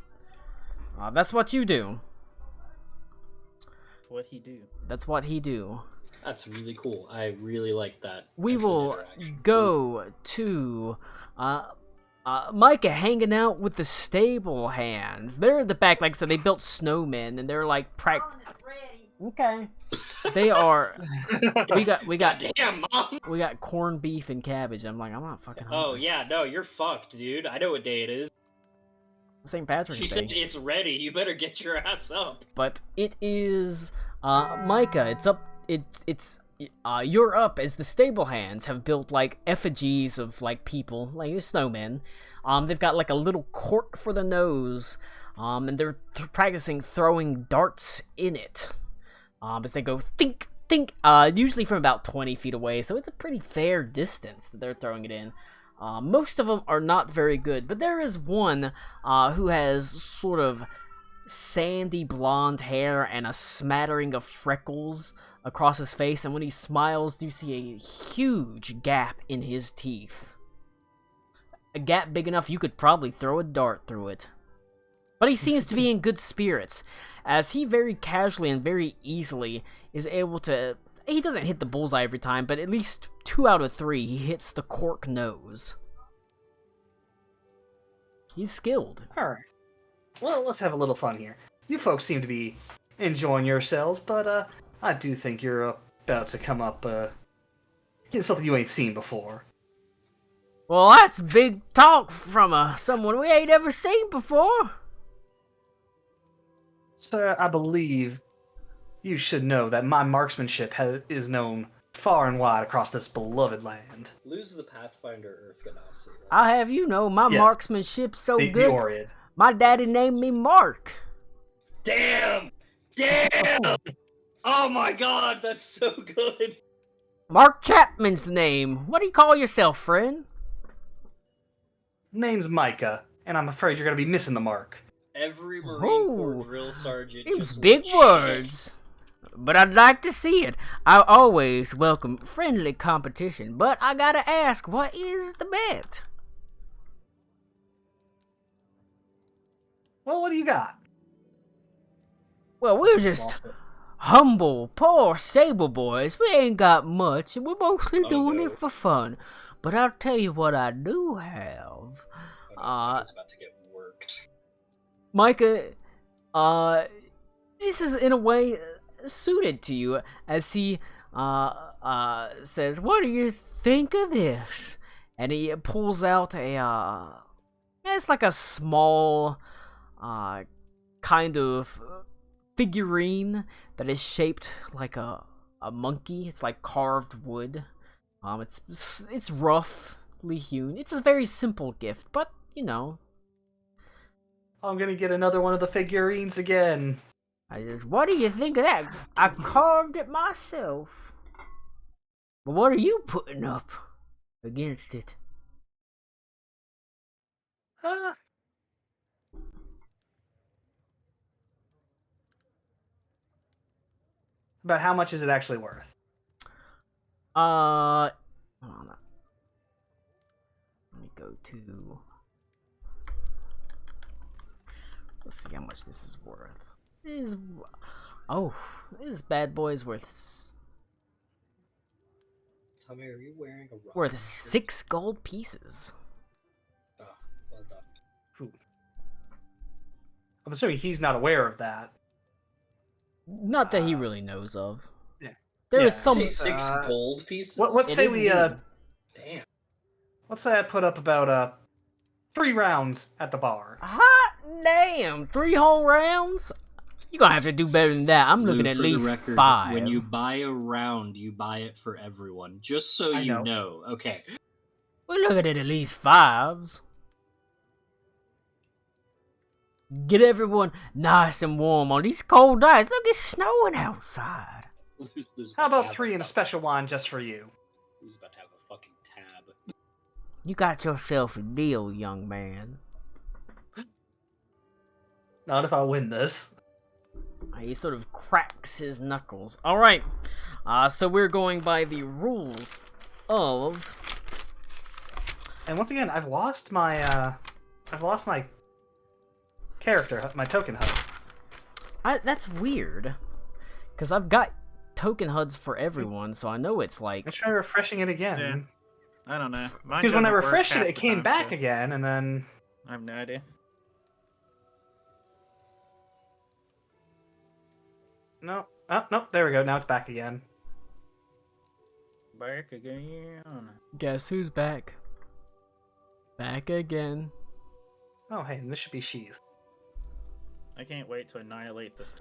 that's what you do. What he do? That's what he do. That's really cool. I really like that. We type of will interaction. go to Micah hanging out with the stable hands. They're in the back, like I said, they built snowmen and they're like okay. They are. We got Damn, Mom! we got corned beef and cabbage. I'm like, I'm not fucking hungry. Oh yeah, no, you're fucked, dude. I know what day it is. St. Patrick's She Day. said it's ready. You better get your ass up. But it is Micah. It's up. You're up as the stable hands have built like effigies of like people, like snowmen. They've got like a little cork for the nose, and they're practicing throwing darts in it. As they go think, usually from about 20 feet away, so it's a pretty fair distance that they're throwing it in. Most of them are not very good, but there is one who has sort of sandy blonde hair and a smattering of freckles across his face, and when he smiles, you see a huge gap in his teeth. A gap big enough you could probably throw a dart through it. But he seems to be in good spirits, as he very casually and very easily is able to... He doesn't hit the bullseye every time, but at least 2 out of 3 he hits the cork nose. He's skilled. Alright. Well, let's have a little fun here. You folks seem to be enjoying yourselves, but I do think you're about to come up getting something you ain't seen before. Well, that's big talk from someone we ain't ever seen before. Sir, I believe you should know that my marksmanship is known far and wide across this beloved land. Lose the Pathfinder Earth Ganassi. Right? I'll have you know, my Yes. marksmanship's so The good. Orid. My daddy named me Mark. Damn! Damn! Oh my god, that's so good! Mark Chapman's the name. What do you call yourself, friend? Name's Micah, and I'm afraid you're gonna be missing the mark. Every Marine Corps Ooh, drill sergeant It was just big went, words. But I'd like to see it. I always welcome friendly competition, but I gotta ask, what is the bet? Well, what do you got? Well, we're just humble, poor stable boys. We ain't got much, and we're mostly doing it for fun. But I'll tell you what I do have. I was about to get worked. Micah, this is in a way suited to you, as he says, "What do you think of this?" And he pulls out it's like a small, kind of figurine that is shaped like a monkey. It's like carved wood. It's roughly hewn. It's a very simple gift, but you know. I'm gonna get another one of the figurines again. I says, what do you think of that? I carved it myself. But what are you putting up against it? About how much is it actually worth? Hold on. Let me go to... Let's see how much this is worth. This bad boy is worth... Tell me, are you wearing a rock? Worth 6 gold pieces. Oh, well done. I'm assuming he's not aware of that. Not that he really knows of. Yeah. There Yeah, is some... Say 6 gold pieces? Let's It say is we indeed. Damn. let's say I put up about 3 rounds at the bar. Hot damn! 3 whole rounds? You're gonna have to do better than that. I'm looking Lou, at for the least record, 5. When you buy a round, you buy it for everyone. Just so I you know. Okay. We're looking at least 5s. Get everyone nice and warm on these cold nights. Look, it's snowing outside. Lou's How about to about have 3 and a fucking- special wine just for you? Lou's about to have a fucking tab. You got yourself a deal, young man. Not if I win this. He sort of cracks his knuckles. All right. So we're going by the rules of. And once again, I've lost my character, my token HUD. That's weird, because I've got token HUDs for everyone, so I know it's like. I tried refreshing it again. Yeah. I don't know. Because when I refreshed it, it came back again, and then. I have no idea. No. Oh, no. There we go. Now it's back again. Back again. Guess who's back? Back again. Oh, hey, and this should be sheath. I can't wait to annihilate this.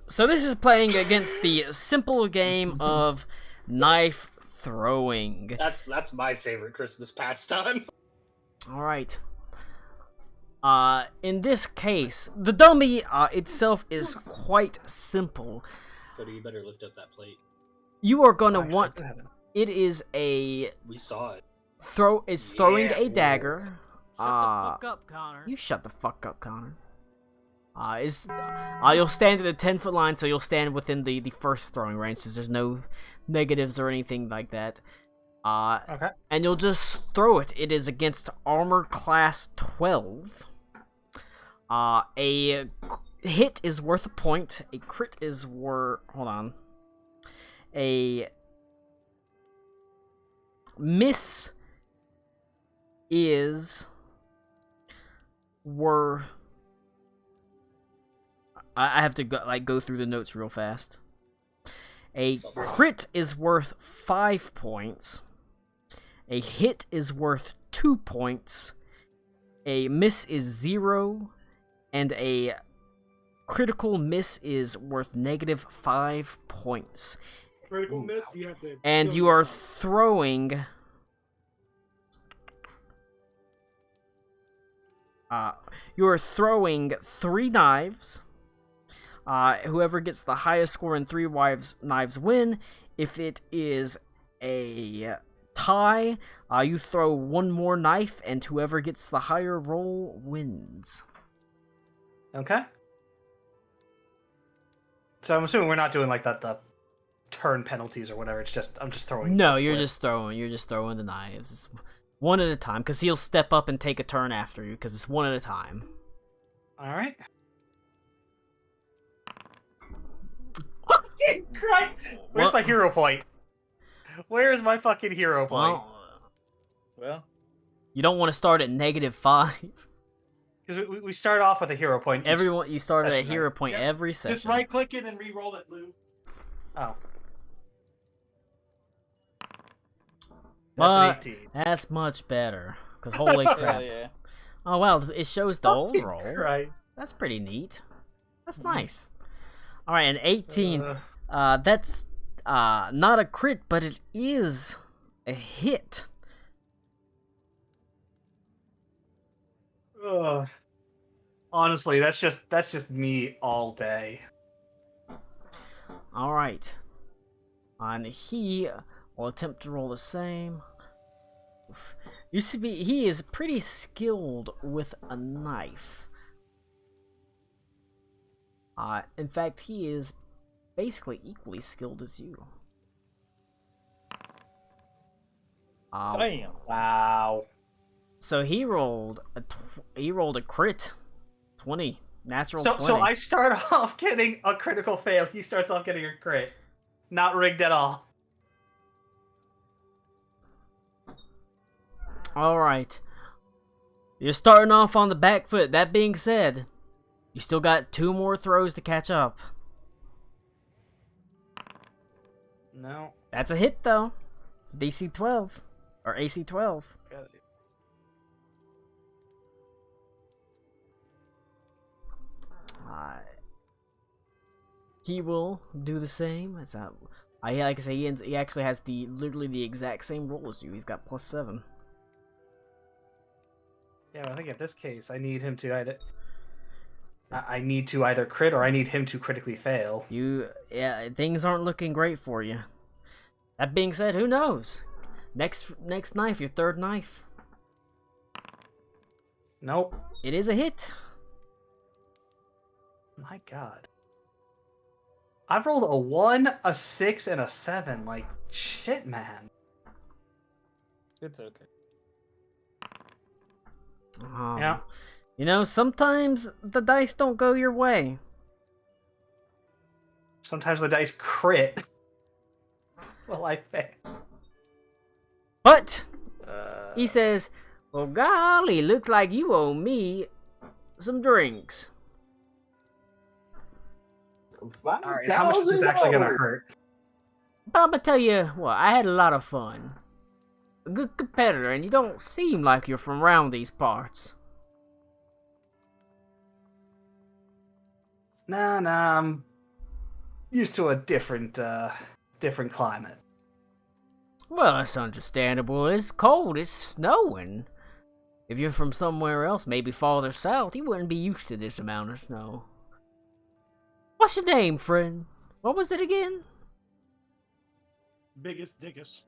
So this is playing against the simple game of knife throwing. That's my favorite Christmas pastime. All right. In this case, the dummy itself is quite simple. Cody, you better lift up that plate. You are gonna want. It is a. We saw it. Throwing a dagger. Shut the fuck up, Connor. You shut the fuck up, Connor. You'll stand at the 10-foot line, so you'll stand within the first throwing range, since there's no negatives or anything like that. Okay. And you'll just throw it. It is against armor class 12. A hit is worth a point. A crit is worth. Hold on. A miss is worth. I have to go through the notes real fast. A crit is worth 5 points. A hit is worth 2 points. A miss is 0. And a critical miss is worth -5 points. Critical miss, you have to. And kill you are yourself. throwing. You are throwing 3 knives. Whoever gets the highest score in 3 knives win. If it is a tie, you throw 1 more knife, and whoever gets the higher roll wins. Okay. So I'm assuming we're not doing like the turn penalties or whatever. It's just I'm just throwing. No, you're just throwing. You're just throwing the knives. It's one at a time, because he'll step up and take a turn after you, because it's one at a time. All right. Fucking Christ! Where's my hero point? Where's my fucking hero point? Well, you don't want to start at -5. Because we start off with a hero point. Everyone, you start at a hero point Yep. every session. Just right click it and re-roll it, Lou. Oh. But That's an 18. that's much better. Because holy crap. yeah. Oh, wow, it shows the old Fucking roll. Christ. That's pretty neat. That's nice. Alright, an 18. Uh. That's not a crit, but it is a hit. Ugh. Honestly, that's just me all day. Alright. And he will attempt to roll the same. He is pretty skilled with a knife. In fact, he is basically equally skilled as you. Damn. Wow. So he rolled a crit, 20, natural 20. So I start off getting a critical fail. He starts off getting a crit. Not rigged at all. All right, you're starting off on the back foot. That being said, you still got 2 more throws to catch up. No. That's a hit though. It's DC 12 or AC 12. He will do the same. Like I say, he actually has literally the exact same roll as you. He's got +7. Yeah, I think in this case, I need him to either. I need to either crit or I need him to critically fail. Yeah, things aren't looking great for you. That being said, who knows? Next knife, your 3rd knife. Nope. It is a hit. My God. I've rolled a 1, a 6, and a 7. Like, shit, man. It's okay. Oh, Yeah. You know, sometimes the dice don't go your way. Sometimes the dice crit. Well, I fail. But he says, "Well, golly, looks like you owe me some drinks." Alright, how much is this actually gonna hurt? But I'm gonna tell you what, I had a lot of fun. A good competitor, and you don't seem like you're from around these parts. Nah, I'm used to a different climate. Well, that's understandable. It's cold, it's snowing. If you're from somewhere else, maybe farther south, you wouldn't be used to this amount of snow. What's your name, friend? What was it again? Biggest Dickus.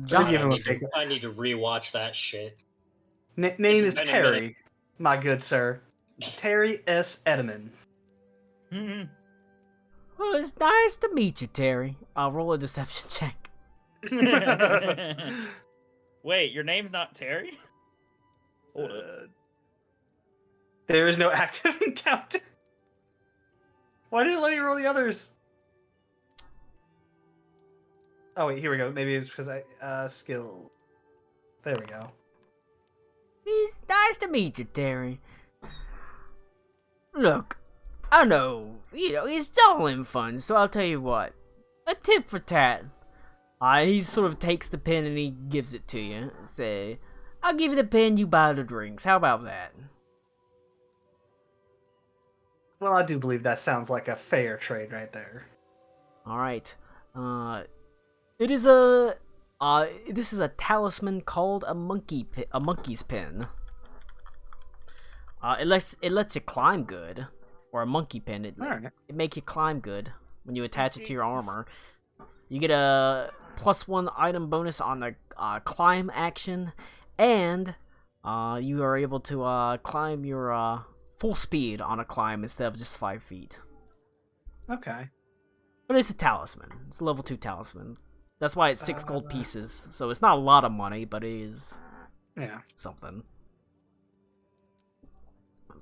John. I need to rewatch that shit. Name It's is been a Terry, minute. my good sir. Terry S. Edelman. Mhm. Well, it's nice to meet you, Terry. I'll roll a deception check. Wait, your name's not Terry? Hold up. There is no active encounter. Why didn't it let me roll the others? Oh wait, here we go. Maybe it's because I skill. There we go. It's nice to meet you, Terry. Look, I know, it's all in fun, so I'll tell you what. A tip for tat. He sort of takes the pen and he gives it to you. Say, I'll give you the pen, you buy the drinks. How about that? Well, I do believe that sounds like a fair trade right there. Alright. It is a... this is a talisman called a monkey's pin. It lets you climb good. Or a monkey pin. It makes you climb good when you attach it to your armor. You get a +1 item bonus on the climb action, and you are able to climb your full speed on a climb instead of just 5 feet. Okay. But it's a talisman. It's a level 2 talisman. That's why it's 6 gold pieces. So it's not a lot of money, but it is something.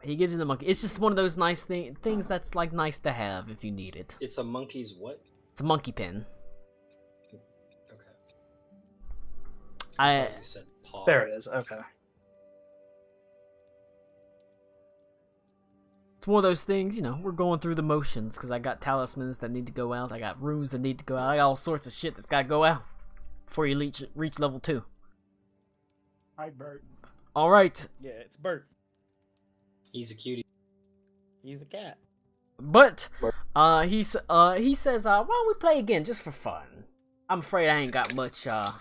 He gives you the monkey. It's just one of those nice things that's like nice to have if you need it. It's a monkey's what? It's a monkey pin. Okay. I thought you said paw. There it is. Okay. It's one of those things, we're going through the motions because I got talismans that need to go out. I got runes that need to go out. I got all sorts of shit that's got to go out before you reach level 2. Hi, Bert. All right. Yeah, it's Bert. He's a cutie. He's a cat. But he says, why don't we play again just for fun? I'm afraid I ain't got much to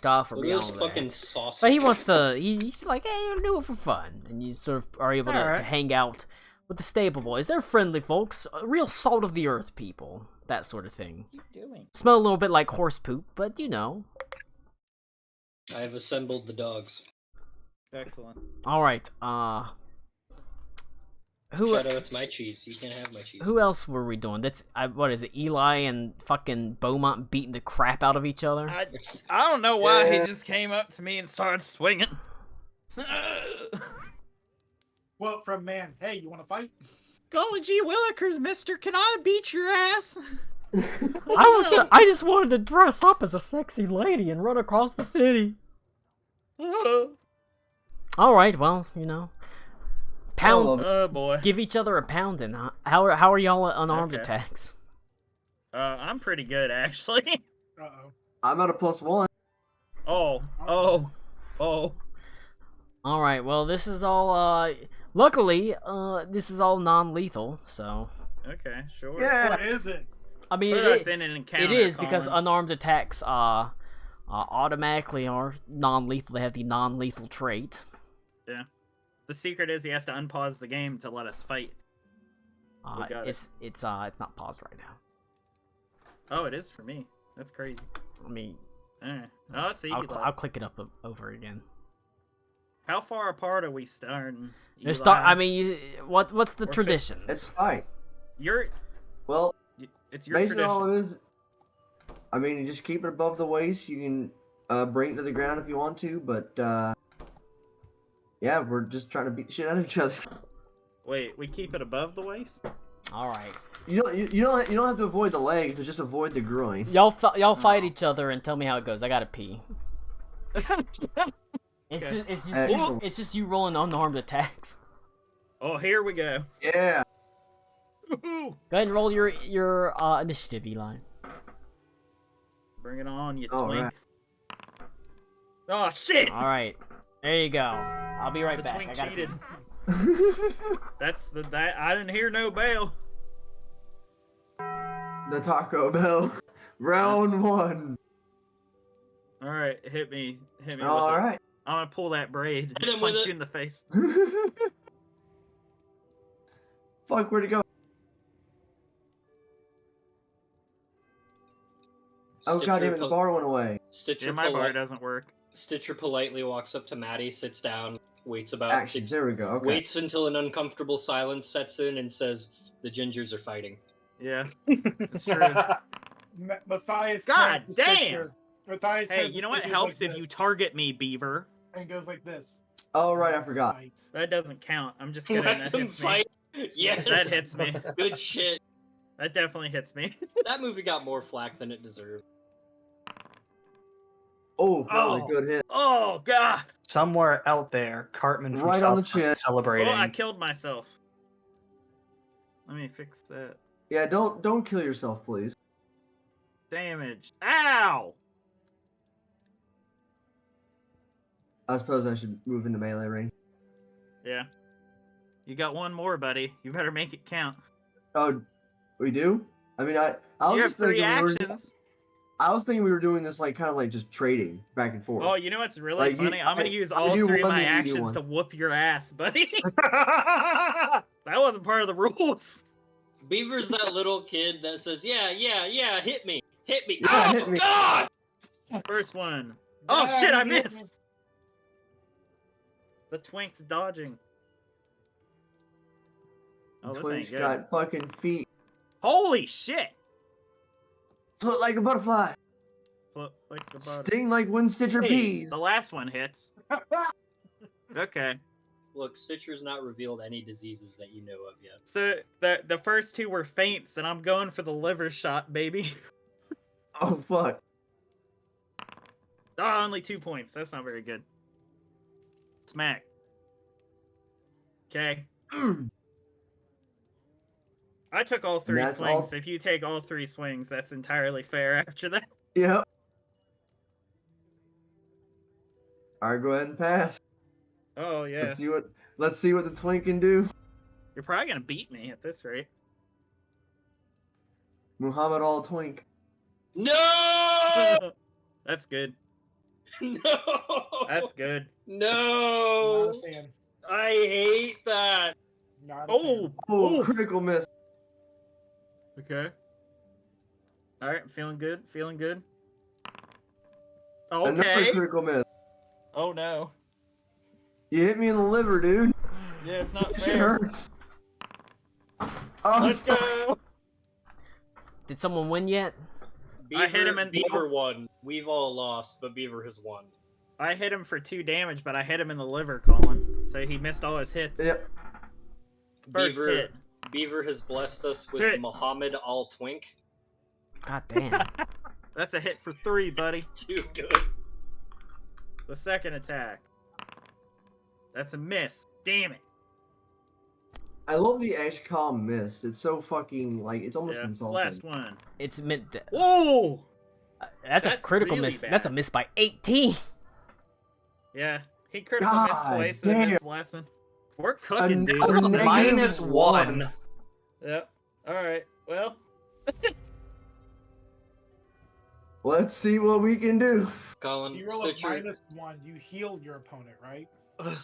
offer beyond fucking that. sausage. But he wants to. He's like, hey, I'll do it for fun, and you sort of are able to hang out with the stable boys. They're friendly folks, real salt of the earth people, that sort of thing. What are you doing? Smell a little bit like horse poop, but I have assembled the dogs. Excellent. All right. Shadow, it's my cheese. You can't have my cheese. Who else were we doing? That's what is it? Eli and fucking Beaumont beating the crap out of each other. I don't know why he just came up to me and started swinging. Well, from man, hey, you want to fight? Golly gee willikers, mister, can I beat your ass? I just wanted to dress up as a sexy lady and run across the city. All right, well, pound. Oh boy. Give each other a pounding. How are y'all at unarmed attacks? I'm pretty good actually. Uh-oh. I'm at a +1. Oh. All right. Well, this is all. Luckily, this is all non-lethal. So. Okay, sure. Yeah. What is it? I mean, Put us in an encounter, it is because Colin. unarmed attacks automatically are non-lethal. They have the non-lethal trait. Yeah. The secret is he has to unpause the game to let us fight. It's not paused right now. Oh, it is for me. That's crazy. I mean, Oh, see. I'll click it up over again. How far apart are we starting? I mean, what's the Or traditions? It's fine. You're. Well, It's your basically tradition. all it is. I mean, you just keep it above the waist. You can bring it to the ground if you want to, but yeah, we're just trying to beat the shit out of each other. Wait, we keep it above the waist? All right, You don't have to avoid the legs, but just avoid the groin. y'all fight each other and tell me how it goes. I gotta pee. It's just you rolling unarmed attacks. Oh, here we go. Yeah. Woohoo! Go ahead and roll your initiative, Eli. Bring it on, you All twink. right. Oh shit! All right, there you go. I'll be right The back. twink I gotta cheated. pee. That I didn't hear no bell. The Taco Bell. Round 1. All right, hit me. Hit me. All with right. it. I'm gonna pull that braid. Hit him Punch with you it. in the face. Fuck, where'd it go? Oh Stitcher goddamn it, the po- bar went away. Stitcher, Yeah, my bar poli- doesn't work. Stitcher politely walks up to Maddie, sits down, waits about Actions, there we go. Okay. waits until an uncomfortable silence sets in, and says, "The gingers are fighting." Yeah, that's true. Matthias. God turns to damn! Stitcher. Matthias. Hey, turns to you know what Stitcher helps like if you this, target me, Beaver? and goes like this. Oh right, I forgot. Fight. That doesn't count. I'm just kidding. Let That them hits me. fight. Yes, That hits me. Good shit. That definitely hits me. That movie got more flack than it deserved. Oh, that was Oh. a good hit. Oh god! Somewhere out there, Cartman from Right on the South Park chin. is celebrating. Oh, I killed myself. Let me fix that. Yeah, don't kill yourself, please. Damage. Ow! I suppose I should move into melee range. Yeah. You got one more, buddy. You better make it count. Oh, we do? I mean, I was You have just 3 thinking actions. I was thinking we were doing this like kind of like just trading back and forth. Oh, you know what's really Like, you- funny? I'm gonna use I all do 3 of one, my then you do actions one. to whoop your ass, buddy. That wasn't part of the rules. Beaver's that little kid that says, "Yeah, hit me, hit me." Yeah, Oh hit me. God! First one. Oh Yeah, shit, I you hit missed. me. The twink's dodging. Oh, this ain't Twink's good. got fucking feet. Holy shit! Float like a butterfly. Flip like the butter. Sting like wind stitcher Hey, peas. the last one hits. Okay. Look, Stitcher's not revealed any diseases that you know of yet. So the first 2 were feints, and I'm going for the liver shot, baby. Oh fuck. Oh, only 2 points. That's not very good. Smack. Okay. I took all 3 That's swings. all- If you take all 3 swings, that's entirely fair after that. Yep. Alright, go ahead and pass. Oh, yeah. Let's see what the twink can do. You're probably going to beat me at this rate. Muhammad Al Twink. No! That's good. No! That's good. No! Not a fan. I hate that. Not a Oh! fan. Oh, Oof. critical miss. Okay. Alright, I'm feeling good. Feeling good. Okay. Another critical miss. Oh, no. You hit me in the liver, dude. Yeah, it's not That shit fair. hurts. Oh, Let's go! Did someone win yet? I hit him in- Beaver won. We've all lost, but Beaver has won. I hit him for 2 damage, but I hit him in the liver, Colin. So he missed all his hits. Yep. First Beaver, hit. Beaver has blessed us with Hit. Muhammad Al Twink. God damn. That's a hit for 3, buddy. Too good. The second attack. That's a miss. Damn it. I love the XCOM miss. It's so fucking like it's almost Yeah. insulting. Last one. It's meant. Whoa! That's a That's critical really miss. bad. That's a miss by 18. Yeah. He critical missed God twice, and then damn. missed the last one. We're cooking, dude. a There's a negative -1. Yep. Alright. Well, Let's see what we can do. Colin, You roll Stitcher, a -1, you heal your opponent, right?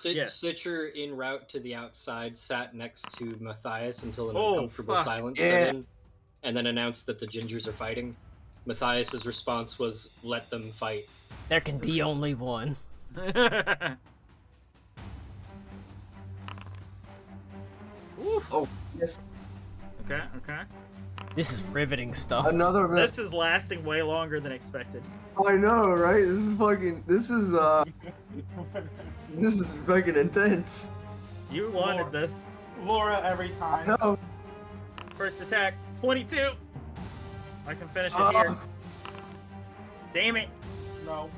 Yes. Stitcher, en route to the outside, sat next to Matthias until an Oh, uncomfortable fuck. silence Yeah. set in, and then announced that the gingers are fighting. Matthias's response was, "Let them fight." There can be only one. Oh, yes. Okay, okay. This is riveting stuff. Another miss. This is lasting way longer than expected. I know, right? This is fucking intense. You wanted this. Laura every time. No. First attack, 22. I can finish it here. Damn it. No.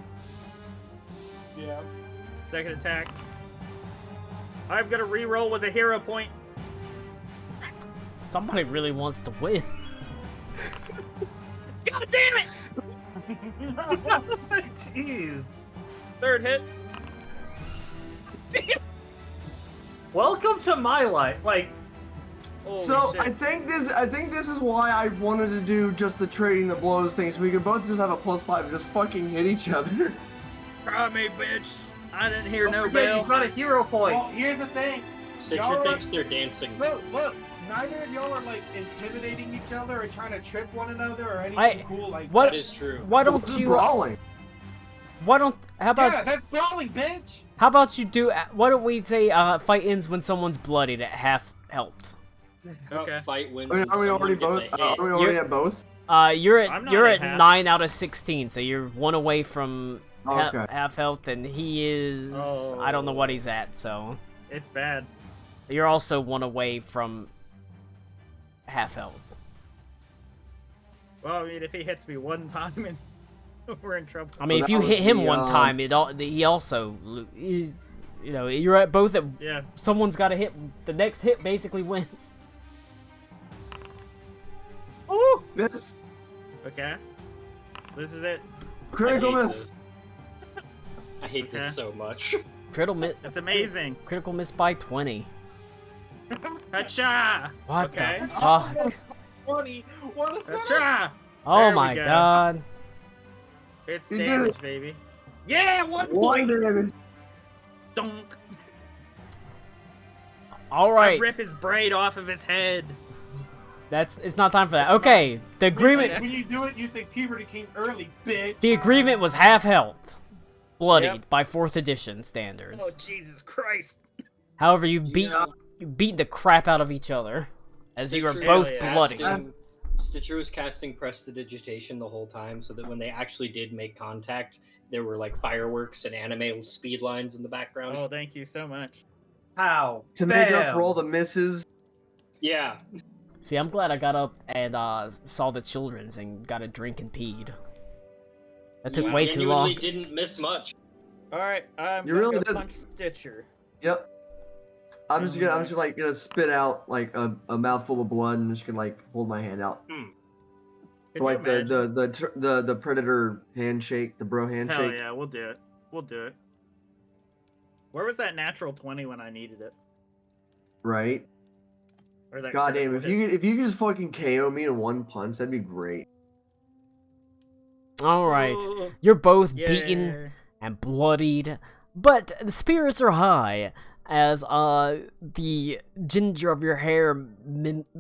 Yeah. Second attack. I'm gonna re-roll with a hero point. Somebody really wants to win. God damn it! Jeez. Third hit. Damn. Welcome to my life. Like, Holy So shit. I think this is why I wanted to do just the trading the blows thing, so we could both just have a +5 and just fucking hit each other. Try me, bitch. I didn't hear don't no forget, bell. you got a hero point. Well, here's the thing. Stitcher Y'all thinks they're dancing. Look. Neither of y'all are like intimidating each other or trying to trip one another or anything I- cool like what- That is true. Why don't This is you? brawling? Why don't? How about? Yeah, that's brawling, bitch. How about you do? Why don't we say fight ends when someone's bloodied at half health? Okay. Fight wins. I mean, when are we someone already gets both? a hit. Are we already at both? You're I'm not you're at at half. 9 out of 16, so you're 1 away from Okay. half health, and he is. I don't know what he's at, so It's bad. you're also 1 away from half health. Well, I mean, if he hits me one time, and we're in trouble. I mean, Well, if you that hit was him the, one time, he also is. You know, you're at both at. Yeah. Someone's got to hit. The next hit basically wins. Ooh, this Okay. This is it. critical I hate miss. this. I hate Okay. this so much. That's amazing. Critical miss by 20. Hacha! What Okay. the fuck? Funny. What a setup. Hacha! Oh There we my go. god. It's You did damage, it. baby. Yeah, 1 One point. damage. Donk. All I right. rip his braid off of his head. It's not time for that. It's Okay. The agreement When you do it, you say puberty came early, bitch. the agreement was half health. Bloodied Yep. by 4th edition standards. Oh, Jesus Christ. However, you've know- beat the crap out of each other as you are Stitcher both was bloody. Stitcher was casting prestidigitation the whole time, so that when they actually did make contact, there were like fireworks and anime speed lines in the background. Oh, thank you so much. How? To make up Bam. for all the misses. Yeah. See, I'm glad I got up and saw the children's and got a drink and peed. That took You way too long. genuinely didn't miss much. All right, I'm You gonna really go did. punch Stitcher. Yep. I'm just gonna spit out like a mouthful of blood and just gonna like hold my hand out. Could For, like you imagine? the predator handshake, the bro Hell handshake. yeah, we'll do it. We'll do it. Where was that natural 20 when I needed it? Right? Or that God damn, critical hit? if you could just fucking KO me in one punch, that'd be great. All right. Ooh, You're both yeah. beaten and bloodied, but the spirits are high as the ginger of your hair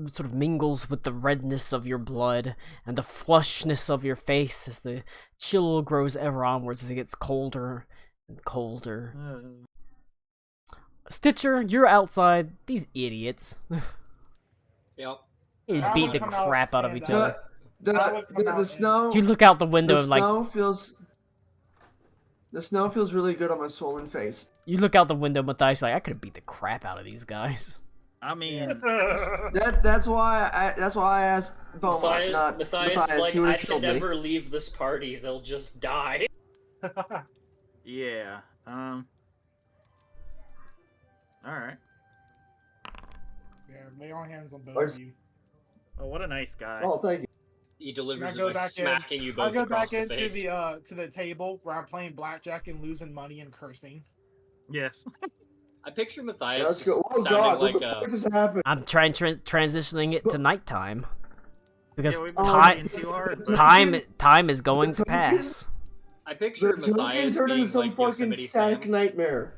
sort of mingles with the redness of your blood and the flushness of your face as the chill grows ever onwards as it gets colder and colder. Stitcher, you're outside. These idiots. Yep. You I beat would the come out crap out of and, each uh, other. I would come out The and- snow. You look out the window The and like snow feels. The snow feels really good on my swollen face. you look out the window, Matthias, like I could have beat the crap out of these guys. I mean, That's why I asked Beaumont, not Matthias, Matthias. like, He would I have should killed me. never leave this party. They'll just die. yeah. All right. Yeah, lay on hands on both Where's- of you. Oh, what a nice guy. Oh, thank you. He delivers go it by back in. smacking you I'll both go across back the into face. the to the table where I'm playing blackjack and losing money and cursing. Yes. I picture Yeah, Matthias let's just go. Oh sounding God, like what the fuck just happened? I'm trying transitioning it to nighttime because Yeah, we've been time working too hard. but- time is going to pass. I picture The token Matthias turned being into some like fucking Yosemite static Sam. nightmare.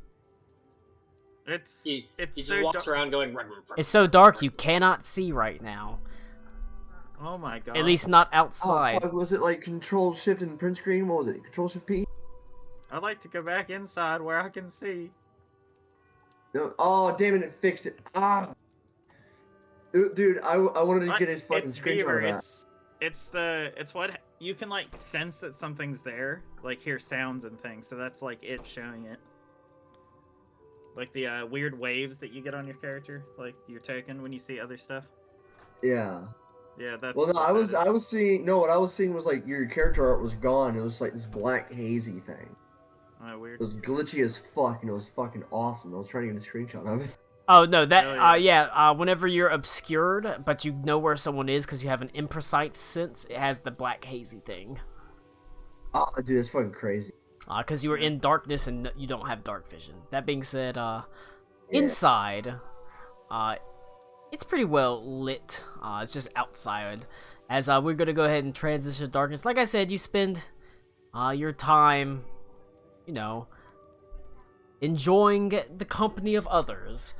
It's He it's just so walks dark. around going. It's so dark you cannot see right now. Oh my god. At least not Oh outside. fuck, was it like Control Shift and print screen? What was it? Control Shift P? I'd like to go back inside where I can see. No. Oh damn it! It fixed it. Ah. Dude, I wanted to get his fucking It's screenshot Beaver. of that. It's what you can like sense that something's there, like hear sounds and things. So that's like it showing it. Like the weird waves that you get on your character, like you're taking when you see other stuff. Yeah. Yeah, that's. Well, no, what that I is. was seeing. No, what I was seeing was like your character art was gone. It was like this black hazy thing. Weird. It was glitchy as fuck, and it was fucking awesome. I was trying to get a screenshot of it. Oh no, that Oh, yeah. whenever you're obscured, but you know where someone is because you have an imprecise sense, it has the black hazy thing. Oh, dude, that's fucking crazy. Because you were in darkness and you don't have dark vision. That being said, Yeah. inside, it's pretty well lit. It's just outside. As we're gonna go ahead and transition to darkness. Like I said, you spend your time, you know, enjoying the company of others,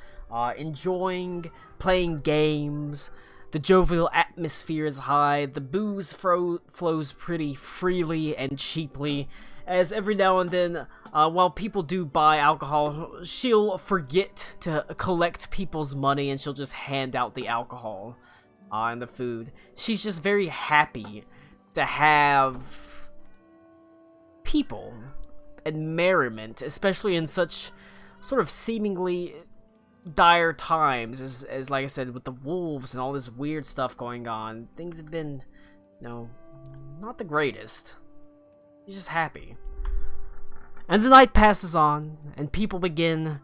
enjoying playing games. The jovial atmosphere is high. The booze flows pretty freely and cheaply. As every now and then, while people do buy alcohol, she'll forget to collect people's money and she'll just hand out the alcohol and the food. She's just very happy to have people and merriment, especially in such sort of seemingly dire times, as like I said, with the wolves and all this weird stuff going on. Things have been, you know, not the greatest. He's just happy. And the night passes on, and people begin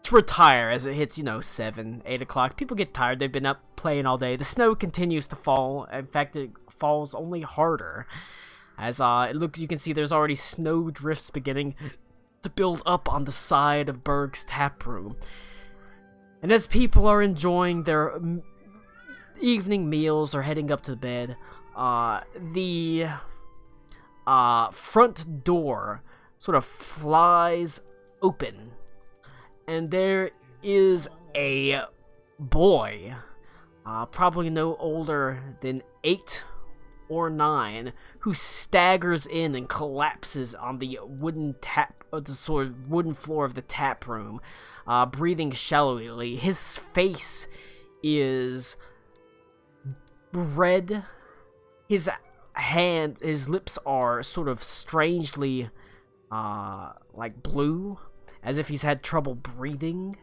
to retire as it hits, 7, 8 o'clock. People get tired. They've been up playing all day. The snow continues to fall. In fact, it falls only harder. As you can see there's already snow drifts beginning to build up on the side of Berg's tap room. And as people are enjoying their evening meals or heading up to bed, the front door sort of flies open, and there is a boy, probably no older than 8 or 9, who staggers in and collapses on the wooden floor of the tap room, breathing shallowly. His face is red. His lips are sort of strangely, like blue, as if he's had trouble breathing.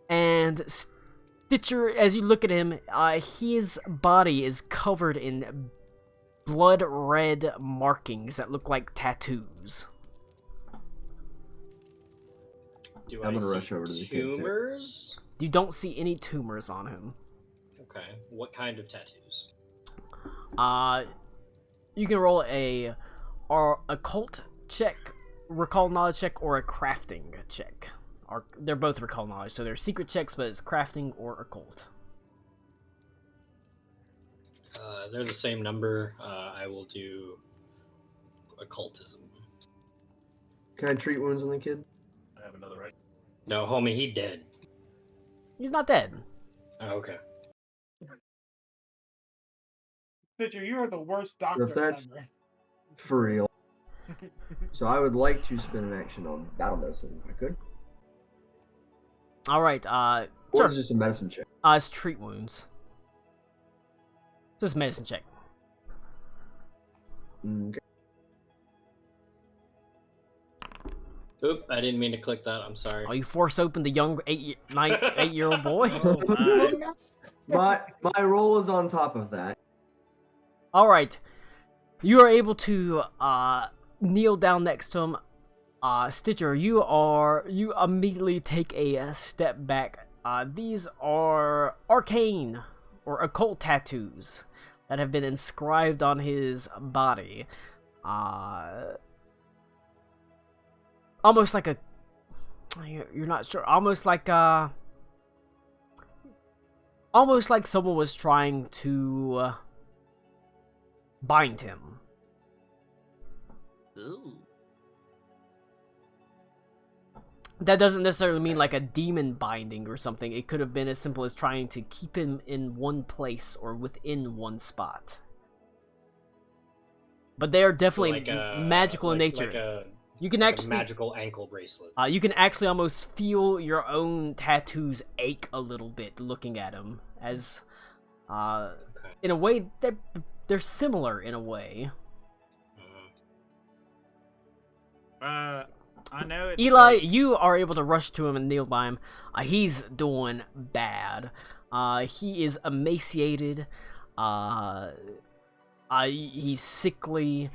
And Stitcher, as you look at him, his body is covered in blood red markings that look like tattoos. I'm gonna rush over to the kids here. Tumors? You don't see any tumors on him. Okay. What kind of tattoos? You can roll a occult check, recall knowledge check, or a crafting check. They're both recall knowledge, so they're secret checks, but it's crafting or occult. They're the same number. I will do occultism. Can I treat wounds on the kid? I have another right. No, homie, he dead. He's not dead. Oh, okay. Pitcher, you are the worst doctor If that's ever. for real. So I would like to spend an action on battle medicine if I could. Alright, Or sure. it's just a medicine check. It's treat wounds. Just medicine check. Okay. Oop, I didn't mean to click that. I'm sorry. Oh, you force open the young 8-year-old boy? Oh, my. My roll is on top of that. Alright. You are able to kneel down next to him. Stitcher, you immediately take a step back. These are arcane or occult tattoos that have been inscribed on his body. Almost like you're not sure. Almost like someone was trying to bind him. Ooh. That doesn't necessarily mean like a demon binding or something. It could have been as simple as trying to keep him in one place or within one spot. But they are definitely magical in nature. Like a You can Like actually a magical ankle bracelet. you can actually almost feel your own tattoos ache a little bit looking at him, as Okay. in a way they're similar in a way. I know it's Eli, like- you are able to rush to him and kneel by him. He's doing bad. He is emaciated. He's sickly.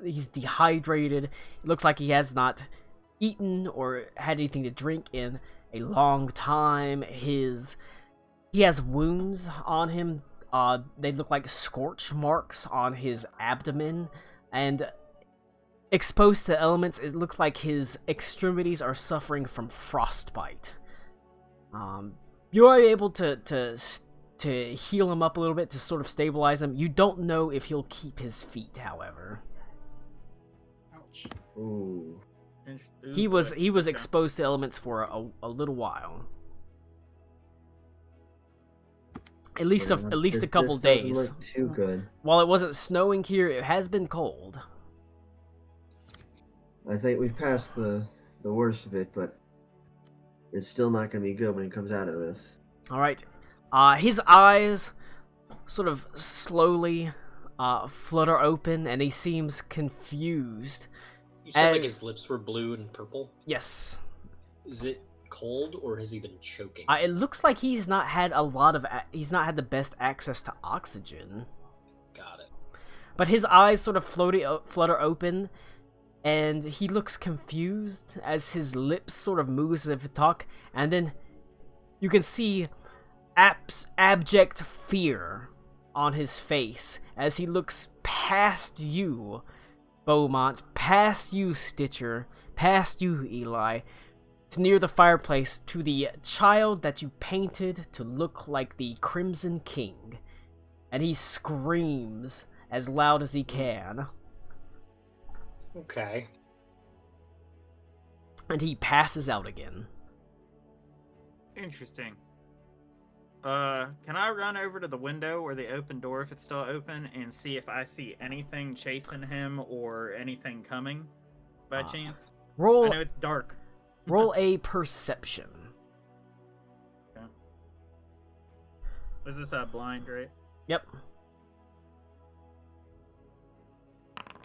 He's dehydrated. It looks like he has not eaten or had anything to drink in a long time. He has wounds on him. They look like scorch marks on his abdomen, and exposed to elements, it looks like his extremities are suffering from frostbite. You are able to heal him up a little bit to sort of stabilize him. You don't know if he'll keep his feet, however. Ouch. Ooh. He was Okay. exposed to elements for a little while. At least Yeah, a couple this doesn't days. look too good. While it wasn't snowing here, it has been cold. I think we've passed the worst of it, but it's still not going to be good when it comes out of this. All right. His eyes sort of slowly flutter open, and he seems confused. You said like As- his lips were blue and purple. Yes. Is it cold or has he been choking? It looks like he's not had he's not had the best access to oxygen. Got it. But his eyes sort of flutter open, and he looks confused as his lips sort of move as if to talk, and then you can see abject fear on his face as he looks past you, Beaumont, past you, Stitcher, past you, Eli, to near the fireplace, to the child that you painted to look like the Crimson King, and he screams as loud as he can. Okay. And he passes out again. Interesting. Can I run over to the window or the open door if it's still open and see if I see anything chasing him or anything coming by chance? I Roll know it's dark. roll a perception. Was this blind, right? Yep.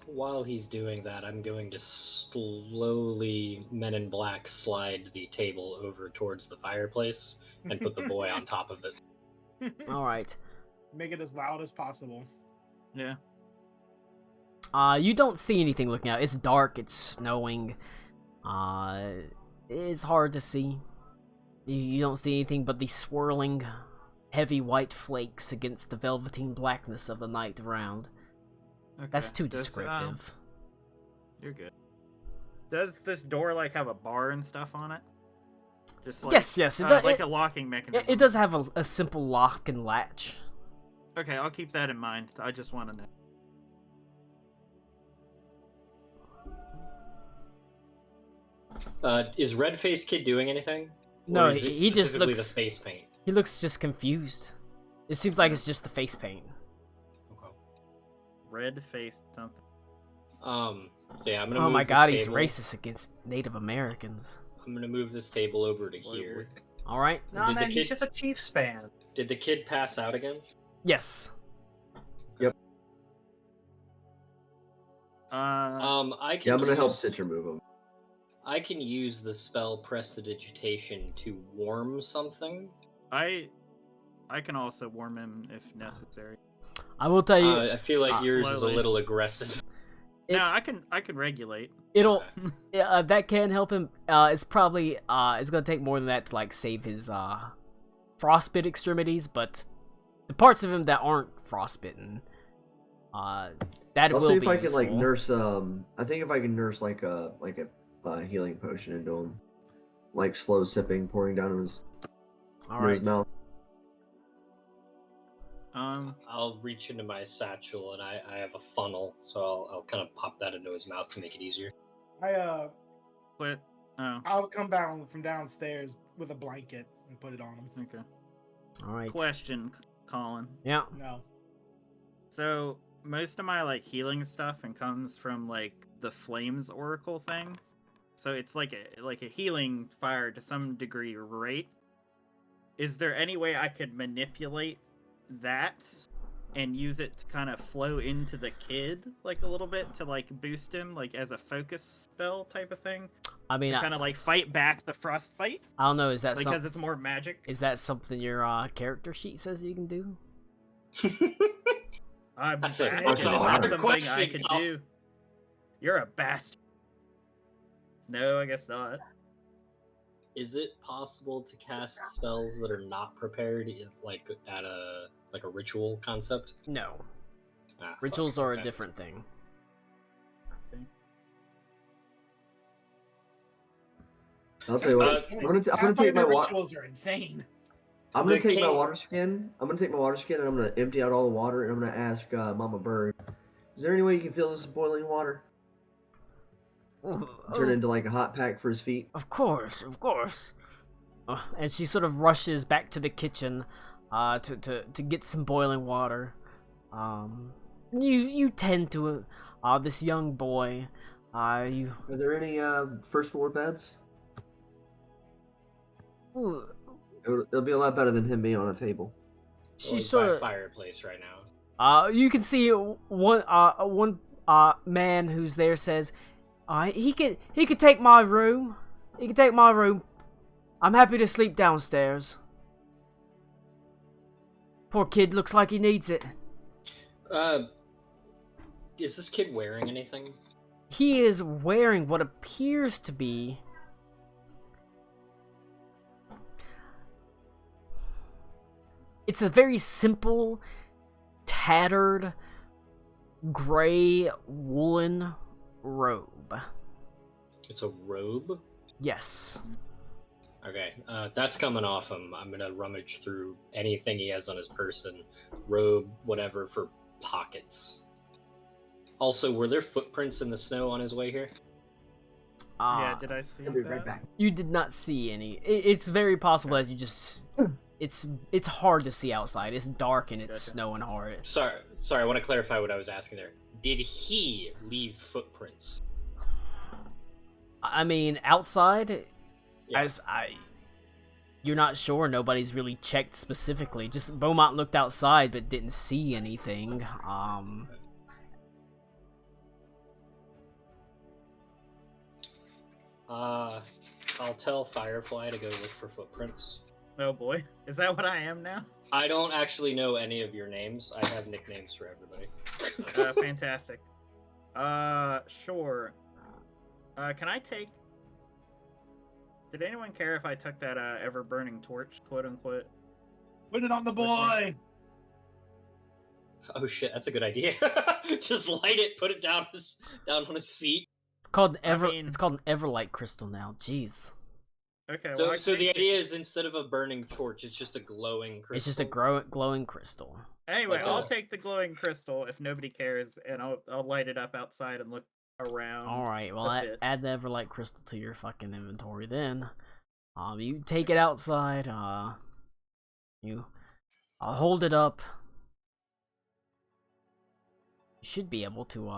While he's doing that, I'm going to slowly Men in Black slide the table over towards the fireplace and put the boy on top of it. All right. Make it as loud as possible. Yeah. You don't see anything looking out. It's dark. It's snowing. It is hard to see. You don't see anything but the swirling, heavy white flakes against the velveteen blackness of the night around. Okay. That's too Does, descriptive. You're good. Does this door like have a bar and stuff on it? Just like, Yes, it does. like a locking mechanism. It does have a simple lock and latch. Okay, I'll keep that in mind. I just want to know. Is Red-Faced Kid doing anything? No, Or is it he just specifically looks. the face paint. He looks just confused. It seems like it's just the face paint. Okay. Red faced something. So yeah, I'm gonna. Oh move my this god, he's table. racist against Native Americans. I'm gonna move this table over to Boy, here. All right. No, Did the man, he's kid- just a Chiefs fan. Did the kid pass out again? Yes. I can. Yeah, I'm going to help use- Stitcher move him. I can use the spell Prestidigitation to warm something. I can also warm him if necessary. I will tell you. I feel like yours is a slowly. little aggressive. It- No, I can regulate. It'll that can help him. It's probably it's gonna take more than that to like save his frostbit extremities, but the parts of him that aren't frostbitten, that I'll will see if be I can like useful. nurse. I think if I can nurse like a healing potion into him, like slow sipping, pouring down his, All into his right. mouth. I'll reach into my satchel and I have a funnel, so I'll kind of pop that into his mouth to make it easier. But I'll come down from downstairs with a blanket and put it on him. okay. All right. Question, Colin. Yeah. No. So most of my like healing stuff and comes from like the Flames Oracle thing. So it's like a healing fire to some degree, right? Is there any way I could manipulate that and use it to kind of flow into the kid like a little bit to like boost him like as a focus spell type of thing? I mean, To kind of like fight back the frostbite I don't know. Is that because it's more magic? Is that something your character sheet says you can do? I'm That's just a- asking that's a if hard that's something I question, could Kyle. do. You're a bastard. No, I guess not. Is it possible to cast spells that are not prepared, if, like at a ritual concept? No. Ah, fuck, Rituals are a okay. different thing. I'll tell you what. I'm gonna take my water. rituals are insane. I'm gonna The take my king- water skin. I'm gonna take my water skin and I'm gonna empty out all the water and I'm gonna ask Mama Bird, is there any way you can fill this with boiling water? Turn it into like a hot pack for his feet. Of course, of course. And she sort of rushes back to the kitchen to get some boiling water. You tend to this young boy. You Are there any first floor beds? ooh, It'll be a lot better than him being on a table. Well, she he's sort by a of fireplace right now. you can see one man who's there says he could take my room. He can take my room. I'm happy to sleep downstairs. Poor kid looks like he needs it. Is this kid wearing anything? He is wearing what appears to be it's a very simple, tattered, gray woolen robe. It's a robe? Yes. Okay, that's coming off him. I'm gonna rummage through anything he has on his person, robe, whatever, for pockets. Also, were there footprints in the snow on his way here? Yeah, did I see I'll be that? right back. You did not see any. It's very possible that you just. It's hard to see outside. It's dark and it's Gotcha. snowing hard. Sorry, I want to clarify what I was asking there. Did he leave footprints? I mean, outside, Yeah. you're not sure. Nobody's really checked specifically. Just Beaumont looked outside but didn't see anything. I'll tell Firefly to go look for footprints. Oh boy, is that what I am now? I don't actually know any of your names. I have nicknames for everybody. Fantastic. Sure. Can I take? Did anyone care if I took that ever burning torch, quote unquote? Put it on the boy. Oh shit, that's a good idea. Just light it, put it down on his feet. It's called mean- It's called an Everlight crystal now. Jeez. Okay. So, well, I so the take idea is instead of a burning torch, it's just a glowing crystal. It's just a glowing crystal. Anyway, like I'll a- take the glowing crystal if nobody cares, and I'll light it up outside and look around. All right. Well, a bit. add the Everlight crystal to your fucking inventory then. You take it outside. You hold it up. You should be able to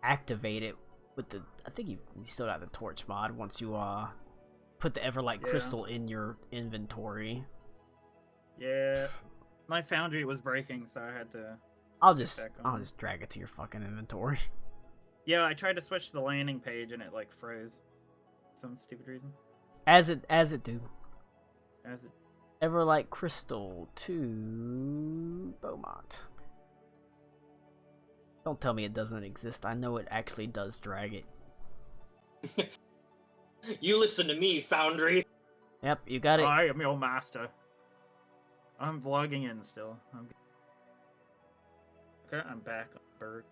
activate it with the. I think you still got the torch mod once you put the Everlight Yeah. crystal in your inventory. Yeah, my foundry was breaking, so I had to. I'll just Back on. drag it to your fucking inventory. Yeah, I tried to switch to the landing page and it like froze. Some stupid reason. As it do. As it. Everlight crystal to Beaumont. Don't tell me it doesn't exist. I know it actually does drag it. You listen to me, Foundry. Yep, you got it. I am your master. I'm vlogging in still. Okay, I'm back on bird.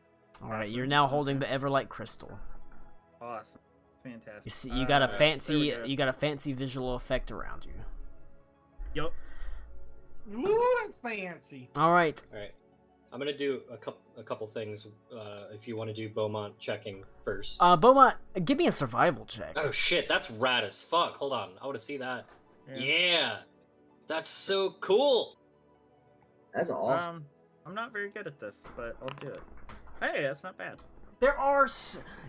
All right, you're now holding the Everlight crystal. Awesome. Fantastic. You see, you got a There we fancy, go. you got a fancy visual effect around you. Yup. Ooh, that's fancy. All right, All right, I'm gonna do a couple things. If you want to do Beaumont checking first. Beaumont, give me a survival check. Oh shit, that's rad as fuck. Hold on, I want to see that. Yeah, that's so cool. That's awesome. I'm not very good at this, but I'll do it. Hey, that's not bad.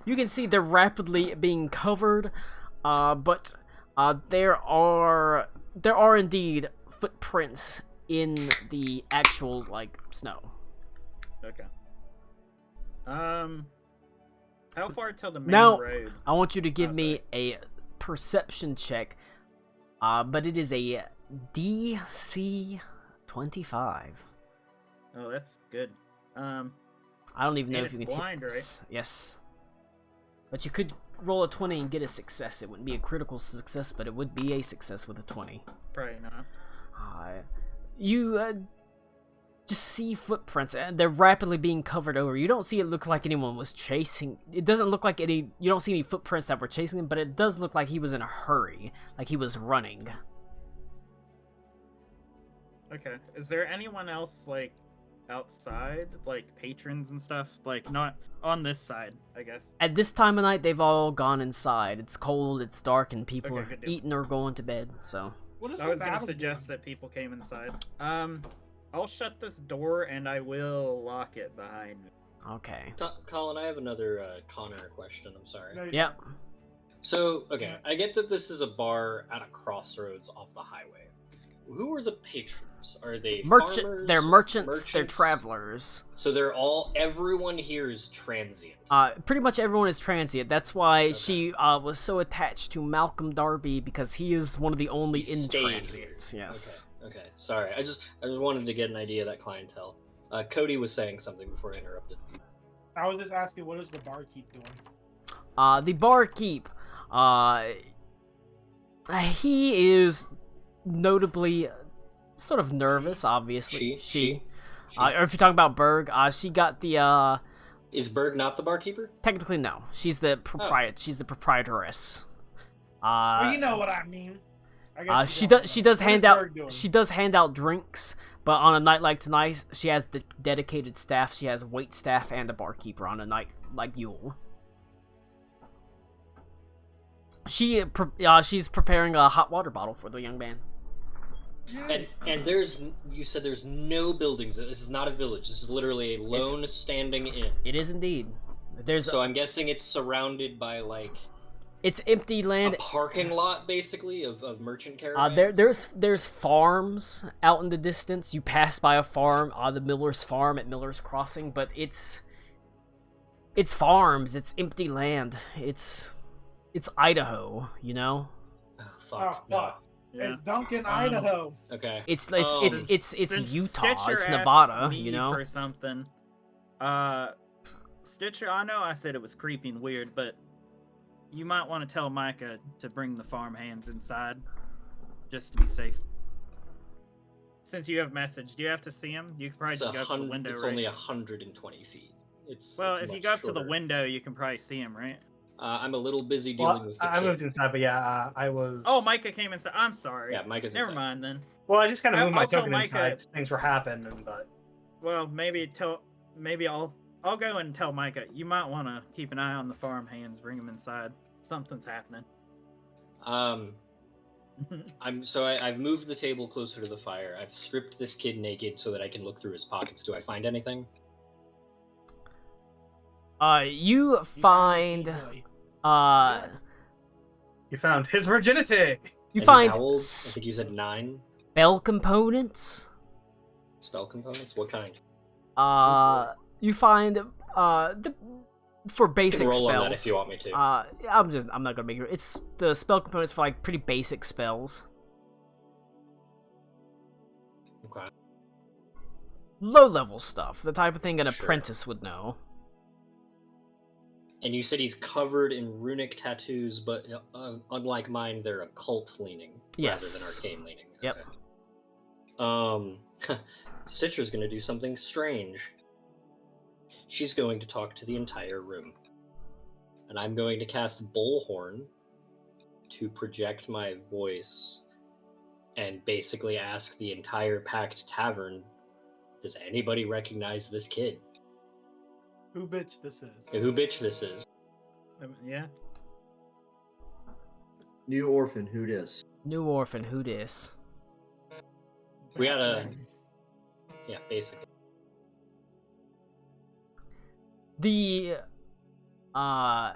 You can see they're rapidly being covered, but there are indeed footprints in the actual snow. Okay. How far till the main Now, road? I want you to give me a perception check, but it is a DC 25. Oh, that's good. I don't even know and if you it's can blind, hit right? this. Yes. But you could roll a 20 and get a success. It wouldn't be a critical success, but it would be a success with a 20. Probably not. You just see footprints, and they're rapidly being covered over. You don't see it look like anyone was chasing. It doesn't look like you don't see any footprints that were chasing him, but it does look like he was in a hurry, like he was running. Okay. Is there anyone else, outside? Patrons and stuff? Not on this side, I guess. At this time of night, they've all gone inside. It's cold, it's dark, and people Okay, are good deal. eating or going to bed, so... What is I the was gonna battle suggest doing? that people came inside. I'll shut this door and I will lock it behind me. Okay. Colin, I have another Connor question. I'm sorry. No, you Yeah. don't. So, okay, I get that this is a bar at a crossroads off the highway. Who are the patrons? Are they farmers? They're merchants, they're travelers. So everyone here is transient. Pretty much everyone is transient. That's why she was so attached to Malcolm Darby, because he is one of the only He in stayed transients. here. Yes. Okay. Sorry, I just wanted to get an idea of that clientele. Cody was saying something before I interrupted. I was just asking, what is the barkeep doing? The barkeep, he is notably sort of nervous, obviously. She? Or if you're talking about Berg, she got the, Is Berg not the barkeeper? technically no. She's the She's the proprietress. Well, you know what I mean. I guess She you don't does. She know. does What hand is out. Berg doing? She does hand out drinks, but on a night like tonight, she has the dedicated staff. She has wait staff and a barkeeper on a night like Yule. She's preparing a hot water bottle for the young man. And you said there's no buildings. This is not a village. This is literally a lone standing inn. It is indeed. So I'm guessing it's surrounded by it's empty land. a parking lot, basically, of merchant caravans. There's farms out in the distance. You pass by a farm, the Miller's farm at Miller's Crossing, but it's farms. It's empty land. It's Idaho, you know. Oh, Oh, fuck. No. fuck. It's Duncan, Idaho. Okay. It's Since Utah. Stitcher It's asked Nevada, me you know. for something. Stitcher, I know I said it was creepy and weird, but you might want to tell Micah to bring the farm hands inside, just to be safe. Since you have message, do you have to see him? You can probably It's just go up to the window, It's right? only 120 feet. Well, it's if you much go up to the shorter. window, you can probably see him, right? I'm a little busy dealing Well, with the I kid. moved inside, but yeah, I was. Oh, Micah came inside. I'm sorry. Yeah, Micah's Never inside. mind then. Well, I just kind of moved my I'll tell token Micah- inside. Things were happening, but Well, maybe I'll go and tell Micah. You might want to keep an eye on the farm hands. Bring them inside. Something's happening. I've moved the table closer to the fire. I've stripped this kid naked so that I can look through his pockets. Do I find anything? You find you found his virginity. you And find how old? I think you said 9 spell components. spell components. What kind? You find for You basic can roll spells. on that if you want me to. I'm not gonna make it. It's the spell components for pretty basic spells. Okay. Low level stuff, the type of thing an Sure. apprentice would know. And you said he's covered in runic tattoos, but unlike mine, they're occult leaning Yes. rather than arcane leaning. Yep. Okay. Stitcher's gonna do something strange. She's going to talk to the entire room. And I'm going to cast Bullhorn to project my voice and basically ask the entire packed tavern, does anybody recognize this kid? Who bitch this is? Who bitch this is? Yeah. New orphan, who dis? New orphan, who dis? We gotta... Yeah, basically. The Oh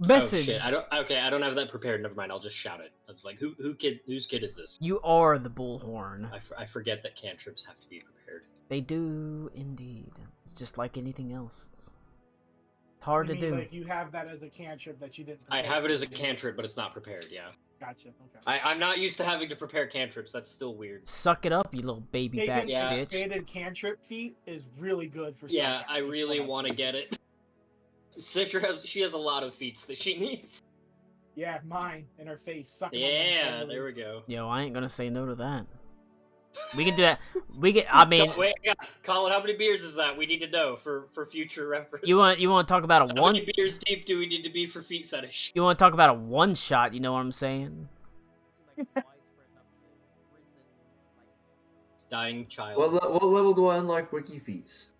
message. shit! I don't have that prepared. Never mind. I'll just shout it. I was like, whose kid is this? You are the bullhorn. I forget that cantrips have to be prepared. They do indeed. It's just like anything else. It's hard You to mean, do. Like you have that as a cantrip that you didn't. I prepare have it as a for. cantrip, but it's not prepared. Yeah. Gotcha. Okay. I'm not used to having to prepare cantrips. That's still weird. Suck it up, you little baby back Taking Yeah. bitch. expanded cantrip feat is really good for. Yeah, I spellcasters, really what want to get it. Citra has a lot of feats that she needs. Yeah, mine in her face. Sucking Yeah, there we go. Yo, I ain't gonna say no to that. We can do that. We can. I mean, Wait, Colin, how many beers is that? We need to know for future reference. you want to talk about a How one? many beers deep do we need to be for feet fetish? You want to talk about a one shot? You know what I'm saying? Dying child. What level do I unlock wiki feats?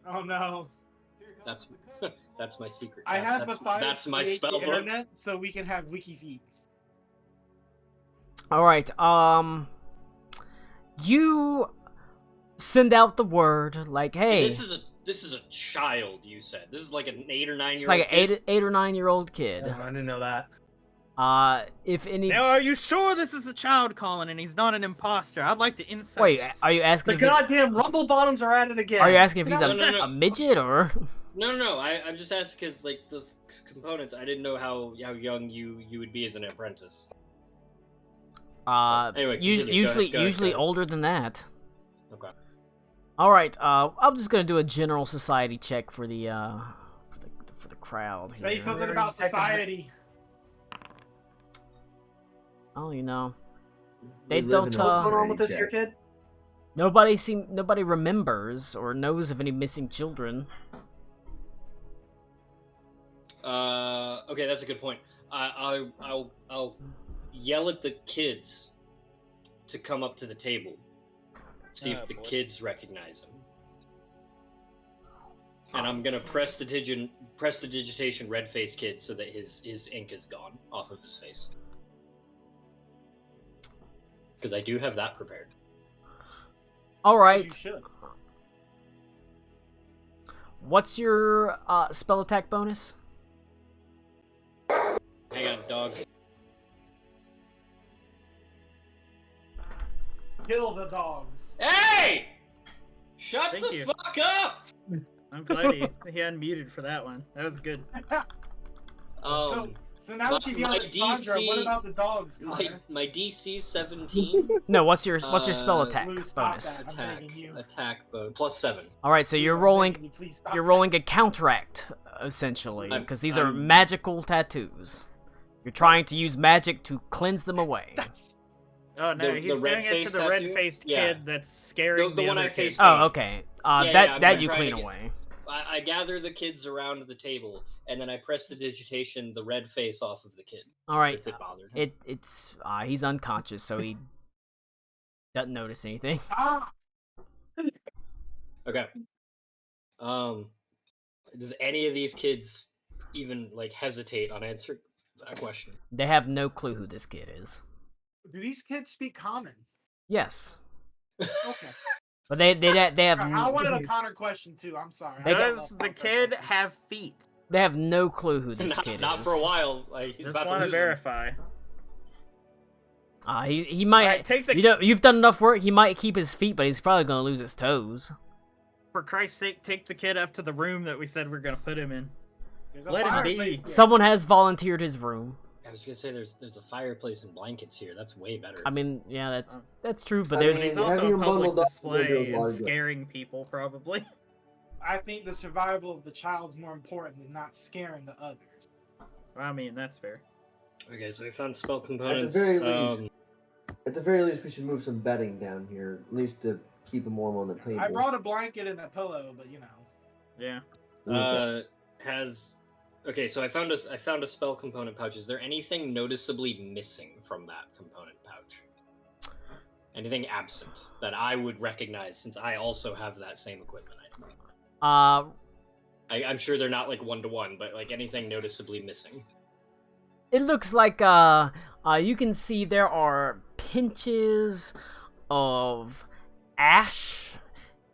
Oh no. That's that's my secret. I have that's, Matthias that's my create spell the book. internet so we can have wiki feed. All right. You send out the word like, hey. This is a child. You said this is like an 8 or 9 year It's old. like an 8 or 9 year old kid. I didn't know that. If any. Now, are you sure this is a child, Colin, and he's not an imposter? I'd like to insight. Wait, are you asking? The if goddamn rumble bottoms are at it again. Are you asking if he's No, no, no. a midget or? No. I'm just asking because like the components. I didn't know how young you would be as an apprentice. Anyway, continue. Go ahead. Older than that. Okay. All right. I'm just gonna do a general society check for the crowd. Say here. something about society. Oh, you know, We they live in don't. a What's going on society, with this Jack. here kid? Nobody remembers or knows of any missing children. Okay, that's a good point. I'll yell at the kids to come up to the table. See if the kids recognize him. And I'm gonna press the digitation red face kid so that his ink is gone off of his face. Because I do have that prepared. All right. You should. What's your spell attack bonus? Hang on, dogs. Kill the dogs. Hey! Shut Thank the you. fuck up! I'm glad he unmuted for that one. That was good. So now that you've yelled at Sandra, what about the dogs, Connor? My DC 17. No, what's your spell attack Lou, stop bonus? that. I'm begging you. Attack bonus +7. All right, so you're I'm rolling. begging you, please stop You're that. rolling a counteract, essentially, because these are I'm- magical tattoos. You're trying to use magic to cleanse them away. Oh no, The he's doing it to red-faced the tattoo? red-faced Yeah. kid that's scaring The the one other I kid. faced- Oh, okay. I'm That you trying clean to get- away. I gather the kids around the table, and then I press the digitation, the red face off of the kid. All right. Since it bothered him. It's he's unconscious, so he doesn't notice anything. Ah! Okay. Does any of these kids even like hesitate on answering that question? They have no clue who this kid is. Do these kids speak common? Yes, Okay. but they have I wanted a Connor question too. I'm sorry. They got- Does the kid have feet? they have no clue who this not, kid not is. for a while. Like, he's Just about want to to lose him. verify. He might. Alright, take the- You've done enough work. He might keep his feet, but he's probably gonna lose his toes. For Christ's sake, take the kid up to the room that we said we're gonna put him in. There's a Let him be. fireplace. Someone has volunteered his room. I was gonna say there's a fireplace and blankets here. That's way better. I mean, yeah, that's true, but I there's mean, It's also having a him public bundled up display does a lot and of good. scaring people, probably. I think the survival of the child's more important than not scaring the others. I mean, that's fair. Okay, so we found spell At the components. very least, we should move some bedding down here, at least to keep him warm on the table. I brought a blanket and a pillow, but you know. Yeah. Okay. Okay, so I found a spell component pouch. Is there anything noticeably missing from that component pouch? Anything absent that I would recognize, since I also have that same equipment item? I'm sure they're not like 1-to-1, but like anything noticeably missing. it looks like you can see there are pinches of ash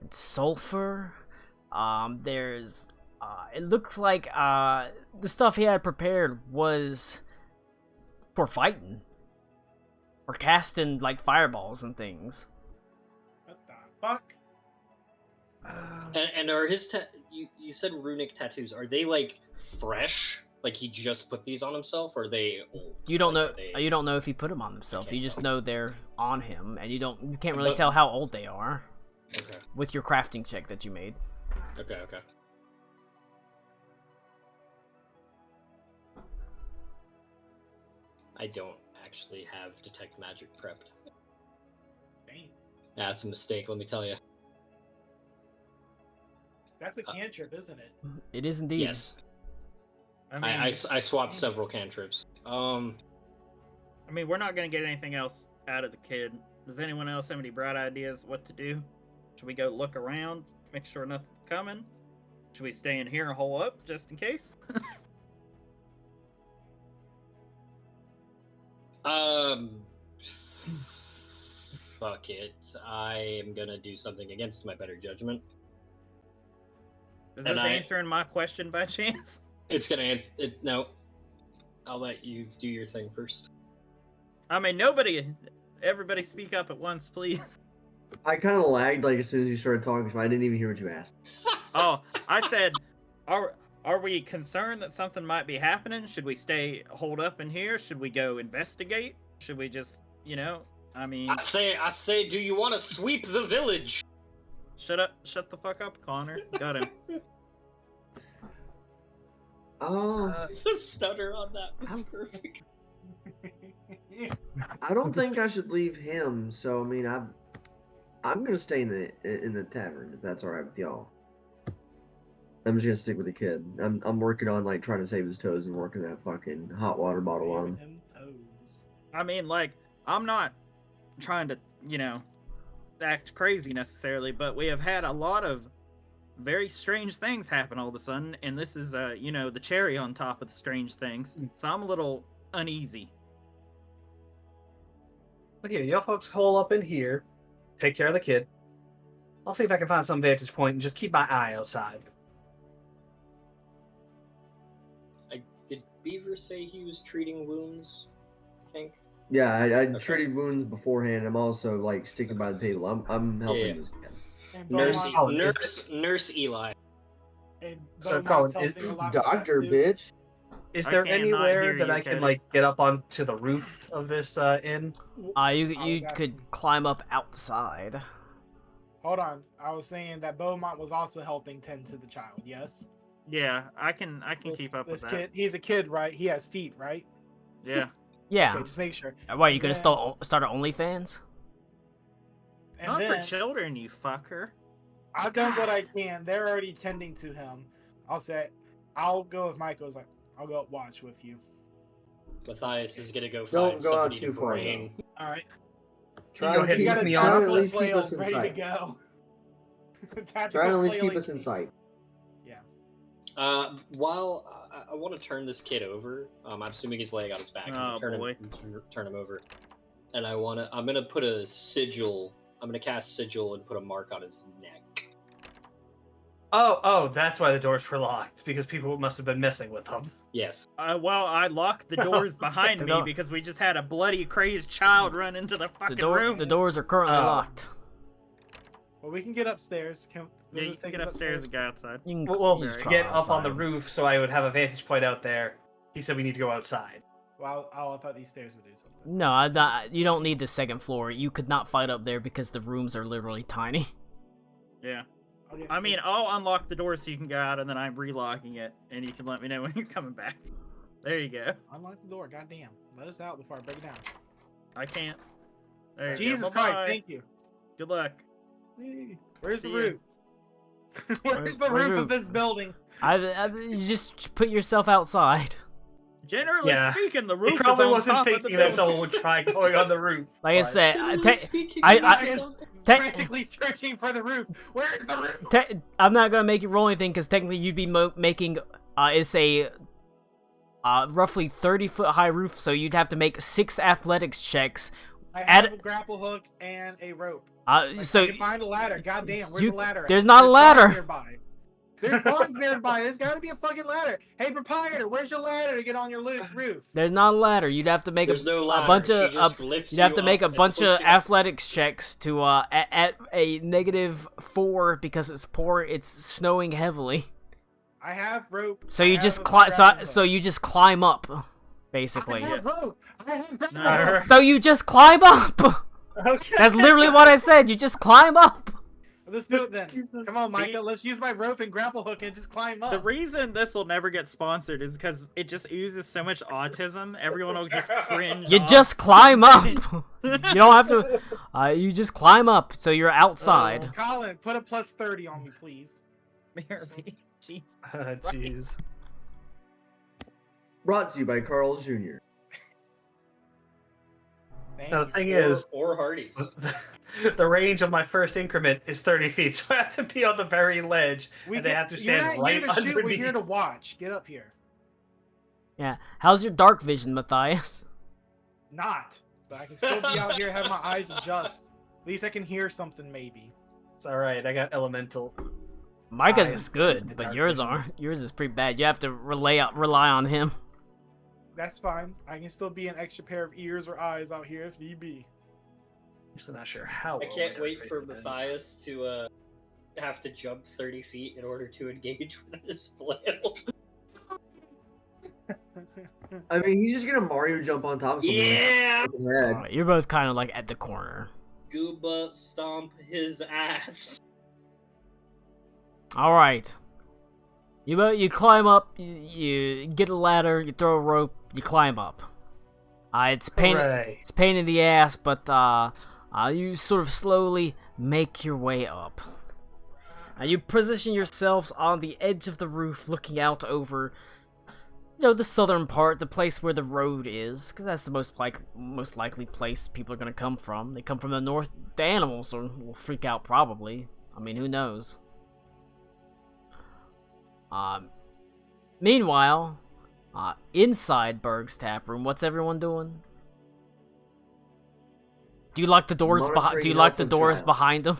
and sulfur. There's It looks like the stuff he had prepared was for fighting. Or casting, like, fireballs and things. What the fuck? And are his you said runic tattoos? Are they like fresh? Like he just put these on himself, or are they old? You don't Like, know. You don't know if he put them on himself. You just know they're on him, and you can't really tell how old they are. Okay. With your crafting check that you made. Okay. I don't actually have detect magic prepped. Dang. Yeah, that's a mistake. Let me tell you. That's a cantrip, isn't it? It is indeed. Yes. I mean, I swapped several cantrips. I mean, we're not gonna get anything else out of the kid. Does anyone else have any bright ideas what to do? Should we go look around, make sure nothing's coming? Should we stay in here and hole up just in case? Fuck it. I am gonna do something against my better judgment. Is And this I- answering my question by chance? It's gonna answer. No. I'll let you do your thing first. I mean, everybody speak up at once, please. I kind of lagged like as soon as you started talking, so I didn't even hear what you asked. Oh, I said, are we concerned that something might be happening? Should we stay hold up in here? Should we go investigate? Should we just, I mean, I say, do you want to sweep the village? shut the fuck up, Connor. Got him. Oh, The stutter on that was perfect. I don't think I should leave him. So I mean, I'm gonna stay in the tavern if that's all right with y'all. I'm just gonna stick with the kid. I'm working on like trying to save his toes and working that fucking hot water bottle on. Him toes. I mean, like, I'm not trying to, act crazy necessarily, but we have had a lot of very strange things happen all of a sudden, and this is, the cherry on top of the strange things. So I'm a little uneasy. Okay, y'all folks hole up in here. Take care of the kid. I'll see if I can find some vantage point and just keep my eye outside. Did Beaver say he was treating wounds? I think. Yeah, I Okay. treated wounds beforehand. I'm also like sticking by the table. I'm helping Yeah. this kid. And Nurse, Beaumont's- nurse Eli. and So, Beaumont's Colin, helping a lot with that, Doctor, too. bitch. Is I there cannot anywhere hear that you, I can Teddy. get up onto the roof of this inn? You I was could asking- climb up outside. Hold on. I was saying that Beaumont was also helping tend to the child. Yes. Yeah, I can keep up with this that. kid. He's a kid, right? He has feet, right? Yeah. Yeah. Okay, just make sure. Why, you gonna then- start an OnlyFans? And Not then for children, you fucker. I've done what I can. They're already tending to him. I'll go with Michael's. Like, I'll go watch with you. Matthias is gonna go Don't find go out somebody too to far, brain. All right. Try go to ahead keep, and got a me try on. to at least keep flail us in ready to sight. go. Try to at least keep flailing. us in sight. While I want to turn this kid over, I'm assuming he's laying on his back. I'm gonna Oh, turn boy. turn him over, and I'm gonna put a sigil. I'm gonna cast sigil and put a mark on his neck. Oh, that's why the doors were locked, because people must have been messing with them. Yes. Well, I locked the doors behind The me door- because we just had a bloody, crazed child run into the fucking room. The doors are currently Oh. locked. Well, we can get upstairs. Yeah, Does you this can take get us upstairs and go outside. You can, Well, you to just get crawl up on the outside. roof so I would have a vantage point out there, he said we need to go outside. Well, I thought these stairs would do something. No, you don't need the second floor. You could not fight up there because the rooms are literally tiny. Yeah. Okay. I mean, I'll unlock the door so you can go out, and then I'm relocking it, and you can let me know when you're coming back. There you go. Unlock the door. Goddamn. Let us out before I break it down. I can't. There you Jesus go. Christ! Bye-bye. Thank you. Good luck. Where's the See ya. roof? Where's the Where's roof the of this building? You just put yourself outside. Generally Yeah. speaking, the roof He probably is on wasn't top of the thinking that building. someone would try going on the roof. Like I but- said, I Frantically searching for the roof. Where's the roof? I'm not gonna make you roll anything because technically you'd be making it's a roughly 30-foot high roof, so you'd have to make 6 athletics checks. I Add- have a grapple hook and a rope. So I can find a ladder. Goddamn, where's you- the ladder? at? there's not a bars ladder. Nearby. There's bombs nearby. There's got to be a fucking ladder. Hey, proprietor, where's your ladder to get on your roof? There's not a ladder. You'd have to make There's no a ladder. bunch She of just lifts you'd have you to make up a and bunch puts of you up. athletics checks to at a -4 because it's snowing heavily. I have rope. So I you have just a climb. grappling So hook. you just climb up, basically. I have Yes. rope. I have grappling No. hook. So you just climb up. Okay. That's literally what I said. You just climb up. Let's do it then. Jesus. Come on, Micah. Let's use my rope and grapple hook and just climb up. The reason this will never get sponsored is because it just oozes so much autism. Everyone will just cringe. You off. just climb up. You don't have to. You just climb up, so you're outside. Colin, put a +30 on me, please. Jeez. Jeez. Brought to you by Carl's Jr. Thank No, you. the thing is, Or Hardee's. the range of my first increment is 30 feet, so I have to be on the very ledge, and they have to stand You're not right here to shoot. We're underneath. here to watch. Get up here. Yeah. How's your dark vision, Matthias? Not, but I can still be out here, have my eyes adjust. At least I can hear something, maybe. It's all right. I got elemental. Micah's Eyes is good, and but dark yours vision. aren't. Yours is pretty bad. You have to rely on him. That's fine. I can still be an extra pair of ears or eyes out here if need be. I'm just not sure how. I well can't my wait dark for vision is. Matthias to have to jump 30 feet in order to engage with his flail. I mean, he's just gonna Mario jump on top of someone. Yeah! With his head. Alright, you're both kind of like at the corner. Gooba stomp his ass. All right. You climb up. You get a ladder. You throw a rope. You climb up. It's Hooray. It's pain in the ass, but you sort of slowly make your way up. You position yourselves on the edge of the roof, looking out over, the southern part, the place where the road is, because that's the most likely place people are gonna come from. They come from the north. The animals will freak out probably. I mean, who knows? Meanwhile, inside Berg's tap room, what's everyone doing? Do you lock the doors behind? Monitoring Do you lock health the of doors child. behind them?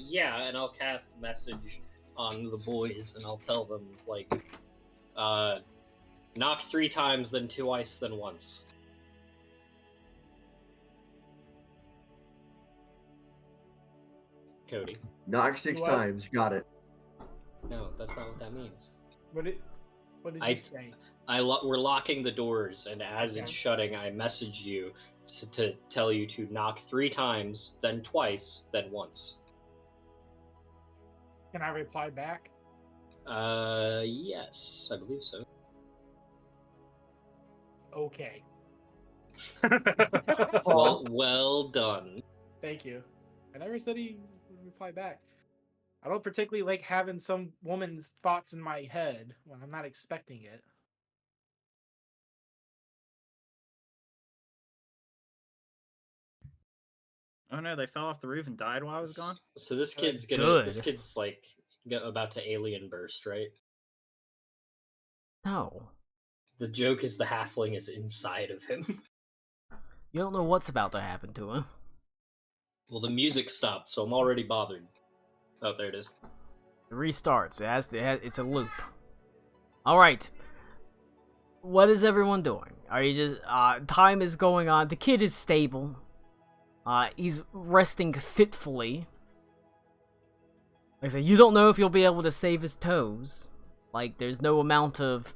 Yeah, and I'll cast message on the boys, and I'll tell them, knock 3 times, then twice, then once. Cody. Knock 6 What? times. Got it. No, that's not what that means. What did I- you say? We're locking the doors, and as Okay. it's shutting, I messaged you to tell you to knock 3 times, then twice, then once. Can I reply back? Yes, I believe so. Okay. Well done. Thank you. I never said he would reply back. I don't particularly like having some woman's thoughts in my head when I'm not expecting it. Oh no, they fell off the roof and died while I was gone. So this Good. kid's gonna. Good. This kid's about to alien burst, right? No. The joke is the halfling is inside of him. You don't know what's about to happen to him. Well, the music stopped, so I'm already bothered. Oh, there it is. It restarts. It's a loop. All right. What is everyone doing? Are you just time is going on. The kid is stable. He's resting fitfully. Like I said, you don't know if you'll be able to save his toes. Like there's no amount of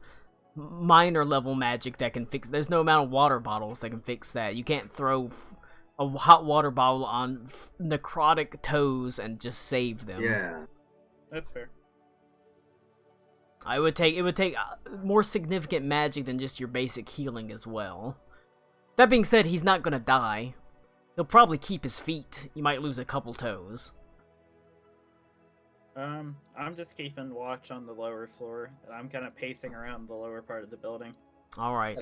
minor level magic that can fix. There's no amount of water bottles that can fix that. You can't throw a hot water bottle on necrotic toes and just save them. Yeah. That's fair. It would take more significant magic than just your basic healing as well. That being said, he's not gonna die. He'll probably keep his feet. He might lose a couple toes. I'm just keeping watch on the lower floor, and I'm kind of pacing around the lower part of the building. All right.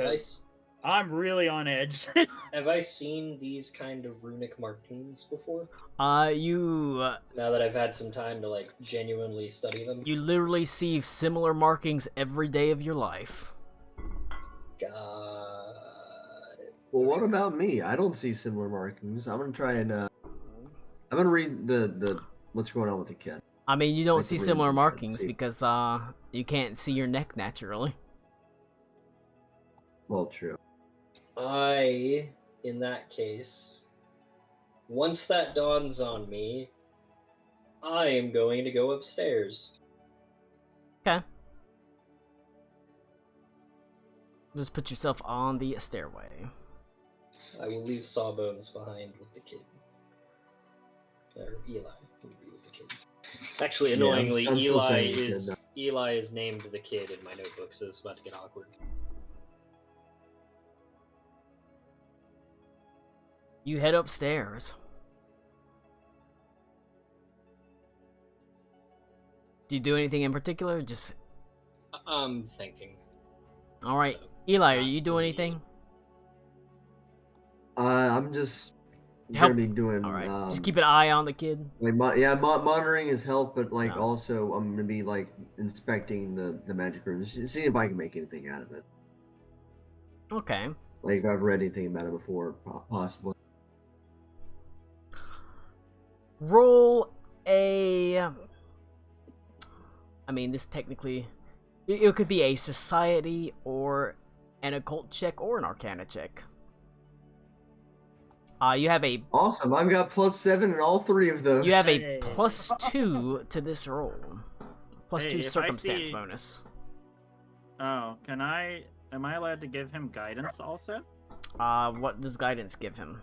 I'm really on edge. Have I seen these kind of runic markings before? You Now that I've had some time to genuinely study them. you literally see similar markings every day of your life. God. Well, what about me? I don't see similar markings. I'm gonna try and I'm gonna read the what's going on with the kid. I mean, you don't Like the see real similar description, markings see. because you can't see your neck naturally. Well, true. In that case, once that dawns on me, I am going to go upstairs. Okay. Just put yourself on the stairway. I will leave Sawbones behind with the kid. Or Eli will be with the kid. Actually, Yeah, annoyingly, I'm still Eli saying the kid, is though. Eli is named the kid in my notebook, so it's about to get awkward. You head upstairs. Do you do anything in particular? Just I'm thinking. all right, So, Eli. Are not you doing immediate. anything? I'm just Help. gonna be doing. All right. Just keep an eye on the kid. Like monitoring his health, but like No. also I'm gonna be like inspecting the magic room, seeing if I can make anything out of it. Okay. Like if I've read anything about it before, possibly. Roll a. I mean, this technically, it could be a society or an occult check or an arcana check. You have a Awesome! I've got +7 in all 3 of those. you have a Hey. +2 to this roll. Plus Hey, 2 if I circumstance see- bonus. Oh, am I allowed to give him guidance also? What does guidance give him?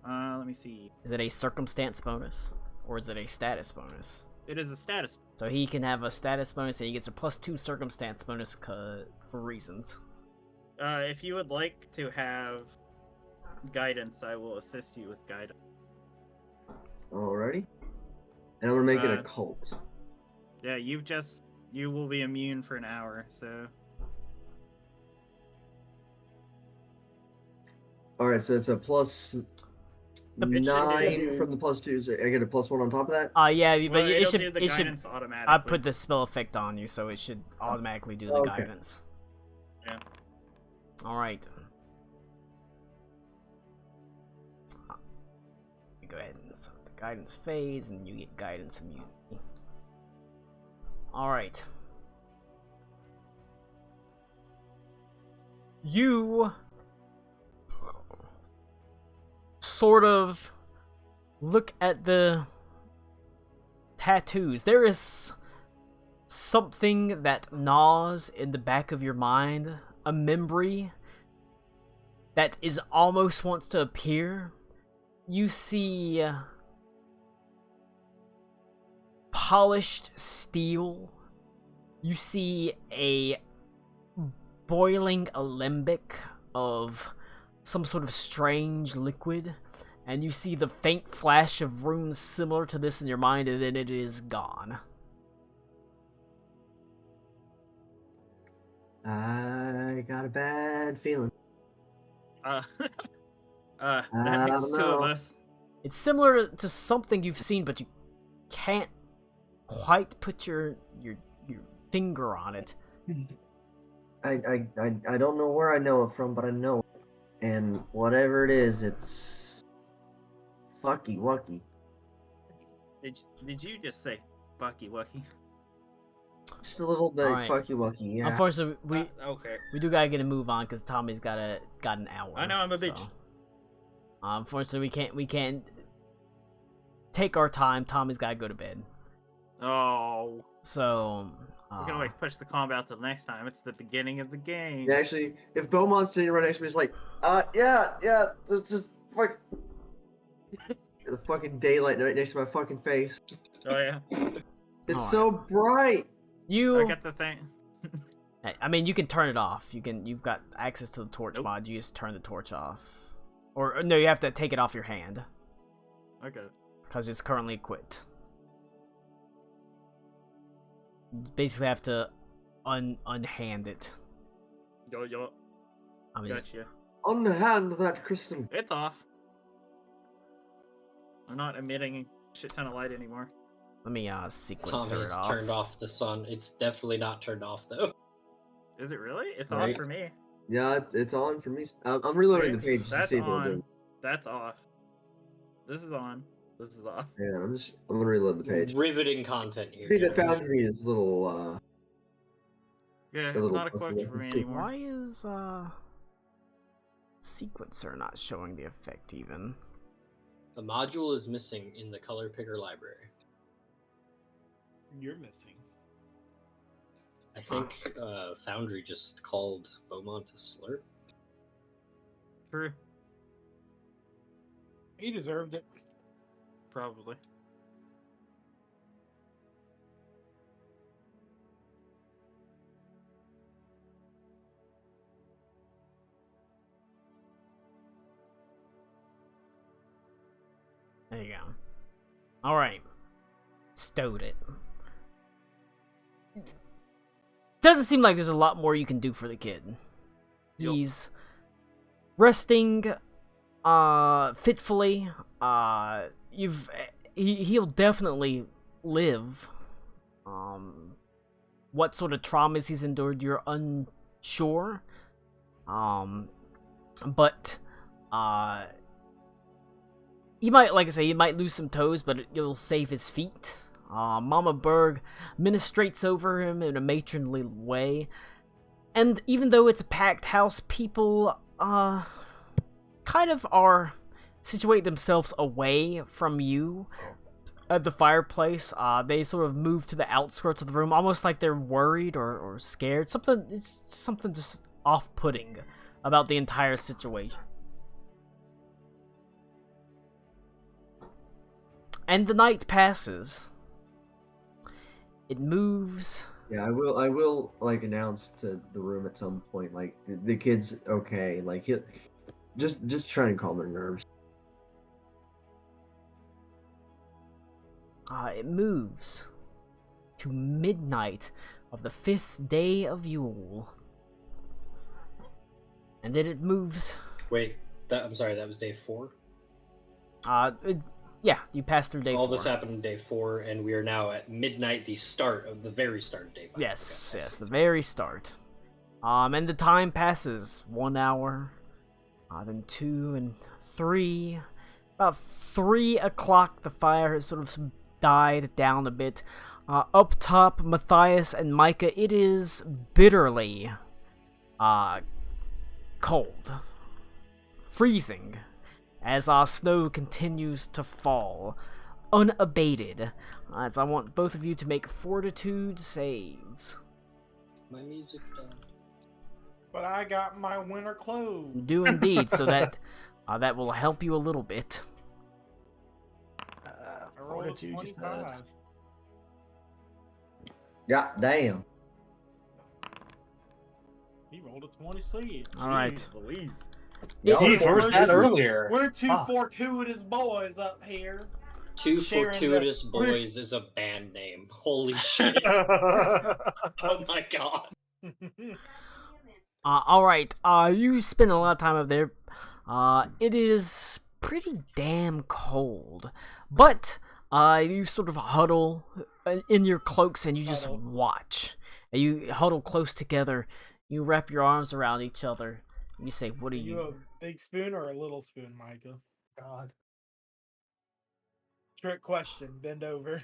Let me see. Is it a circumstance bonus or is it a status bonus? It is a status. So he can have a status bonus and he gets a +2 circumstance bonus for reasons. If you would like to have guidance, I will assist you with guidance. Alrighty. And I'm gonna make it a Uh, cult. Yeah, you will be immune for an hour, so Alright, so it's a plus It should 9 do- from the +2. So I get a +1 on top of that? Yeah, well, but it it'll should do the it should guidance automatically. I put the spell effect on you, so it should automatically do the Okay. guidance. Yeah. All right. Go ahead and so the guidance phase, and you get guidance immunity. All right. You sort of look at the tattoos. There is something that gnaws in the back of your mind, a memory that is almost wants to appear. You see polished steel. You see a boiling alembic of some sort of strange liquid, and you see the faint flash of runes similar to this in your mind, and then it is gone. I got a bad feeling. That I makes don't 2 of know. us. It's similar to something you've seen, but you can't quite put your finger on it. I don't know where I know it from, but I know it. And whatever it is, it's fucky wucky. Did you just say Bucky Wucky? Just a little bit Alright. fucky wucky, yeah. Unfortunately, Okay. we do gotta get a move on because Tommy's got an hour. I know, I'm a bitch. so, unfortunately, we can't take our time. Tommy's gotta go to bed. Oh, So we can always push the combat till next time. It's the beginning of the game. Yeah, actually, if Beaumont's sitting right next to me, he's like, yeah, just fuck. The fucking daylight right next to my fucking face. Oh yeah, It's Alright. so bright. I you. got the thing. I mean, you can turn it off. You've got access to the torch Nope. mod. You just turn the torch off, or no, you have to take it off your hand Okay. because it's currently equipped. You basically have to unhand it. Yo, I mean, gotcha. Unhand that crystal. It's off. I'm not emitting a shit ton of light anymore. let me sequence Tommy's it off. turned off the sun. It's definitely not turned off though. Is it really? It's Right. off for me. Yeah, it's on for me. I'm reloading the Sweet. page to That's see if it'll on. do. That's off. This is on. This is off. Yeah, I'm gonna reload the page. Riveting content I here. think that gentlemen. Foundry is a little Yeah, A it's little not equipped for me puzzle. anymore. Why is sequencer not showing the effect even? The module is missing in the color picker library. You're missing. I think Foundry just called Beaumont a slur. True. He deserved it. Probably. There you go. Alright. Stowed it. Doesn't seem like there's a lot more you can do for the kid. Yup. He's resting fitfully. He'll definitely live. What sort of traumas he's endured, you're unsure. But he might, like I say, he might lose some toes, but you'll save his feet. Mama Berg ministrates over him in a matronly way. And even though it's a packed house, people kind of are situate themselves away from you at the fireplace. They sort of move to the outskirts of the room, almost like they're worried or scared. It's something just off-putting about the entire situation. And the night passes. It moves. Yeah, I will like announce to the room at some point, like the kid's okay. Like he just try and calm their nerves. It moves to midnight of the 5th day of Yule. And then it moves. Wait, I'm sorry, that was day 4? Yeah, you passed through day 4. All this happened in day 4, and we are now at midnight, the very start of day 5. Yes, Okay. yes, the very start. And the time passes. 1 hour, then 2 and 3. About 3 o'clock, the fire has sort of died down a bit. Up top, Matthias and Micah, it is bitterly cold. Freezing. As our snow continues to fall, unabated. As I want both of you to make fortitude saves. My music done. But I got my winter clothes. You do indeed, so that that will help you a little bit. I rolled a Fortitude, you said. 25. Yeah, damn. He rolled a 26. All right. Jeez Louise. Jeez, where was that Fortitude. earlier? We're two Fuck. fortuitous boys up here. Two Sharing Fortuitous the- Boys is a band name. Holy shit. Oh my god. All right. You spend a lot of time up there. It is pretty damn cold, but you sort of huddle in your cloaks and you just Huddle. watch. And you huddle close together. You wrap your arms around each other. And you say, "What are Are you you?" a big spoon or a little spoon, Micah? God. Trick question. Bend over.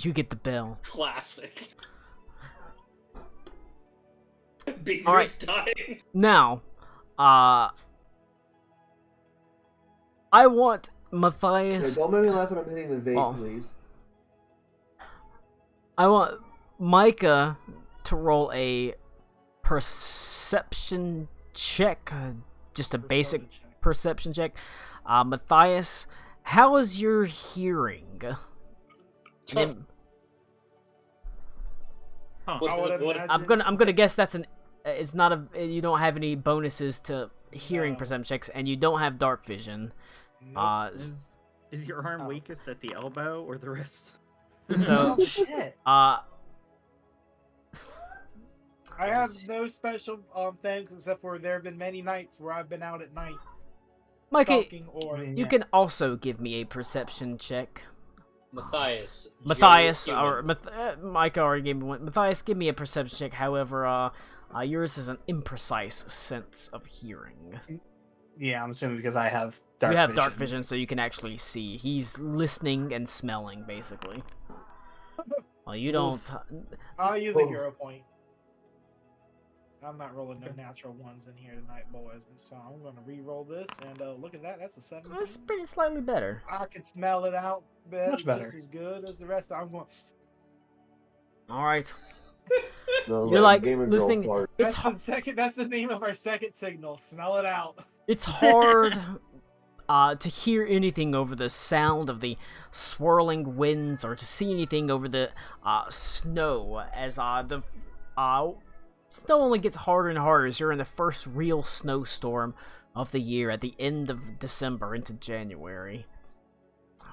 You get the bell. Classic. Beaver's All right. dying. Now, I want Yeah, Matthias. don't make me laugh when I'm hitting the vape, Oh. please. I want Micah to roll a perception check, just a basic perception check. Matthias, how is your hearing? And Huh. What- I would what- imagine. I'm gonna guess that's an. It's not a. You don't have any bonuses to hearing No. perception checks, and you don't have dark vision. Nope. Is your arm Oh. weakest at the elbow or the wrist? So, Oh, shit. I have no special things except for there have been many nights where I've been out at night Micah, talking or you can also give me a perception check. Matthias. Matthias, Joe or Human. Micah already gave me one. Matthias, give me a perception check. However, yours is an imprecise sense of hearing. Yeah, I'm assuming because I have You have dark vision, so you can actually see. He's listening and smelling, basically. Well, you don't. I'll use a hero point. I'm not rolling no natural ones in here tonight, boys. So I'm going to re-roll this, and look at that. That's a 17. That's pretty slightly better. I can smell it out, Much better. just as good as the rest. I'm going. All right. Smells You're like Gamer Girl listening. fart. It's That's the second. That's the name of our second signal. Smell it out. It's hard to hear anything over the sound of the swirling winds, or to see anything over the snow, as the snow only gets harder and harder as you're in the first real snowstorm of the year at the end of December into January.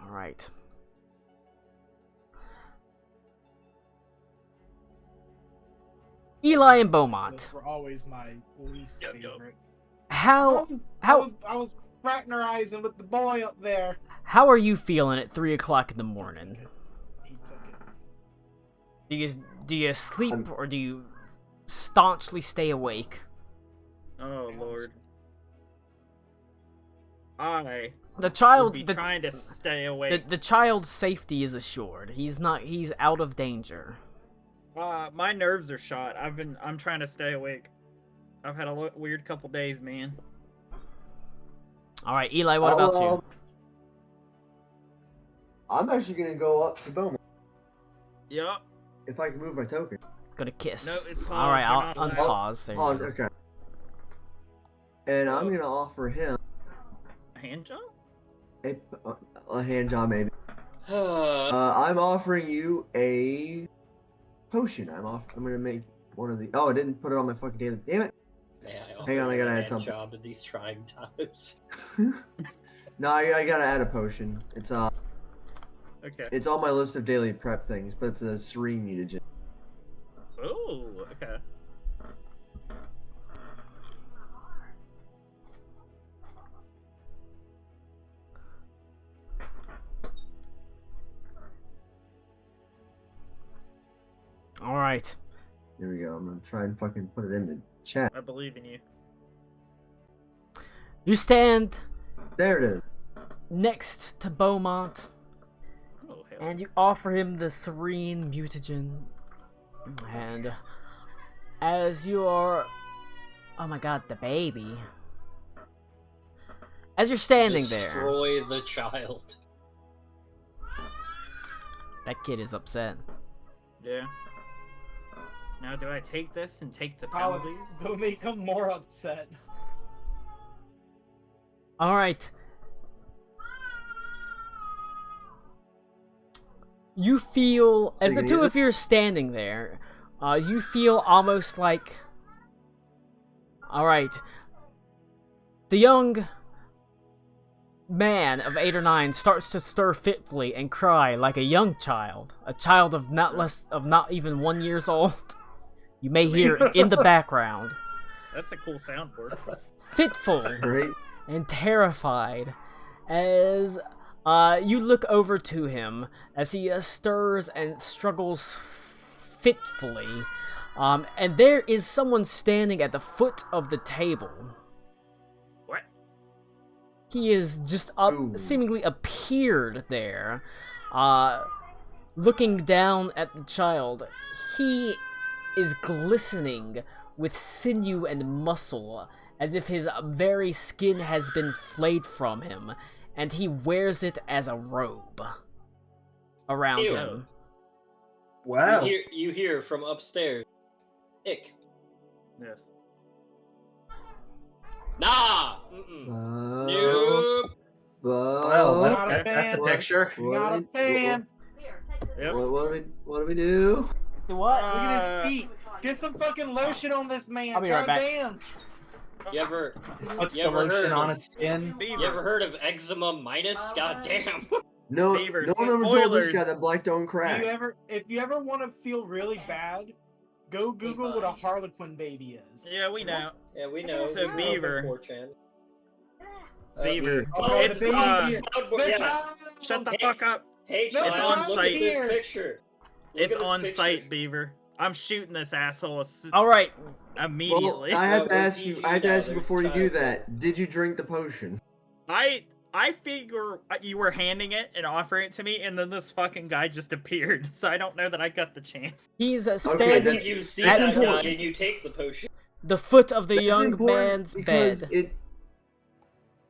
All right. Eli and Beaumont. Those were always my least favorite. How I was fraternizing with the boy up there. how are you feeling at 3 o'clock in the morning? He took it. Do you sleep, or do you staunchly stay awake? Oh Lord. I The child, would be trying to stay awake. the child's safety is assured. He's out of danger. My nerves are shot. I'm trying to stay awake. I've had a weird couple days, man. All right, Eli, what about you? I'm actually gonna go up to Beaumont Yup. if I can move my token. Gonna kiss. No, it's paused. All right, You're I'll not allowed. unpause. There you Pause. go. Okay. And I'm gonna offer him A hand job? a hand job, maybe. I'm offering you a potion. I'm gonna make one of the. Oh, I didn't put it on my fucking daily. Damn it. Hang on, I gotta add something. Job in these trying times. No, I gotta add a potion. It's Okay. It's on my list of daily prep things, but it's a serene mutagen. Oh, okay. All right. Here we go. I'm gonna try and fucking put it in the chat. I believe in you. You stand There it is. next to Beaumont, Oh hell. and you offer him the serene mutagen. And as you are, oh my god, the baby. As you're standing there, Destroy the child. that kid is upset. Yeah. Now do I take this and take the I'll penalties? go make him more upset. All right. You feel, as the two of you are standing there, you feel almost like, all right, the young man of 8 or 9 starts to stir fitfully and cry like a young child, a child of not even 1 year old. You may hear it in the background, That's a cool soundboard. fitful Right? and terrified, as you look over to him as he stirs and struggles fitfully, and there is someone standing at the foot of the table. What? He is just Ooh. seemingly appeared there, looking down at the child. He is glistening with sinew and muscle, as if his very skin has been flayed from him, and he wears it as a robe around Ew. him. Wow. You hear from upstairs. Ick. Yes. Nah. Mm-mm. Nope. Well, Not a that's a fan. picture. Not a fan. Yep. What do we do? Do what? Look at his feet. Get some fucking lotion on this man. I'll be right back. Goddamn. You ever Puts You the ever heard lotion of- on its skin. Beaver. you ever heard of eczema minus? God damn. No, Beaver, no one ever told this guy spoilers. that black don't crack. If you ever want to feel really bad, go Google what a Harlequin baby is. Yeah, we know. Yeah, we know. So we know Beaver. from 4chan. Beaver. Oh, It's the baby's here. soundboard- The yeah. child! Shut the Hey. fuck up. Hey, No, child, it's on look site. at this Here. picture. Look It's at this on picture. site, Beaver. I'm shooting this asshole All right. immediately. Well, I have to we're ask you. PG I have to now, ask you there's before you do child that. Did you drink the potion? I I figure you were handing it and offering it to me, and then this fucking guy just appeared. So I don't know that I got the chance. He's I standing that's- think you see That's that guy important. and you take the potion. the foot of the That's young important man's because bed,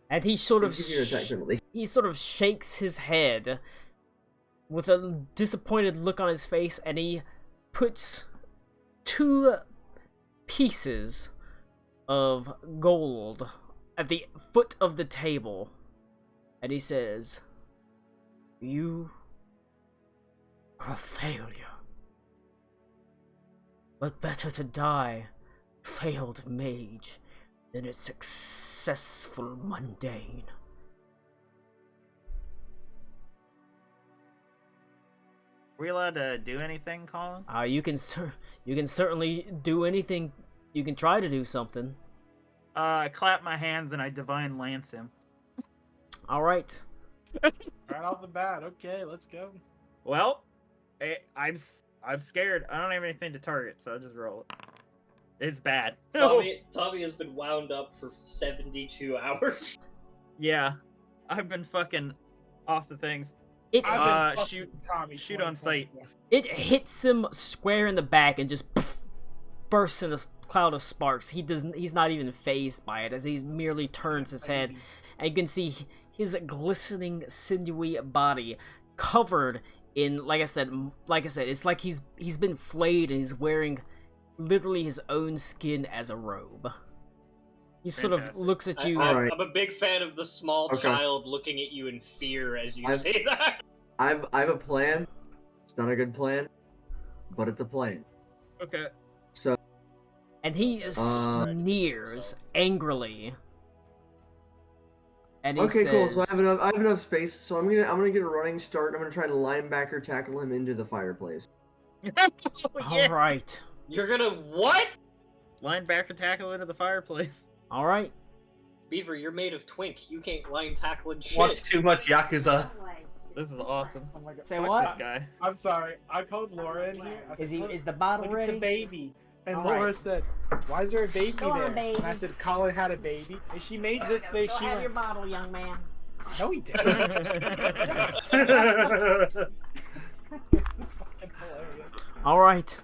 and he sort of gives you an attack penalty. he sort of shakes his head with a disappointed look on his face, and he puts 2 pieces of gold at the foot of the table, and he says, "You are a failure, but better to die failed mage than a successful mundane." Are we allowed to do anything, Colin? You can certainly do anything. You can try to do something. I clap my hands and I divine lance him. All right. Right off the bat. Okay, let's go. Well, I'm scared. I don't have anything to target, so I'll just roll it. It's bad. Tommy has been wound up for 72 hours. Yeah, I've been fucking off the things. It I've been shoot- fucking Tommy shoot on 2020. sight. it hits him square in the back and just bursts in a cloud of sparks. He's not even phased by it as he merely turns his head, and you can see his glistening, sinewy body covered in, like I said, it's like he's been flayed and he's wearing literally his own skin as a robe. He sort of Fantastic. looks at you. Alright. I'm a big fan of the small Okay. child looking at you in fear as you say that. I have a plan. It's not a good plan, but it's a plan. Okay. So And he sneers angrily. And he okay, says, cool. So I have enough space. So I'm gonna get a running start. I'm gonna try to linebacker tackle him into the fireplace. all right. You're gonna what? Linebacker tackle into the fireplace. All right. Beaver, you're made of twink. You can't line tackling shit. Watch too much Yakuza. This is awesome. Oh my god. Say Fuck what? This guy. I'm sorry. I called Laura in here. I said, "Look- Is the bottle look at ready? the baby. And All Laura right. said, "Why is there a baby Go on, there?" baby. And I said, "Colin had a baby." And she made this face. Go She have went, your bottle, young man. "No, he didn't." Fucking hilarious. All right.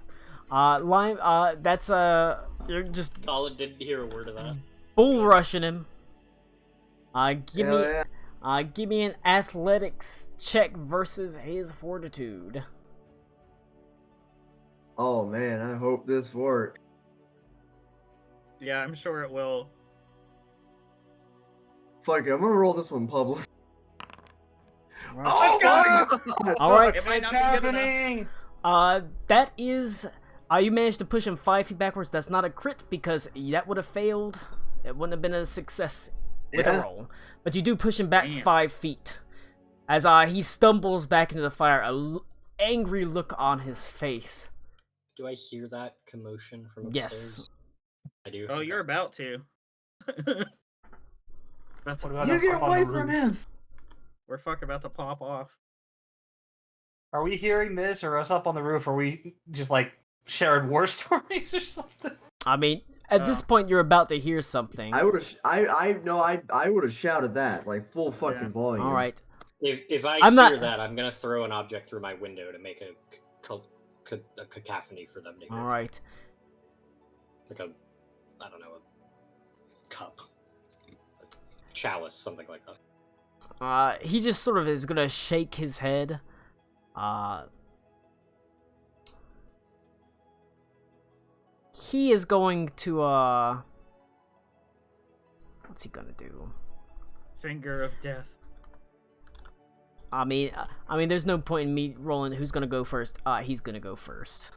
Lime. That's you're just Colin didn't hear a word of that. bull rushing him. Give Hell me. yeah. Give me an athletics check versus his fortitude. Oh man, I hope this works. Yeah, I'm sure it will. Fuck it, I'm gonna roll this one public. Let's go! All right. It might It's not be good enough. happening. That is. You managed to push him 5 feet backwards. That's not a crit because that would have failed. It wouldn't have been a success with a Yeah. roll. But you do push him back Damn. 5 feet as he stumbles back into the fire. Angry look on his face. Do I hear that commotion from Yes. upstairs? I do. Oh, you're about to. That's What about You us get up on away the from roof? him! we're fucking about to pop off. Are we hearing this, or us up on the roof? Are we just like sharing war stories or something? I mean, at this point, you're about to hear something. I would have. I would have shouted that like full fucking Yeah. volume. All right. If I I'm hear not- that, I'm gonna throw an object through my window to make a cacophony for them to hear. All right. Like a, I don't know, a cup, a chalice, something like that. He just sort of is gonna shake his head. He is going to what's he gonna do? Finger of death. I mean, there's no point in me rolling who's gonna go first. He's gonna go first.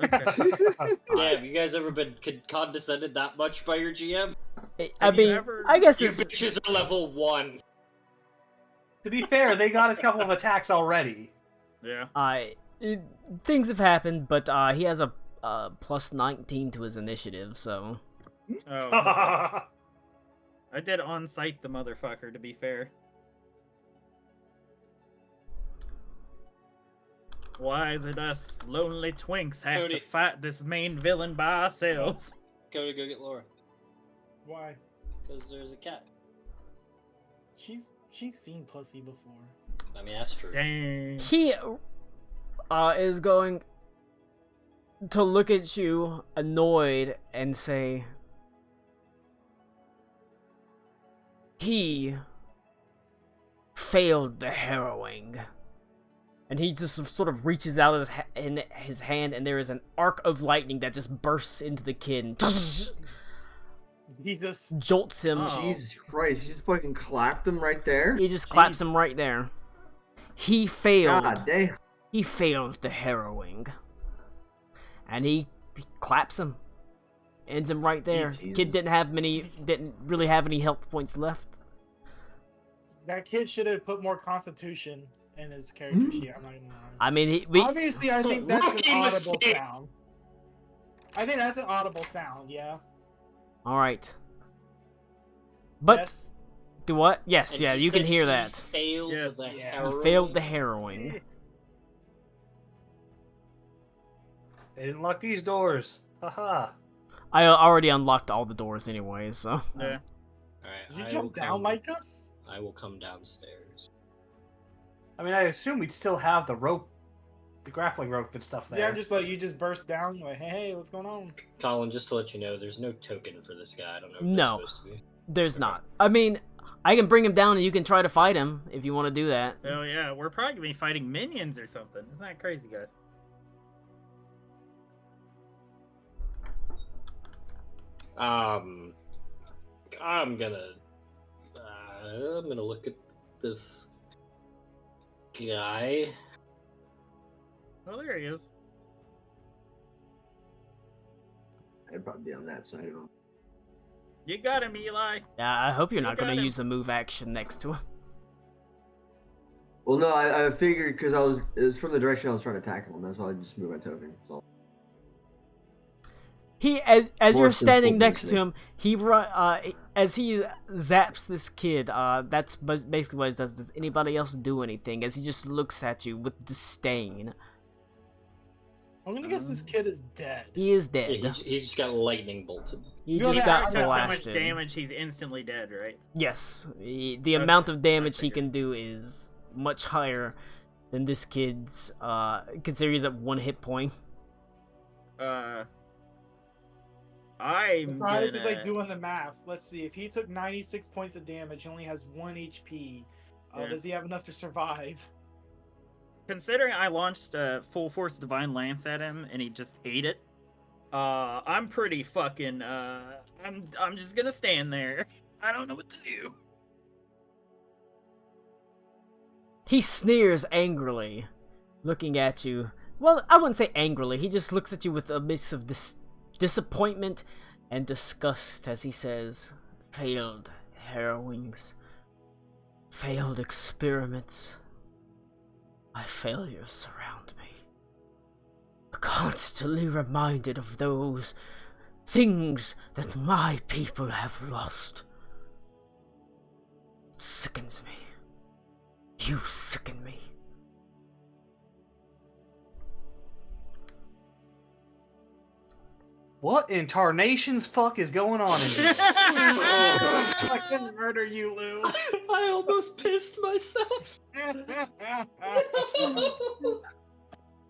Okay. Damn, you guys ever been condescended that much by your GM? I Have you mean, ever- I guess You it's bitches are level 1. To be fair, they got a couple of attacks already. Yeah. things have happened, but he has a plus 19 to his initiative, so Oh. Okay. I did on-site the motherfucker, to be fair. Why is it us lonely twinks have Cody. to fight this main villain by ourselves? Go get Laura, Why? because there's a cat. She's seen pussy before. I mean, that's true. Dang. He is going to look at you annoyed and say, he failed the harrowing. And he just sort of reaches out in his hand, and there is an arc of lightning that just bursts into the kid and Jesus. jolts him. Oh. Jesus Christ, he just fucking clapped him right there? He just claps him right there. He failed. God damn. He failed the harrowing. And he claps him. Ends him right there. Jesus. Kid didn't really have any health points left. That kid should have put more constitution in his character sheet. I'm not gonna lie. I mean, Obviously, I think that's Rookie an audible mistake. sound. I think that's an audible sound, yeah. Alright. But, Yes. do what? Yes, And yeah, he you can said hear he that. Failed Yes. the Yeah. harrowing. He failed the harrowing. They didn't lock these doors. Haha. I already unlocked all the doors anyway, so. Yeah. Alright, Did you I jump will down, come- Micah? I will come downstairs. I mean, I assume we'd still have the rope, the grappling rope and stuff there. Yeah, I'm just like, you just burst down, like, hey, what's going on? Colin, just to let you know, there's no token for this guy. I don't know if No. there's supposed to be. There's not. I mean, I can bring him down and you can try to fight him if you want to do that. Oh yeah, we're probably gonna be fighting minions or something. Isn't that crazy, guys? I'm gonna look at this guy. Oh, there he is. I'd probably be on that side of him. You got him, Eli. Yeah, I hope you're You not going got to him. use a move action next to him. Well, no, I figured because it was from the direction I was trying to tackle him. That's why I just moved my token. So. He, as More you're simple standing next to reasoning. him, as he zaps this kid, that's basically what he does. Does anybody else do anything? As he just looks at you with disdain. I'm gonna guess this kid is dead. He is Yeah, dead. he just got lightning bolted. He Go just ahead, got I Took so much blasted. damage, he's instantly dead, right? Yes, the Okay, amount of damage he figured. can do is much higher than this kid's. Consider he's at 1 hit point. I'm Surprise is gonna... like doing the math. Let's see. If he took 96 points of damage, he only has 1 HP. Yeah. Does he have enough to survive? Considering I launched a full force divine lance at him and he just ate it, I'm pretty fucking. I'm just gonna stand there. I don't know what to do. He sneers angrily, looking at you. Well, I wouldn't say angrily. He just looks at you with a mix of disappointment and disgust as he says, "Failed harrowings, failed experiments. My failures surround me. Constantly reminded of those things that my people have lost. It sickens me. You sicken me." What in tarnation's fuck is going on in here? I couldn't murder you, Lou. I almost pissed myself. And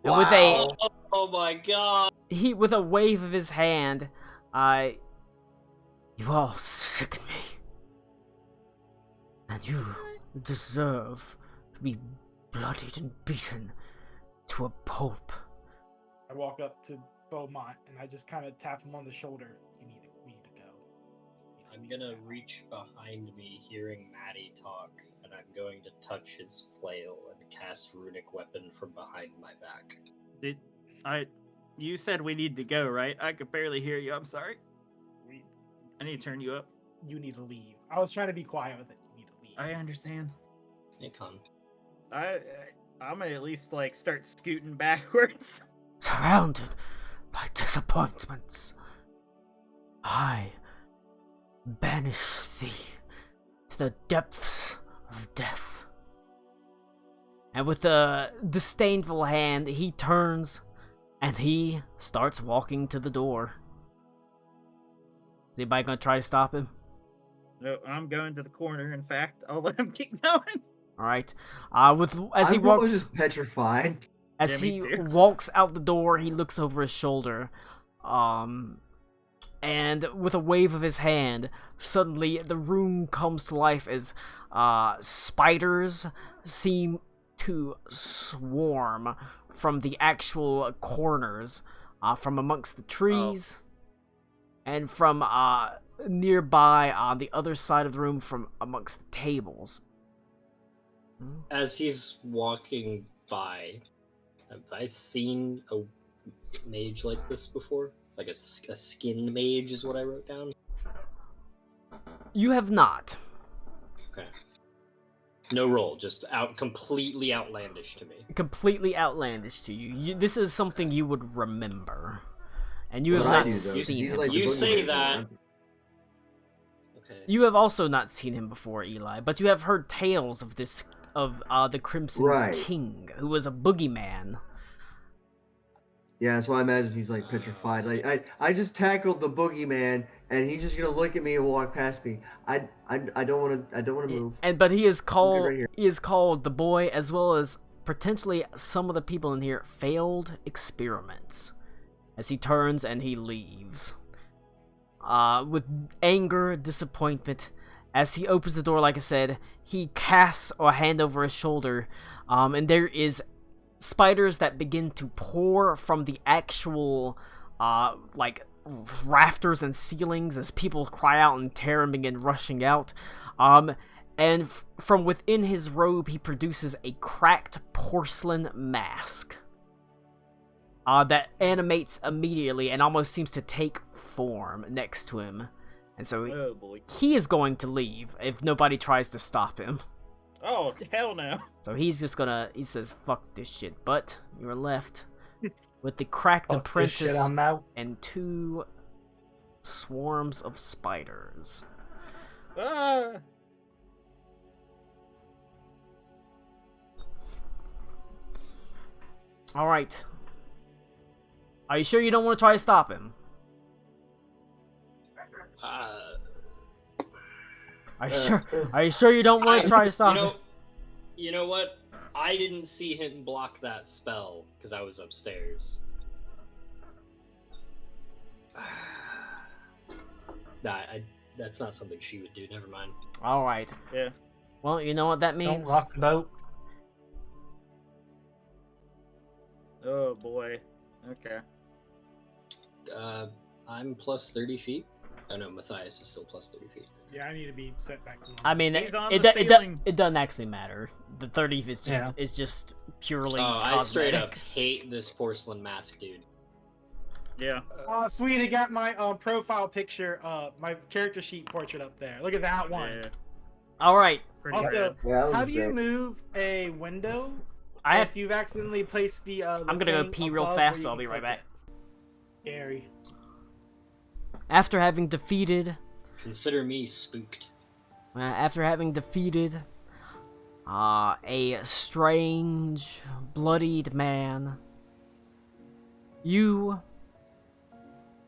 with a Oh my god. with a wave of his hand, you all sicken me. And you deserve to be bloodied and beaten to a pulp. I walk up to Beaumont and I just kind of tap him on the shoulder. We need to go. I'm gonna reach behind me, hearing Maddie talk, and I'm going to touch his flail and cast runic weapon from behind my back. You said we need to go, right? I could barely hear you. I'm sorry. We- I need to turn you up. You need to leave. I was trying to be quiet with it. You need to leave. I understand. Hey, Con. I'm gonna at least like start scooting backwards. Surrounded by disappointments, I banish thee to the depths of death. And with a disdainful hand, he turns and he starts walking to the door. Is anybody gonna try to stop him? No, I'm going to the corner. In fact, I'll let him keep going. All right. As he I'm walks, just petrified. as Yeah, me he too. walks out the door, he looks over his shoulder, and with a wave of his hand, suddenly the room comes to life as spiders seem to swarm from the actual corners, from amongst the trees, and from nearby on the other side of the room from amongst the tables. As he's walking by, have I seen a mage like this before? Like a skin mage is what I wrote down. You have not. Okay. No roll, just completely outlandish to me. Completely outlandish to you. This is something you would remember, and you have What I not do, though, is seen he's him. like the You say boogeyman. that. Okay. You have also not seen him before, Eli, but you have heard tales of the Crimson Right. King, who was a boogeyman. Yeah, that's why I imagine he's like petrified. Like I just tackled the boogeyman, and he's just gonna look at me and walk past me. I don't want to move. But he is called right here. the boy, as well as potentially some of the people in here, failed experiments. As he turns and he leaves, with anger, disappointment. As he opens the door, like I said, he casts a hand over his shoulder, and there is spiders that begin to pour from the actual, rafters and ceilings as people cry out in terror and begin rushing out. And from within his robe, he produces a cracked porcelain mask that animates immediately and almost seems to take form next to him. And so Oh boy. he is going to leave if nobody tries to stop him. Oh hell no. So he says, fuck this shit. But you're left with the cracked Fuck this shit, apprentice I'm out. and 2 swarms of spiders. Ah. Alright. Are you sure you don't want to try to stop him? Are you sure you don't want to try to stop him? You know what? I didn't see him block that spell because I was upstairs. Nah, that's not something she would do. Never mind. Alright. Yeah. Well, you know what that Don't means? rock the boat. Oh boy. Okay. I'm plus 30 feet. Oh no, Matthias is still plus 30 feet. Yeah, I need to be set back. I mean, He's on it the ceiling. doesn't actually matter. The 30 is Yeah. just purely Oh, cosmetic. I straight up hate this porcelain mask, dude. Yeah. Oh, sweet! I got my profile picture, my character sheet portrait up there. Look at that one. Yeah. All right. Pretty Also, good. Yeah, that was how do you great. move a window I have. if you've accidentally placed the I'm gonna go thing pee real above fast, where so you I'll be can right click back. it? Scary. After having defeated, Consider me spooked. defeated a strange, bloodied man, you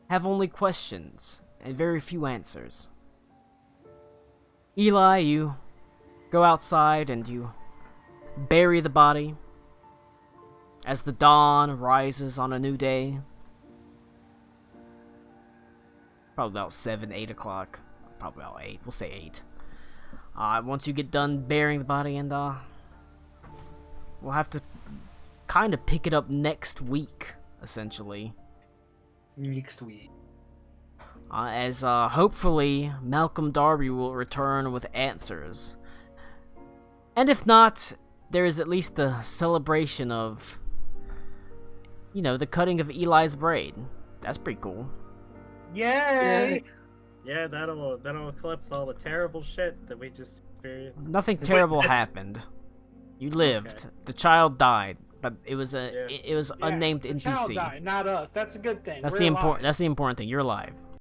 have only questions and very few answers. Eli, you go outside and you bury the body as the dawn rises on a new day. Probably about 7, 8 o'clock. Probably about 8. We'll say 8. Once you get done burying the body, and we'll have to kind of pick it up next week, essentially. Next week. As hopefully Malcolm Darby will return with answers. And if not, there is at least the celebration of, the cutting of Eli's braid. That's pretty cool. Yay! Yeah, that'll eclipse all the terrible shit that we just experienced. Nothing terrible that's- happened. You lived. Okay. The child died, but it was Yeah. it was Yeah, unnamed the NPC. child died, not us. That's a good thing. That's We're the alive. important. That's the important thing. You're alive.